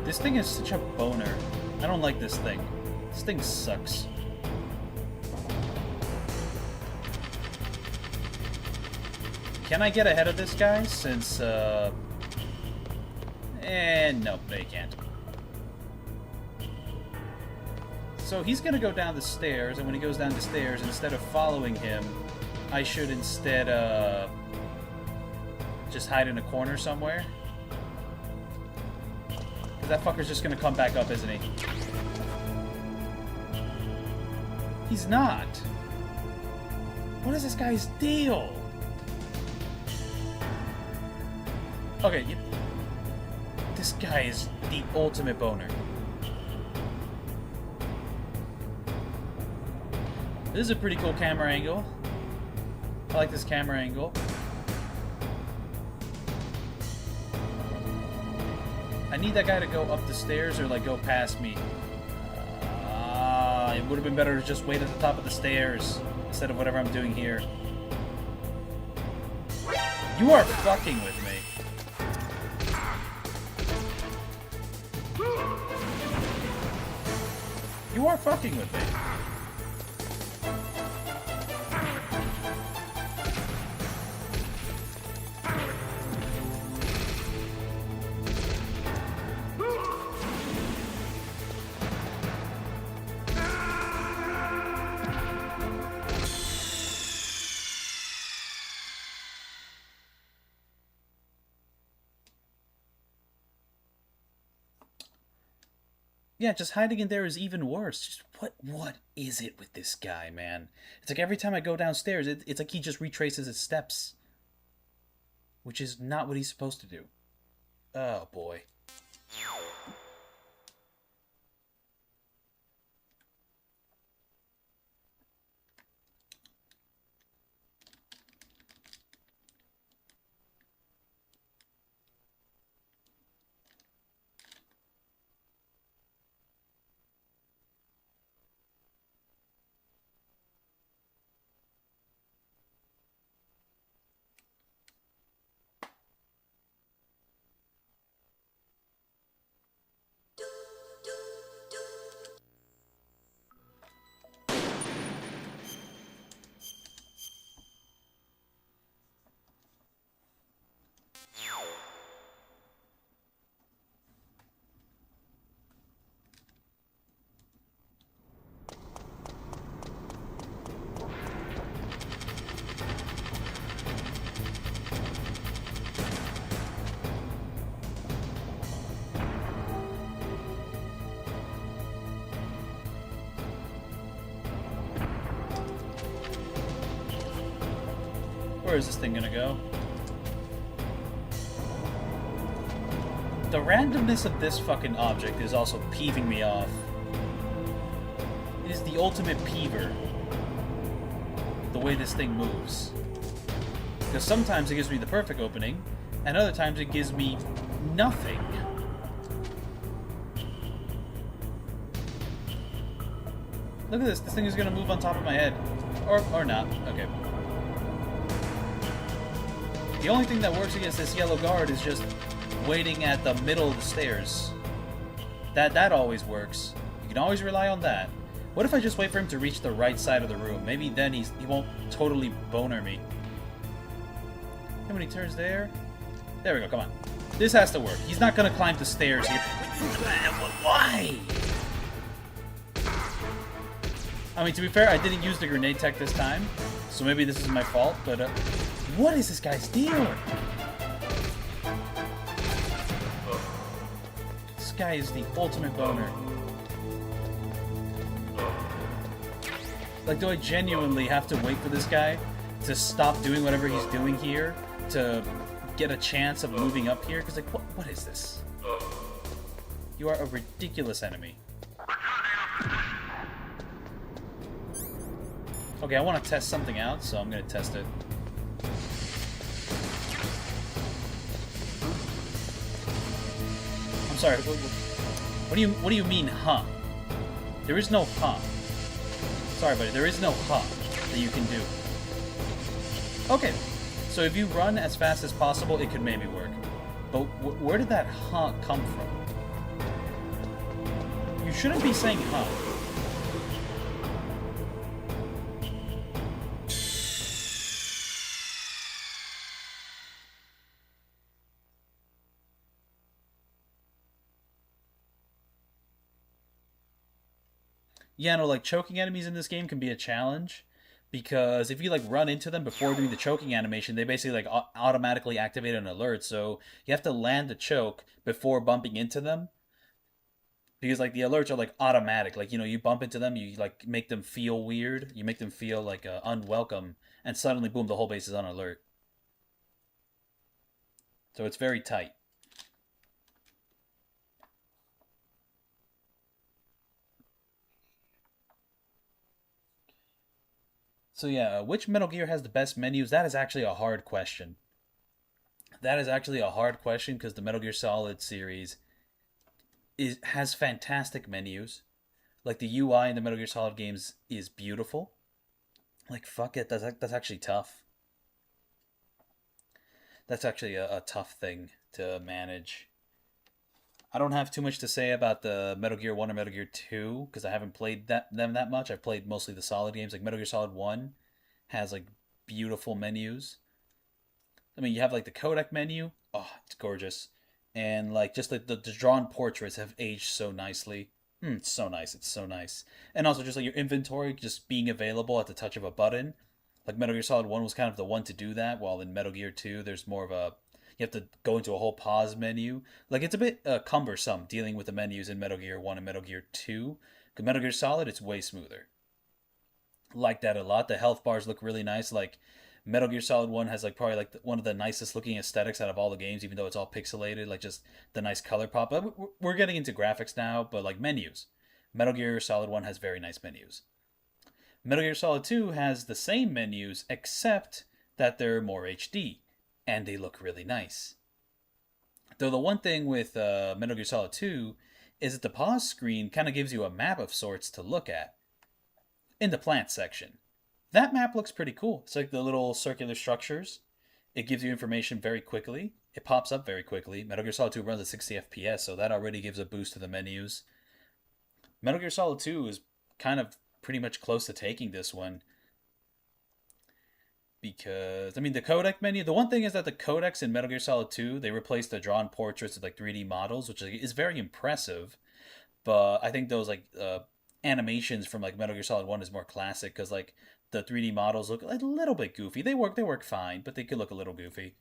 This thing is such a boner. I don't like this thing. This thing sucks. Can I get ahead of this guy since, no, you can't. So he's gonna go down the stairs, and when he goes down the stairs, instead of following him, I should instead, just hide in a corner somewhere. That fucker's just gonna come back up, isn't he? He's not. What is this guy's deal? Okay, this guy is the ultimate boner. This is a pretty cool camera angle. I like this camera angle. I need that guy to go up the stairs or, like, go past me. It would have been better to just wait at the top of the stairs instead of whatever I'm doing here. You are fucking with me. You are fucking with me. Yeah, just hiding in there is even worse. Just what is it with this guy, man? It's like every time I go downstairs, it's like he just retraces his steps. Which is not what he's supposed to do. Oh, boy. Where is this thing gonna go? The randomness of this fucking object is also peeving me off. It is the ultimate peever. The way this thing moves. Because sometimes it gives me the perfect opening, and other times it gives me nothing. Look at this. This thing is gonna move on top of my head. Or not. Okay. The only thing that works against this yellow guard is just waiting at the middle of the stairs. That always works. You can always rely on that. What if I just wait for him to reach the right side of the room? Maybe then he won't totally boner me. And when he turns there... There we go, come on. This has to work. He's not gonna climb the stairs here. Why? I mean, to be fair, I didn't use the grenade tech this time, so maybe this is my fault, but what is this guy's deal? This guy is the ultimate boner. Like, do I genuinely have to wait for this guy to stop doing whatever he's doing here to get a chance of moving up here? Because, like, what is this? You are a ridiculous enemy. Okay, I want to test something out, so I'm going to test it. I'm sorry, what do you mean, huh? There is no huh. Sorry, buddy, there is no huh that you can do. Okay, so if you run as fast as possible, it could maybe work. But where did that huh come from? You shouldn't be saying huh. Yeah, no, like, choking enemies in this game can be a challenge, because if you, like, run into them before doing the choking animation, they basically, like, automatically activate an alert, so you have to land the choke before bumping into them, because, like, the alerts are, like, automatic. Like, you know, you bump into them, you, like, make them feel weird, you make them feel, like, unwelcome, and suddenly, boom, the whole base is on alert. So it's very tight. So yeah, which Metal Gear has the best menus? That is actually a hard question. That is actually a hard question because the Metal Gear Solid series has fantastic menus. Like, the UI in the Metal Gear Solid games is beautiful. Like, fuck it, that's actually tough. That's actually a tough thing to manage. I don't have too much to say about the Metal Gear 1 or Metal Gear 2, because I haven't played them that much. I've played mostly the Solid games. Like, Metal Gear Solid 1 has, like, beautiful menus. I mean, you have, like, the codec menu. Oh, it's gorgeous. And, like, just the drawn portraits have aged so nicely. It's so nice. It's so nice. And also, just, like, your inventory just being available at the touch of a button. Like, Metal Gear Solid 1 was kind of the one to do that, while in Metal Gear 2, there's more of a... You have to go into a whole pause menu. Like, it's a bit cumbersome dealing with the menus in Metal Gear 1 and Metal Gear 2. Because Metal Gear Solid, it's way smoother. Like that a lot. The health bars look really nice. Like, Metal Gear Solid 1 has, like, probably, like, one of the nicest looking aesthetics out of all the games, even though it's all pixelated. Like, just the nice color pop. But we're getting into graphics now, but, like, menus. Metal Gear Solid 1 has very nice menus. Metal Gear Solid 2 has the same menus, except that they're more HD. And they look really nice. Though the one thing with Metal Gear Solid 2 is that the pause screen kind of gives you a map of sorts to look at in the plant section. That map looks pretty cool. It's like the little circular structures. It gives you information very quickly. It pops up very quickly. Metal Gear Solid 2 runs at 60 FPS, so that already gives a boost to the menus. Metal Gear Solid 2 is kind of pretty much close to taking this one. Because, I mean, the codec menu, the one thing is that the codecs in Metal Gear Solid 2, they replaced the drawn portraits with, like, 3D models, which is very impressive. But I think those, like, animations from, like, Metal Gear Solid 1 is more classic, because, like, the 3D models look a little bit goofy. They work fine, but they could look a little goofy.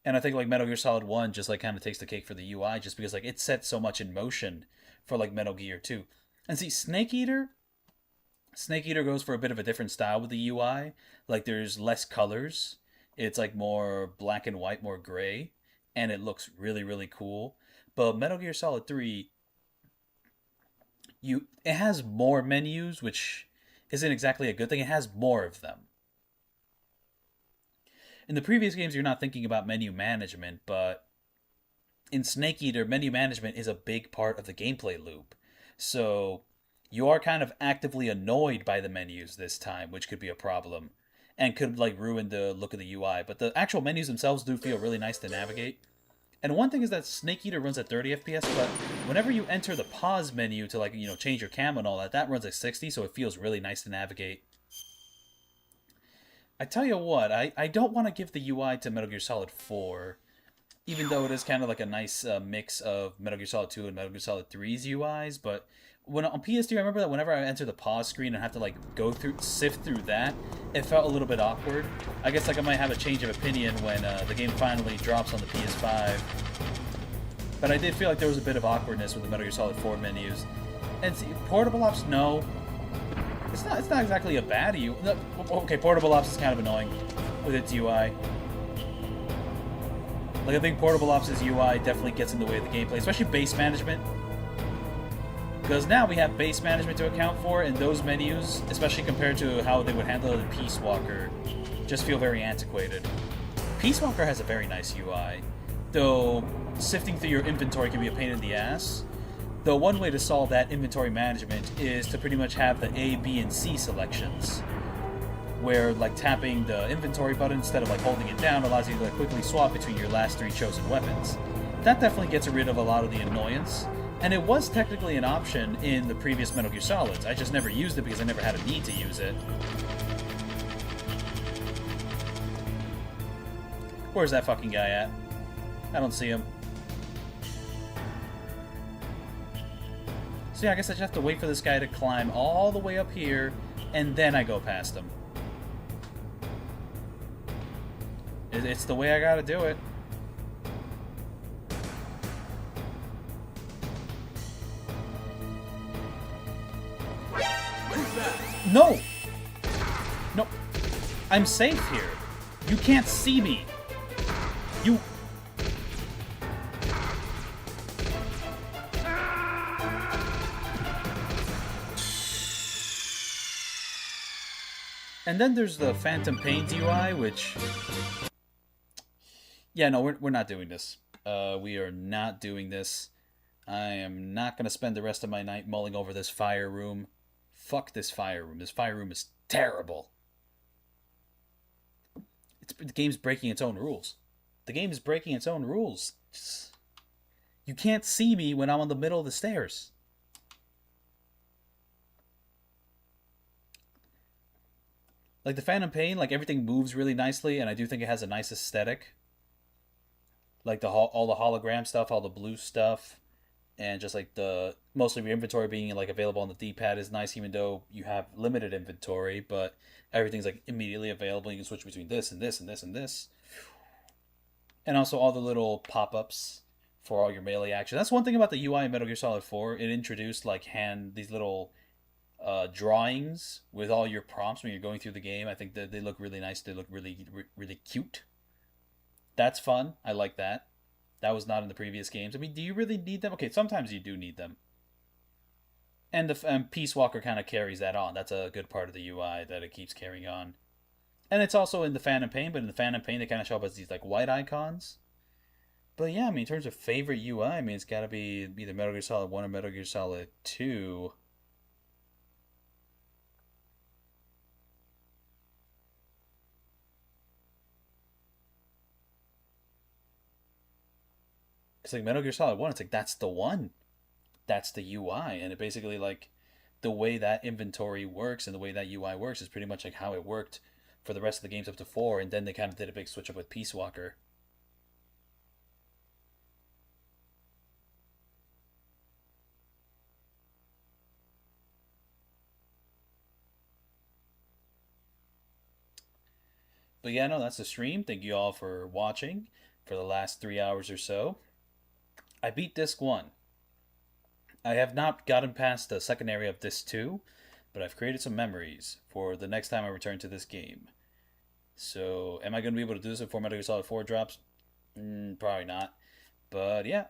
And I think, like, Metal Gear Solid 1 just, like, kind of takes the cake for the UI, just because, like, it sets so much in motion for, like, Metal Gear 2. And see, Snake Eater goes for a bit of a different style with the UI. Like, there's less colors. It's, like, more black and white, more gray. And it looks really, really cool. But Metal Gear Solid 3, it has more menus, which isn't exactly a good thing. It has more of them. In the previous games, you're not thinking about menu management, but in Snake Eater, menu management is a big part of the gameplay loop. So you are kind of actively annoyed by the menus this time, which could be a problem, and could, like, ruin the look of the UI. But the actual menus themselves do feel really nice to navigate. And one thing is that Snake Eater runs at 30 FPS, but whenever you enter the pause menu to, like, you know, change your camo and all that, that runs at 60, so it feels really nice to navigate. I tell you what, I don't want to give the UI to Metal Gear Solid 4, even though it is kind of like a nice mix of Metal Gear Solid 2 and Metal Gear Solid 3's UIs, but when on PS3, I remember that whenever I enter the pause screen and have to like sift through that, it felt a little bit awkward. I guess like I might have a change of opinion when the game finally drops on the PS5. But I did feel like there was a bit of awkwardness with the Metal Gear Solid 4 menus. And see, Portable Ops, no. It's not exactly a bad UI. No, okay, Portable Ops is kind of annoying with its UI. Like, I think Portable Ops' UI definitely gets in the way of the gameplay, especially base management. Because now we have base management to account for, and those menus, especially compared to how they would handle it in Peace Walker, just feel very antiquated. Peace Walker has a very nice UI, though sifting through your inventory can be a pain in the ass. Though one way to solve that inventory management is to pretty much have the A, B, and C selections, where like tapping the inventory button instead of like holding it down allows you to like quickly swap between your last 3 chosen weapons. That definitely gets rid of a lot of the annoyance, and it was technically an option in the previous Metal Gear Solids. I just never used it because I never had a need to use it. Where's that fucking guy at? I don't see him. So yeah, I guess I just have to wait for this guy to climb all the way up here, and then I go past him. It's the way I gotta do it. No! No. I'm safe here. You can't see me. You... And then there's the Phantom Pains UI, which... Yeah, no, we're not doing this. We are not doing this. I am not going to spend the rest of my night mulling over this fire room. Fuck this fire room. This fire room is terrible. The game's breaking its own rules. The game is breaking its own rules. You can't see me when I'm on the middle of the stairs. Like the Phantom Pain, like everything moves really nicely, and I do think it has a nice aesthetic. Like all the hologram stuff, all the blue stuff, and just like the mostly your inventory being like available on the D-pad is nice, even though you have limited inventory, but everything's like immediately available. You can switch between this and this and this and this, and also all the little pop-ups for all your melee action. That's one thing about the UI in Metal Gear Solid 4. It introduced like these little drawings with all your prompts when you're going through the game. I think that they look really nice. They look really cute. That's fun. I like that. That was not in the previous games. I mean, do you really need them? Okay, sometimes you do need them. And the Peace Walker kind of carries that on. That's a good part of the UI that it keeps carrying on. And it's also in the Phantom Pain, but in the Phantom Pain they kind of show up as these like white icons. But yeah, I mean, in terms of favorite UI, I mean, it's got to be either Metal Gear Solid 1 or Metal Gear Solid 2. It's like Metal Gear Solid 1, it's like that's the one. That's the UI. And it basically like the way that inventory works and the way that UI works is pretty much like how it worked for the rest of the games up to 4, and then they kind of did a big switch up with Peace Walker. But yeah, no, that's the stream. Thank you all for watching for the last 3 hours or so. I beat Disc 1. I have not gotten past the second area of Disc 2, but I've created some memories for the next time I return to this game. So, am I going to be able to do this before Metal Gear Solid 4 drops? Probably not. But yeah,